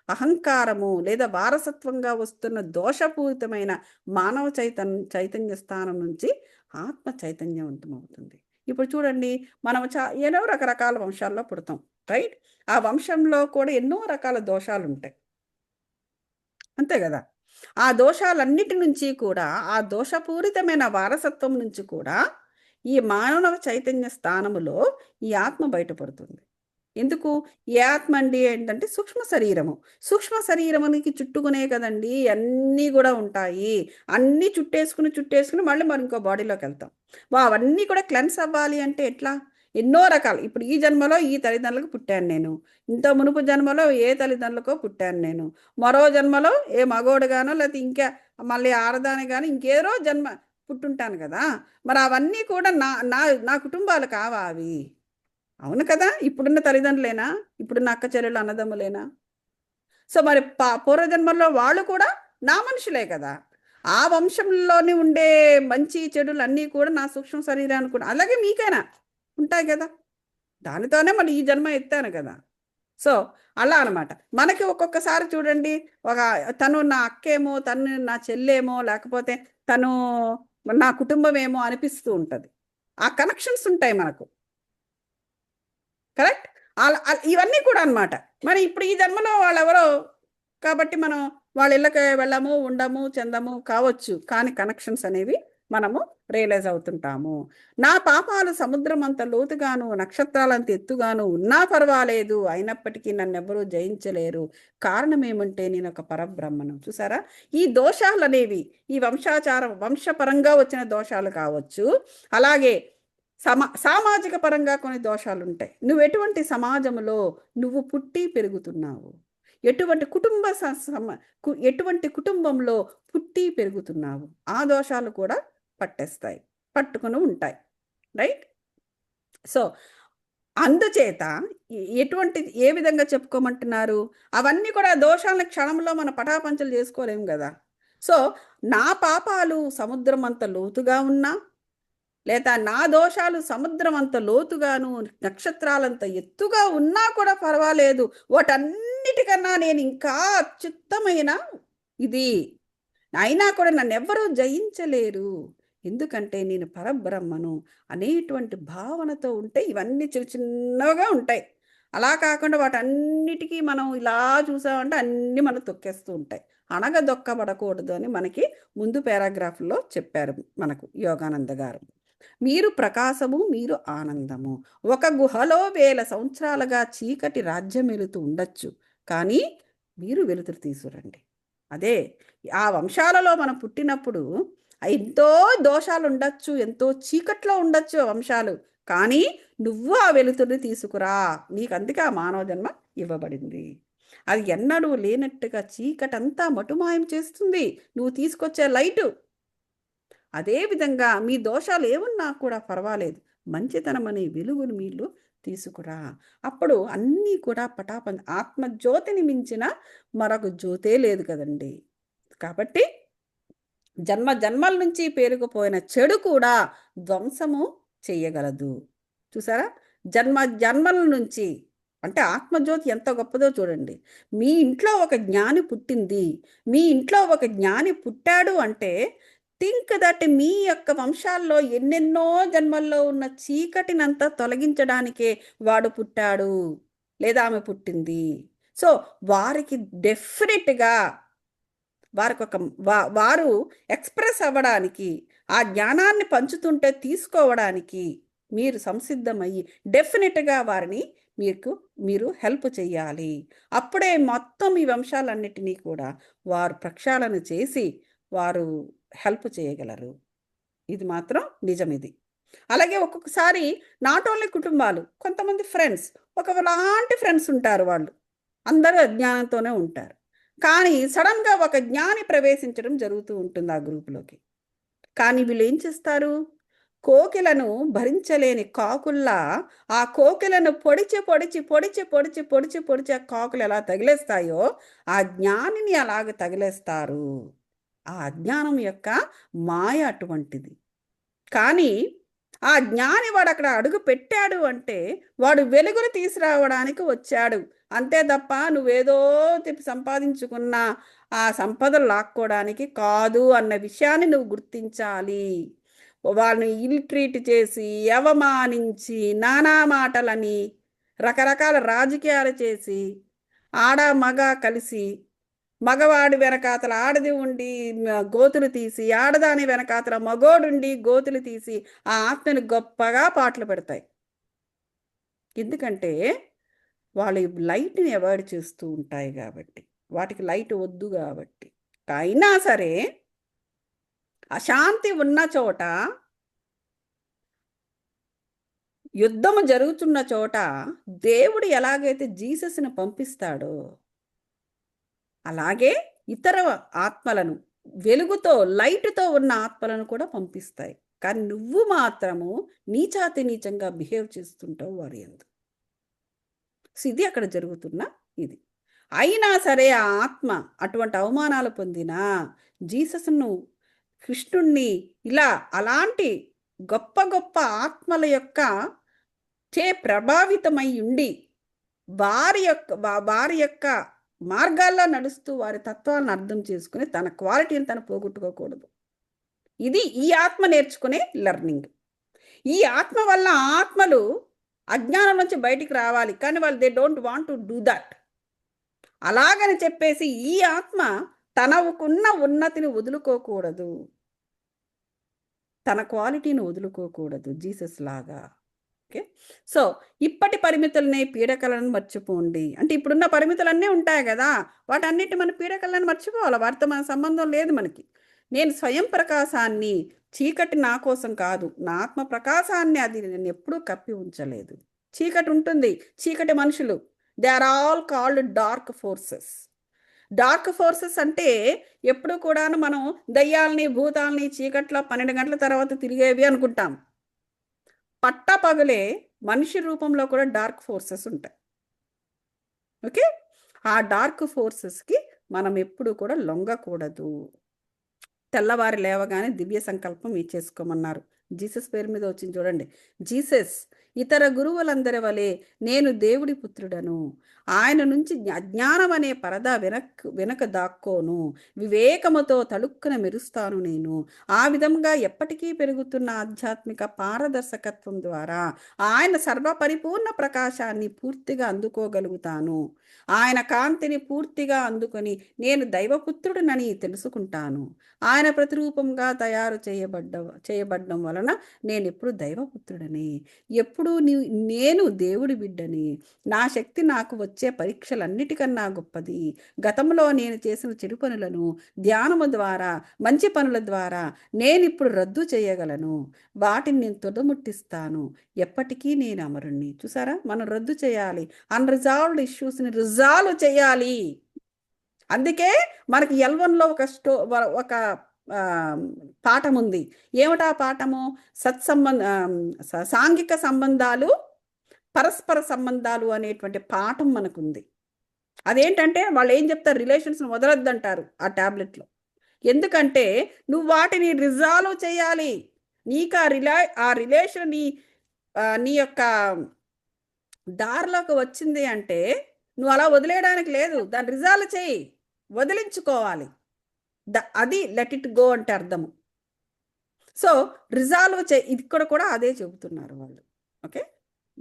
అహంకారము లేదా వారసత్వంగా వస్తున్న దోషపూరితమైన మానవ చైతన్య స్థానం నుంచి ఆత్మ చైతన్యవంతం అవుతుంది. ఇప్పుడు చూడండి, మనం ఎన్నో రకరకాల వంశాల్లో పుడతాం, రైట్? ఆ వంశంలో కూడా ఎన్నో రకాల దోషాలు ఉంటాయి, అంతే కదా? ఆ దోషాలన్నిటి నుంచి కూడా, ఆ దోషపూరితమైన వారసత్వం నుంచి కూడా ఈ మానవ చైతన్య స్థానములో ఈ ఆత్మ బయటపడుతుంది. ఎందుకు? ఈ ఆత్మ అండి ఏంటంటే సూక్ష్మ శరీరము. సూక్ష్మ శరీరమునికి చుట్టుకునే కదండి అన్నీ కూడా ఉంటాయి. అన్నీ చుట్టేసుకుని మళ్ళీ మనం ఇంకో బాడీలోకి వెళ్తాం. అవన్నీ కూడా క్లెన్స్ అవ్వాలి అంటే ఎట్లా? ఎన్నో రకాలు. ఇప్పుడు ఈ జన్మలో ఈ తల్లిదండ్రులకు పుట్టాను నేను, ఇంత మునుపు జన్మలో ఏ తల్లిదండ్రులకో పుట్టాను నేను, మరో జన్మలో ఏ మగోడుగానో లేకపోతే ఇంకా మళ్ళీ ఆడదాని కానీ ఇంకేదో జన్మ పుట్టుంటాను కదా. మరి అవన్నీ కూడా నా నా నా కుటుంబాలు కావా అవి? అవును కదా. ఇప్పుడున్న తల్లిదండ్రులేనా? ఇప్పుడున్న అక్క చెల్లెలు అన్నదమ్ములేనా? సో మరి పూర్వజన్మల్లో వాళ్ళు కూడా నా మనుషులే కదా. ఆ వంశంలోని ఉండే మంచి చెడులు అన్నీ కూడా నా సూక్ష్మ శరీరానికి కూడా అలాగే మీకైనా ఉంటాయి కదా. దానితోనే మళ్ళీ ఈ జన్మ ఎత్తాను కదా. సో అలా అనమాట. మనకి ఒక్కొక్కసారి చూడండి, తను నా అక్కేమో, తను నా చెల్లేమో, లేకపోతే తను నా కుటుంబమేమో అనిపిస్తూ ఉంటుంది. ఆ కనెక్షన్స్ ఉంటాయి మనకు, కరెక్ట్? ఇవన్నీ కూడా అనమాట. మరి ఇప్పుడు ఈ జన్మలో వాళ్ళెవరో కాబట్టి మనం వాళ్ళ ఇళ్ళకి వెళ్ళము, ఉండము, చెందము కావచ్చు, కానీ కనెక్షన్స్ అనేవి మనము రియలైజ్ అవుతుంటాము. నా పాపాలు సముద్రం అంత లోతుగాను, నక్షత్రాలంత ఎత్తుగాను ఉన్నా పర్వాలేదు, అయినప్పటికీ నన్నెవరూ జయించలేరు. కారణం ఏమంటే నేను ఒక పరబ్రహ్మను. చూసారా, ఈ దోషాలు అనేవి ఈ వంశపరంగా వచ్చిన దోషాలు కావచ్చు, అలాగే సామాజిక పరంగా కొన్ని దోషాలు ఉంటాయి. నువ్వు ఎటువంటి సమాజంలో నువ్వు పుట్టి పెరుగుతున్నావు, ఎటువంటి కుటుంబంలో పుట్టి పెరుగుతున్నావు, ఆ దోషాలు కూడా పట్టుకుని ఉంటాయి, రైట్? సో అందుచేత ఏ విధంగా చెప్పుకోమంటున్నారు? అవన్నీ కూడా దోషాలను క్షణంలో మన పటాపంచలు చేసుకోలేము కదా. సో నా పాపాలు సముద్రం అంత లోతుగా ఉన్నా, లేదా నా దోషాలు సముద్రం అంత లోతుగాను, నక్షత్రాలంత ఎత్తుగా ఉన్నా కూడా పర్వాలేదు, వాటన్నిటికన్నా నేను ఇంకా అత్యుత్తమైన ఇది, అయినా కూడా నన్ను ఎవ్వరూ జయించలేరు, ఎందుకంటే నేను పరబ్రహ్మను అనేటువంటి భావనతో ఉంటే ఇవన్నీ చిన్నగా ఉంటాయి. అలా కాకుండా వాటన్నిటికీ మనం ఇలా చూసామంటే అన్నీ మనం తొక్కేస్తూ ఉంటాయి. అనగదొక్కబడకూడదు అని మనకి ముందు పారాగ్రాఫ్లో చెప్పారు మనకు యోగానంద గారు. మీరు ప్రకాశము, మీరు ఆనందము. ఒక గుహలో 1000 సంవత్సరాలుగా చీకటి రాజ్యమేలుతూ ఉండొచ్చు, కానీ మీరు వెలుతురు తీసుకురండి. అదే ఆ వంశాలలో మనం పుట్టినప్పుడు ఎంతో దోషాలు ఉండొచ్చు, ఎంతో చీకట్లో ఉండొచ్చు వంశాలు, కానీ నువ్వు ఆ వెలుతురుని తీసుకురా. నీకు అందుకే ఆ మానవ జన్మ ఇవ్వబడింది. అది ఎన్నడూ లేనట్టుగా చీకటంతా మటుమాయం చేస్తుంది నువ్వు తీసుకొచ్చే లైటు. అదేవిధంగా మీ దోషాలు ఏమున్నా కూడా పర్వాలేదు, మంచితనం అనే వెలుగును మీరు తీసుకురా. అప్పుడు అన్నీ కూడా ఆత్మజ్యోతిని మించిన మరొక జ్యోతే లేదు కదండి. కాబట్టి జన్మల నుంచి పేరుకుపోయిన చెడు కూడా ధ్వంసము చెయ్యగలదు. చూసారా, జన్మల నుంచి అంటే ఆత్మజ్యోతి ఎంత గొప్పదో చూడండి. మీ ఇంట్లో ఒక జ్ఞాని పుట్టింది, మీ ఇంట్లో ఒక జ్ఞాని పుట్టాడు అంటే థింక్ దట్ మీ యొక్క వంశాల్లో ఎన్నెన్నో జన్మల్లో ఉన్న చీకటినంతా తొలగించడానికే వాడు పుట్టాడు లేదా ఆమె పుట్టింది. సో వారికి డెఫినెట్గా వారు ఎక్స్ప్రెస్ అవ్వడానికి, ఆ జ్ఞానాన్ని పంచుతుంటే తీసుకోవడానికి మీరు సంసిద్ధమయ్యి డెఫినెట్గా వారిని మీరు హెల్ప్ చేయాలి. అప్పుడే మొత్తం ఈ వంశాలన్నిటినీ కూడా వారు ప్రక్షాళన చేసి వారు హెల్ప్ చేయగలరు. ఇది మాత్రం నిజం. ఇది అలాగే ఒక్కొక్కసారి నాట్ ఓన్లీ కుటుంబాలు, కొంతమంది ఫ్రెండ్స్, ఒకలాంటి ఫ్రెండ్స్ ఉంటారు, వాళ్ళు అందరూ అజ్ఞానంతోనే ఉంటారు, కానీ సడన్గా ఒక జ్ఞాని ప్రవేశించడం జరుగుతూ ఉంటుంది ఆ గ్రూప్లోకి. కానీ వీళ్ళు ఏం చేస్తారు? కోకిలను భరించలేని కాకుల్లా ఆ కోకిలను పొడిచి ఆ కాకులు ఎలా తగిలేస్తాయో ఆ జ్ఞానిని అలాగ తగిలేస్తారు. ఆ అజ్ఞానం యొక్క మాయ అటువంటిది. కానీ ఆ జ్ఞాని వాడు అక్కడ అడుగు పెట్టాడు అంటే వాడు వెలుగును తీసుకురావడానికి వచ్చాడు. అంతే తప్ప నువ్వేదో సంపాదించుకున్న ఆ సంపదలు లాక్కోవడానికి కాదు అన్న విషయాన్ని నువ్వు గుర్తించాలి. వాళ్ళని ఇల్ ట్రీట్ చేసి, అవమానించి, నానా మాటలని, రకరకాల రాజకీయాలు చేసి, ఆడ మగ కలిసి, మగవాడి వెనకాతల ఆడది ఉండి గోతులు తీసి, ఆడదాని వెనకాతల మగోడుండి గోతులు తీసి ఆ ఆత్మని గొప్పగా పాటలు పెడతాయి. ఎందుకంటే వాళ్ళు లైట్ని అవాయిడ్ చేస్తూ ఉంటాయి కాబట్టి, వాటికి లైట్ వద్దు కాబట్టి. అయినా సరే అశాంతి ఉన్న చోట, యుద్ధము జరుగుతున్న చోట దేవుడు ఎలాగైతే జీసస్ని పంపిస్తాడో అలాగే ఇతర ఆత్మలను, వెలుగుతో లైట్తో ఉన్న ఆత్మలను కూడా పంపిస్తాయి. కానీ నువ్వు మాత్రము నీచాతి నీచంగా బిహేవ్ చేస్తుంటావు వారి యందు. ఇది అక్కడ జరుగుతున్న ఇది. అయినా సరే ఆ ఆత్మ అటువంటి అవమానాలు పొందినా జీసస్ను, కృష్ణుణ్ణి, ఇలా అలాంటి గొప్ప గొప్ప ఆత్మల యొక్క చే ప్రభావితమై ఉండి వారి యొక్క మార్గాల్లో నడుస్తూ వారి తత్వాలను అర్థం చేసుకుని తన క్వాలిటీని తను పోగొట్టుకోకూడదు. ఇది ఈ ఆత్మ నేర్చుకునే లెర్నింగ్. ఈ ఆత్మ వల్ల ఆత్మలు అజ్ఞానం నుంచి బయటికి రావాలి, కానీ వాళ్ళు they don't want to do that. అలాగని చెప్పేసి ఈ ఆత్మ తనకున్న ఉన్నతిని వదులుకోకూడదు, తన క్వాలిటీని వదులుకోకూడదు జీసస్ లాగా. ఓకే, సో ఇప్పటి పరిమితులని, పీడకలను మర్చిపోండి. అంటే ఇప్పుడున్న పరిమితులన్నీ ఉంటాయి కదా, వాటన్నిటి మన పీడకలను మర్చిపోవాలి. వాటితో మన సంబంధం లేదు మనకి. నేను స్వయం ప్రకాశాన్ని, చీకటి నా కోసం కాదు, నా ఆత్మ ప్రకాశాన్ని అది నేను ఎప్పుడూ కప్పి ఉంచలేదు. చీకటి ఉంటుంది, చీకటి మనుషులు, they are all called dark forces. Dark forces అంటే ఎప్పుడు కూడా మనం దయ్యాల్ని, భూతాల్ని చీకట్లో 12 గంటల తర్వాత తిరిగేవి అనుకుంటాం. పట్టపగలే మనిషి రూపంలో కూడా డార్క్ ఫోర్సెస్ ఉంటాయి. ఓకే, ఆ డార్క్ ఫోర్సెస్కి మనం ఎప్పుడు కూడా లొంగకూడదు. తెల్లవారి లేవగానే దివ్య సంకల్పం చేసుకోమన్నారు. జీసస్ పేరు మీద వచ్చింది చూడండి. జీసస్ ఇతర గురువులందరి వలె నేను దేవుడి పుత్రుడను, ఆయన నుంచి అజ్ఞానం అనే పరదా వెనక దాక్కోను, వివేకముతో తళుక్కున మెరుస్తాను నేను. ఆ విధంగా ఎప్పటికీ పెరుగుతున్న ఆధ్యాత్మిక పారదర్శకత్వం ద్వారా ఆయన సర్వపరిపూర్ణ ప్రకాశాన్ని పూర్తిగా అందుకోగలుగుతాను. ఆయన కాంతిని పూర్తిగా అందుకొని నేను దైవపుత్రుడినని తెలుసుకుంటాను. ఆయన ప్రతిరూపంగా తయారు చేయబడ్డం వలన నేను ఎప్పుడు దైవపుత్రుడని, ఎప్పుడూ నేను దేవుడి బిడ్డని, నా శక్తి నాకు వచ్చే పరీక్షలన్నిటికన్నా గొప్పది. గతంలో నేను చేసిన చెడు పనులను ధ్యానము ద్వారా, మంచి పనుల ద్వారా నేను ఇప్పుడు రద్దు చేయగలను. వాటిని నేను తుదముట్టిస్తాను. ఎప్పటికీ నేను అమరుణ్ణి. చూసారా, మనం రద్దు చేయాలి. అన్రిజాల్వ్డ్ ఇష్యూస్ని రిజాల్వ్ చేయాలి. అందుకే మనకి L1లో ఒక పాఠం ఉంది. ఏమిటా పాఠము? సాంఘిక సంబంధాలు, పరస్పర సంబంధాలు అనేటువంటి పాఠం మనకుంది. అదేంటంటే వాళ్ళు ఏం చెప్తారు? రిలేషన్స్ని వదలొద్దంటారు ఆ ట్యాబ్లెట్లో. ఎందుకంటే నువ్వు వాటిని రిజాల్వ్ చేయాలి. నీకు ఆ రిలేషన్ నీ యొక్క దారిలోకి వచ్చింది అంటే నువ్వు అలా వదిలేయడానికి లేదు, దాన్ని రిజాల్వ్ చేయి, వదిలించుకోవాలి. అది లెట్ ఇట్ గో అంటే అర్థము. సో రిజాల్వ్ ఇక్కడ కూడా అదే చెబుతున్నారు వాళ్ళు. Okay,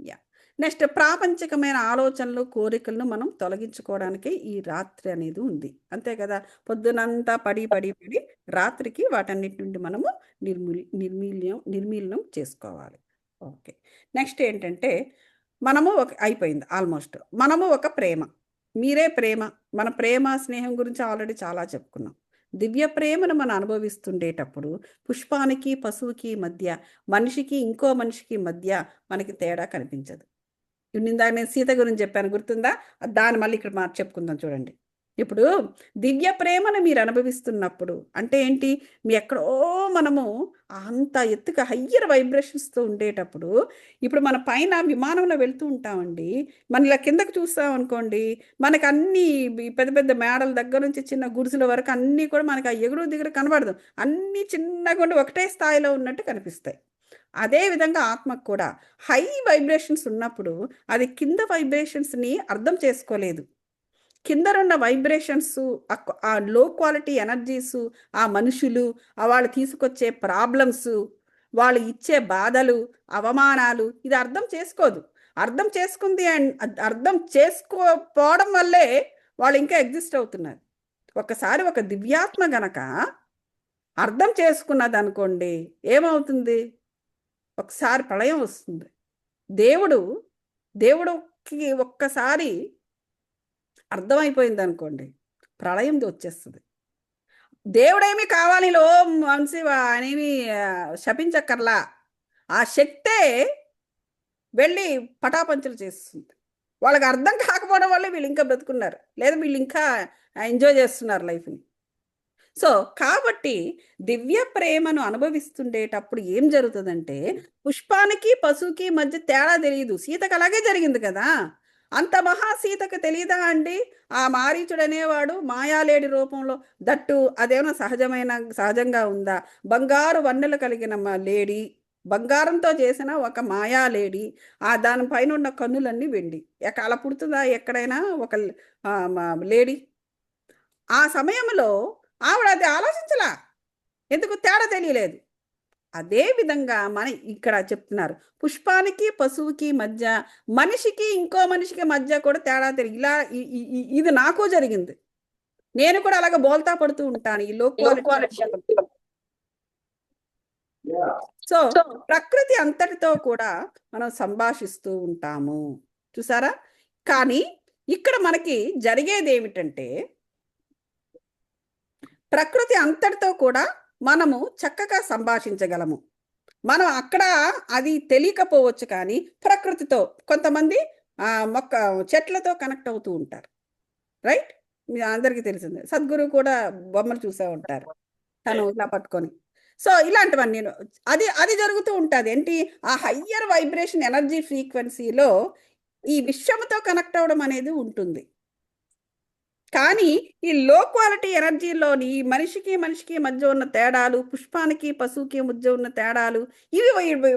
yeah. నెక్స్ట్, ప్రాపంచికమైన ఆలోచనలు, కోరికలను మనం తొలగించుకోవడానికి ఈ రాత్రి అనేది ఉంది. అంతే కదా, పొద్దునంతా పడి రాత్రికి వాటన్నిటి నుండి మనము నిర్మూల్యం చేసుకోవాలి. ఓకే, నెక్స్ట్ ఏంటంటే మనము అయిపోయింది ఆల్మోస్ట్. మనము ఒక ప్రేమ, మీరే ప్రేమ. మన ప్రేమ స్నేహం గురించి ఆల్రెడీ చాలా చెప్పుకున్నాం. దివ్య ప్రేమను మనం అనుభవిస్తుండేటప్పుడు పుష్పానికి పశువుకి మధ్య, మనిషికి ఇంకో మనిషికి మధ్య మనకి తేడా కనిపించదు. ఇందాక నేను సీత గురించి చెప్పాను, గుర్తుందా? దాన్ని మళ్ళీ ఇక్కడ చెప్పుకుందాం చూడండి. ఇప్పుడు దివ్య ప్రేమను మీరు అనుభవిస్తున్నప్పుడు అంటే ఏంటి, మీ ఎక్కడో మనము అంత ఎత్తుగా హయ్యర్ వైబ్రేషన్స్తో ఉండేటప్పుడు, ఇప్పుడు మన పైన విమానంలో వెళ్తూ ఉంటామండి, మన ఇలా కిందకు చూస్తాం అనుకోండి, మనకు అన్ని ఈ పెద్ద పెద్ద మేడల దగ్గర నుంచి చిన్న గుడిసెల వరకు అన్నీ కూడా మనకు ఆ ఎగుడు దిగుడు కనబడదు, అన్నీ చిన్నగా ఉండి ఒకటే స్థాయిలో ఉన్నట్టు కనిపిస్తాయి. అదే విధంగా ఆత్మకు కూడా హై వైబ్రేషన్స్ ఉన్నప్పుడు అది కింద వైబ్రేషన్స్ని అర్థం చేసుకోలేదు. కిందనున్న వైబ్రేషన్స్, ఆ లో క్వాలిటీ ఎనర్జీస్, ఆ మనుషులు, వాళ్ళు తీసుకొచ్చే ప్రాబ్లమ్స్, వాళ్ళు ఇచ్చే బాధలు, అవమానాలు, ఇది అర్థం చేసుకోదు. అర్థం చేసుకుంది అర్థం చేసుకోపోవడం వల్లే వాళ్ళు ఇంకా ఎగ్జిస్ట్ అవుతున్నారు. ఒకసారి ఒక దివ్యాత్మ గనక అర్థం చేసుకున్నది అనుకోండి, ఏమవుతుంది, ఒకసారి ప్రళయం వస్తుంది. దేవుడికి ఒక్కసారి అర్థమైపోయింది అనుకోండి, ప్రళయం వచ్చేస్తుంది. దేవుడేమి కావాలి మనిషి అనేమి శపించక్కర్లా, ఆ శక్తే వెళ్ళి పటాపంచలు చేస్తుంది. వాళ్ళకి అర్థం కాకపోవడం వల్ల వీళ్ళు ఇంకా బ్రతుకున్నారు, లేదా వీళ్ళు ఇంకా ఎంజాయ్ చేస్తున్నారు లైఫ్ని. సో కాబట్టి దివ్య ప్రేమను అనుభవిస్తుండేటప్పుడు ఏం జరుగుతుందంటే, పుష్పానికి పశువుకి మధ్య తేడా తెలియదు. సీతకు అలాగే జరిగింది కదా. అంత సీతకు తెలియదా అండి, ఆ మారీచుడు అనేవాడు మాయాలేడి రూపంలో, దట్టు అదేమన్నా సహజంగా ఉందా? బంగారు వన్నెలు కలిగిన లేడీ, బంగారంతో చేసిన ఒక మాయాలేడి, దానిపైన ఉన్న కన్నులన్నీ వెండి. అలా పుడుతుందా ఎక్కడైనా ఒక లేడీ? ఆ సమయంలో ఆవిడ అది ఆలోచించలా, ఎందుకు తేడా తెలియలేదు. అదే విధంగా మన ఇక్కడ చెప్తున్నారు, పుష్పానికి పశువుకి మధ్య, మనిషికి ఇంకో మనిషికి మధ్య కూడా తేడా తెలియ. ఇలా ఇది నాకు జరిగింది. నేను కూడా అలాగ బోల్తా పడుతూ ఉంటాను ఈ లో క్వాలిటీ. సో ప్రకృతి అంతటితో కూడా మనం సంభాషిస్తూ ఉంటాము, చూసారా. కానీ ఇక్కడ మనకి జరిగేది ఏమిటంటే, ప్రకృతి అంతటితో కూడా మనము చక్కగా సంభాషించగలము. మనం అక్కడ అది తెలియకపోవచ్చు, కానీ ప్రకృతితో కొంతమంది చెట్లతో కనెక్ట్ అవుతూ ఉంటారు, రైట్. మీ అందరికీ తెలిసిందే, సద్గురు కూడా బొమ్మలు చూసే ఉంటారు, తను ఇలా పట్టుకొని. సో ఇలాంటివన్నీ అది అది జరుగుతూ ఉంటుంది. ఏంటి, ఆ హయ్యర్ వైబ్రేషన్ ఎనర్జీ ఫ్రీక్వెన్సీలో ఈ విశ్వముతో కనెక్ట్ అవ్వడం అనేది ఉంటుంది. కానీ ఈ లో క్వాలిటీ ఎనర్జీలోని మనిషికి మనిషికి మధ్య ఉన్న తేడాలు, పుష్పానికి పశువుకి మధ్య ఉన్న తేడాలు, ఇవి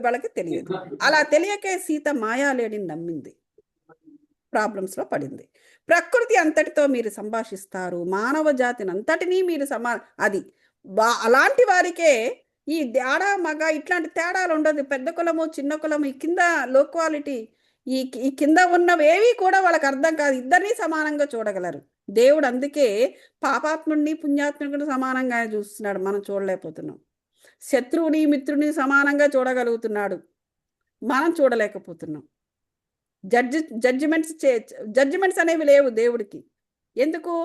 వాళ్ళకి తెలియదు. అలా తెలియకే సీత మాయాలేడిని నమ్మింది, ప్రాబ్లమ్స్లో పడింది. ప్రకృతి అంతటితో మీరు సంభాషిస్తారు, మానవ జాతిని అంతటినీ మీరు అది అలాంటి వారికే ఈ ఆడ మగ ఇట్లాంటి తేడాలు ఉండదు. పెద్ద కులము చిన్న కులము, ఈ కింద లో క్వాలిటీ, ఈ కింద ఉన్నవేవి కూడా వాళ్ళకి అర్థం కాదు. ఇద్దరినీ సమానంగా చూడగలరు దేవుడు. అందుకే పాపాత్ముడిని పుణ్యాత్ముడిని సమానంగా చూస్తున్నాడు, మనం చూడలేకపోతున్నాం. శత్రువుని మిత్రుని సమానంగా చూడగలుగుతున్నాడు, మనం చూడలేకపోతున్నాం. జడ్జిమెంట్స్ అనేవి లేవు దేవుడికి. ఎందుకు,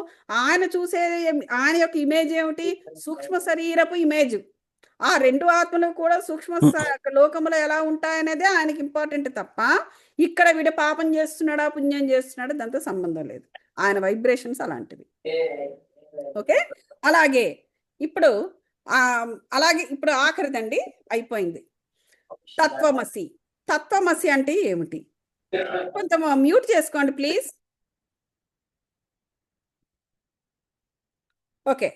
ఆయన చూసేది, ఆయన యొక్క ఇమేజ్ ఏమిటి, సూక్ష్మ శరీరపు ఇమేజ్. ఆ రెండు ఆత్మలు కూడా సూక్ష్మ లోకములో ఎలా ఉంటాయనేది ఆయనకి ఇంపార్టెంట్ తప్ప, ఇక్కడ వీడు పాపం చేస్తున్నాడా పుణ్యం చేస్తున్నాడా దాంతో సంబంధం లేదు. ఆయన వైబ్రేషన్స్ అలాంటివి. ఓకే, అలాగే ఇప్పుడు ఆఖరిదండి, అయిపోయింది. తత్వమసి అంటే ఏమిటి? కొంచెం మ్యూట్ చేసుకోండి ప్లీజ్. ఓకే,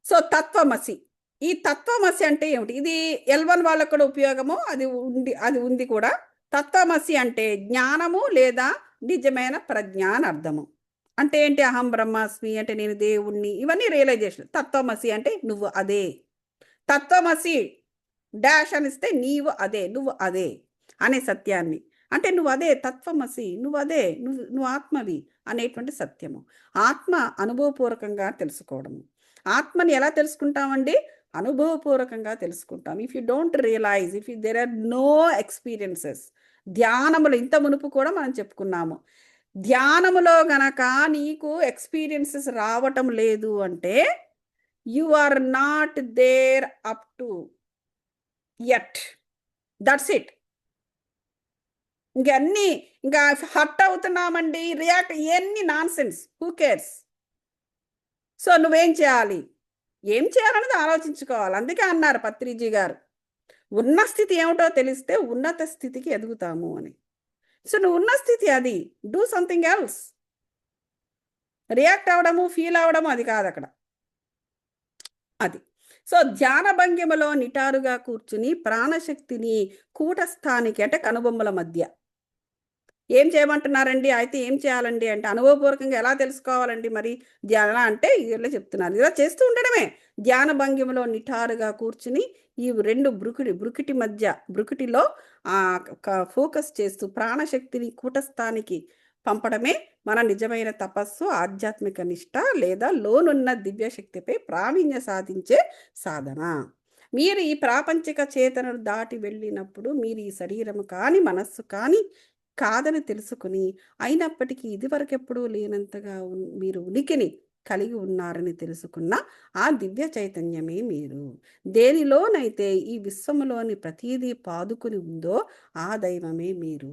సో తత్వమసి, ఈ తత్వమసి అంటే ఏమిటి? ఇది L1 వాళ్ళకు కూడా ఉపయోగము అది ఉంది కూడా. తత్వమసి అంటే జ్ఞానము లేదా నిజమైన ప్రజ్ఞ అని అర్థము. అంటే ఏంటి, అహం బ్రహ్మాస్మి అంటే నేను దేవుణ్ణి, ఇవన్నీ రియలైజేషన్. తత్వమసి అంటే నువ్వు అదే, తత్వమసి డాష్ అనిస్తే నువ్వు అదే అనే సత్యాన్ని, అంటే నువ్వు అదే తత్వమసి, నువ్వు అదే, నువ్వు ఆత్మవి అనేటువంటి సత్యము. ఆత్మ అనుభవపూర్వకంగా తెలుసుకోవడము. ఆత్మని ఎలా తెలుసుకుంటామండి? అనుభవపూర్వకంగా తెలుసుకుంటాం. If you don't realise, if there are no experiences, ధ్యానములు ఇంత మునుపు కూడా మనం చెప్పుకున్నాము, ధ్యానములో గనక నీకు ఎక్స్పీరియన్సెస్ రావటం లేదు అంటే you are not there up to yet, that's it. ఇంకా హర్ట్ అవుతున్నామండి, రియాక్ట్, ఇవన్నీ nonsense, who cares. So నువ్వేం చేయాలి, ఏం చేయాలన్నది ఆలోచించుకోవాలి. అందుకే అన్నారు పత్రిజీ గారు, ఉన్న స్థితి ఏమిటో తెలిస్తే ఉన్నత స్థితికి ఎదుగుతాము అని. సో నువ్వు ఉన్న స్థితి అది, డూ సంథింగ్ ఎల్స్. రియాక్ట్ అవ్వడము, ఫీల్ అవ్వడము అది కాదు అక్కడ, అది. సో ధ్యాన భంగిమలో నిటారుగా కూర్చుని ప్రాణశక్తిని కూటస్థానికి అంటే కనుబొమ్మల మధ్య ఏం చేయమంటున్నారండి, అయితే ఏం చేయాలండి అంటే అనుభవపూర్వకంగా ఎలా తెలుసుకోవాలండి మరి ధ్యాన అంటే ఇలా చెప్తున్నారు, ఇలా చేస్తూ ఉండడమే. ధ్యాన భంగిమలో నిటారుగా కూర్చుని ఈ రెండు బ్రుకిటి మధ్య బ్రుకిటిలో ఫోకస్ చేస్తూ ప్రాణశక్తిని కూటస్థానికి పంపడమే మన నిజమైన తపస్సు, ఆధ్యాత్మిక నిష్ట లేదా లోనున్న దివ్యశక్తిపై ప్రావీణ్య సాధించే సాధన. మీరు ఈ ప్రాపంచిక చేతనను దాటి వెళ్ళినప్పుడు మీరు ఈ శరీరము కానీ మనస్సు కానీ కాదని తెలుసుకుని, అయినప్పటికీ ఇదివరకెప్పుడూ లేనంతగా మీరు ఉనికిని కలిగి ఉన్నారని తెలుసుకున్న ఆ దివ్య చైతన్యమే మీరు. దేనిలోనైతే ఈ విశ్వములోని ప్రతీదీ పాదుకుని ఉందో ఆ దైవమే మీరు.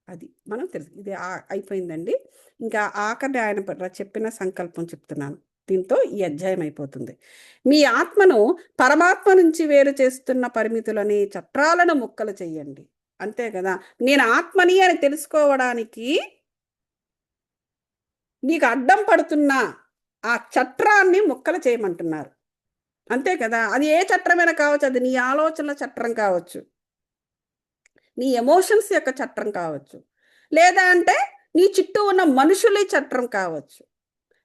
అది మనం తెలుసు. ఇది అయిపోయిందండి. ఇంకా ఆఖరి ఆయన చెప్పిన సంకల్పం చెప్తున్నాను, దీంతో ఈ అధ్యాయం అయిపోతుంది. మీ ఆత్మను పరమాత్మ నుంచి వేరు చేస్తున్న పరిమితులని చట్రాలను ముక్కలు చెయ్యండి. అంతే కదా, నేను ఆత్మని అని తెలుసుకోవడానికి నీకు అడ్డం పడుతున్నా ఆ చట్రాన్ని ముక్కలు చేయమంటున్నారు. అంతే కదా, అది ఏ చట్రమైనా కావచ్చు, అది నీ ఆలోచనల చట్రం కావచ్చు, నీ ఎమోషన్స్ యొక్క చట్రం కావచ్చు, లేదా అంటే నీ చుట్టూ ఉన్న మనుషుల చట్రం కావచ్చు,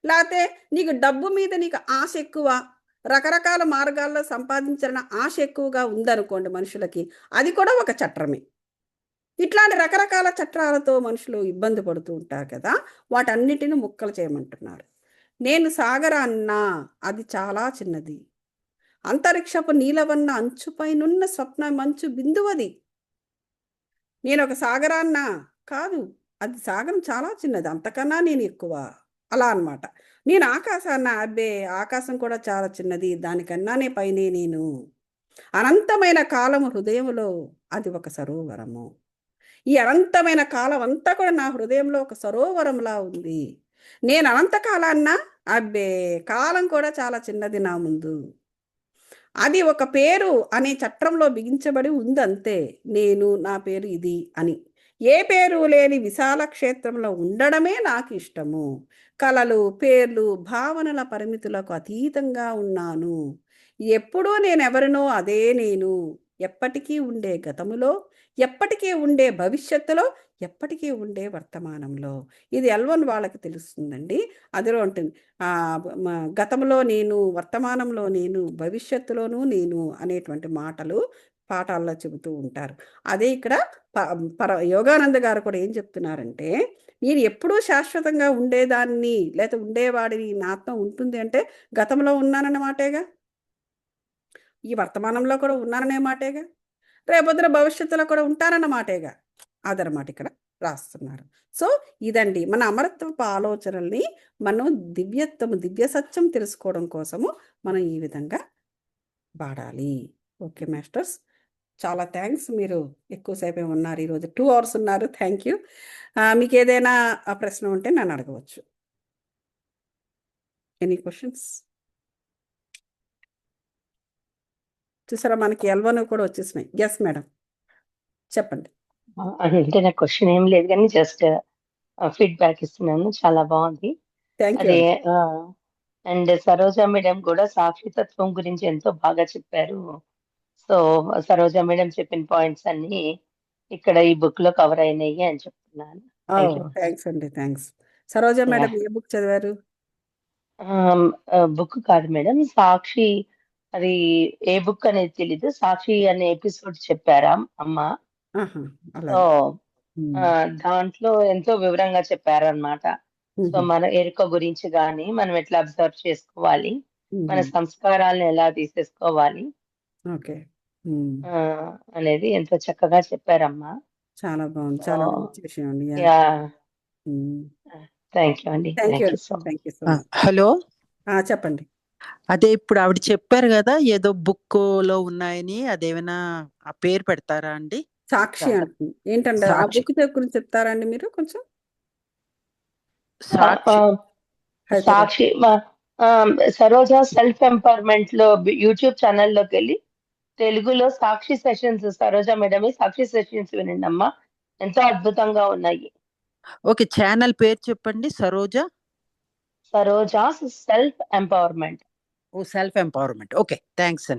లేకపోతే నీకు డబ్బు మీద నీకు ఆశ ఎక్కువ, రకరకాల మార్గాల్లో సంపాదించాలని ఆశ ఎక్కువగా ఉందనుకోండి మనుషులకి, అది కూడా ఒక చట్రమే. ఇట్లాంటి రకరకాల చట్రాలతో మనుషులు ఇబ్బంది పడుతూ ఉంటారు కదా, వాటన్నిటిని ముక్కలు చేయమంటున్నారు. నేను సాగరాన్నా, అది చాలా చిన్నది, అంతరిక్షపు నీలవన్న అంచుపైనున్న స్వప్న మంచు బిందువది. నేను ఒక సాగరాన్నా కాదు, అది సాగరం చాలా చిన్నది, అంతకన్నా నేను ఎక్కువ, అలా అన్నమాట. నేను ఆకాశాన్న, అబ్బే ఆకాశం కూడా చాలా చిన్నది, దానికన్నానే పైనే నేను. అనంతమైన కాలము హృదయములో అది ఒక సరోవరము. ఈ అనంతమైన కాలం అంతా కూడా నా హృదయంలో ఒక సరోవరంలా ఉంది. నేను అనంతకాలాన్న, అబ్బే కాలం కూడా చాలా చిన్నది నా ముందు. అది ఒక పేరు అనే చట్రంలో బిగించబడి ఉందంతే, నేను నా పేరు ఇది అని. ఏ పేరు లేని విశాల క్షేత్రంలో ఉండడమే నాకు ఇష్టము. కలలు, పేర్లు, భావనల పరిమితులకు అతీతంగా ఉన్నాను. ఎప్పుడూ నేనెవరినో అదే నేను. ఎప్పటికీ ఉండే గతములో, ఎప్పటికీ ఉండే భవిష్యత్తులో, ఎప్పటికీ ఉండే వర్తమానంలో. ఇది ఎల్వన్ వాళ్ళకి తెలుస్తుందండి. అదిలో ఉంటుంది గతంలో నేను, వర్తమానంలో నేను, భవిష్యత్తులోనూ నేను అనేటువంటి మాటలు పాఠాల్లో చెబుతూ ఉంటారు. అదే ఇక్కడ యోగానంద గారు కూడా ఏం చెప్తున్నారంటే, నేను ఎప్పుడూ శాశ్వతంగా ఉండేదాన్ని లేకపోతే ఉండేవాడిని, నా ఆత్మ ఉంటుంది అంటే గతంలో ఉన్నానన్న మాటేగా, ఈ వర్తమానంలో కూడా ఉన్నాననే మాటేగా, రేపొద్దున భవిష్యత్తులో కూడా ఉంటానన్న మాటేగా. అదనమాట ఇక్కడ రాస్తున్నారు. సో ఇదండి మన అమరత్వపు ఆలోచనల్ని మనం దివ్య సత్యం తెలుసుకోవడం కోసము మనం ఈ విధంగా వాడాలి. ఓకే మాస్టర్స్, చాలా థ్యాంక్స్. మీరు ఎక్కువసేపే ఉన్నారు, ఈరోజు 2 hours ఉన్నారు. Thank you. మీకు ఏదైనా ప్రశ్న ఉంటే నన్ను అడగవచ్చు. Any questions? చూసారా, మనకి ఎల్వన్ కూడా వచ్చేసినాయి. ఎస్ మేడం, చెప్పండి. అంటే నా క్వశ్చన్ ఏం లేదు కానీ జస్ట్ ఫీడ్బ్యాక్ ఇస్తున్నాను. చాలా బాగుంది. Thank you. అదే అండ్ సరోజా మేడం కూడా సాక్షితత్వం గురించి ఎంతో బాగా చెప్పారు. సో సరోజా మేడం చెప్పిన పాయింట్స్ అన్ని ఇక్కడ ఈ బుక్ లో కవర్ అయినాయి అని చెప్తున్నాను. థ్యాంక్స్ అండి, థ్యాంక్స్. సరోజా మేడం ఏ బుక్ చదివారు? బుక్ కాదు మేడం, సాక్షి, అది ఏ బుక్ అనేది తెలీదు, సాక్షి అనే ఎపిసోడ్ చెప్పారా అమ్మ. సో దాంట్లో ఎంతో వివరంగా చెప్పారనమాట. సో మన ఎరుక గురించి గాని, మనం ఎట్లా అబ్జర్వ్ చేసుకోవాలి, మన సంస్కారాలను ఎలా తీసేసుకోవాలి అనేది ఎంతో చక్కగా చెప్పారమ్మా. చాలా బాగుంది, చాలా మంచి విషయం అండి. థ్యాంక్ యూ అండి. హలో, చెప్పండి. అదే ఇప్పుడు ఆవిడ చెప్పారు కదా ఏదో బుక్ లో ఉన్నాయని, అదేమైనా ఆ పేరు పెడతారా అండి? సాక్షి అంటుంది ఏంటంటే ఆ బుక్ గురించి చెప్తారా అండి మీరు కొంచెం? సాక్షి సరోజ సెల్ఫ్ ఎంపవర్మెంట్ లో యూట్యూబ్ ఛానల్లోకి వెళ్ళి తెలుగులో సాక్షి సెషన్స్, సరోజ మేడం సాక్షి సెషన్స్ వినండి అమ్మా, ఎంతో అద్భుతంగా ఉన్నాయి. ఓకే, ఛానల్ పేరు చెప్పండి. Saroja self empowerment. Self empowerment. Okay, thanks అండి.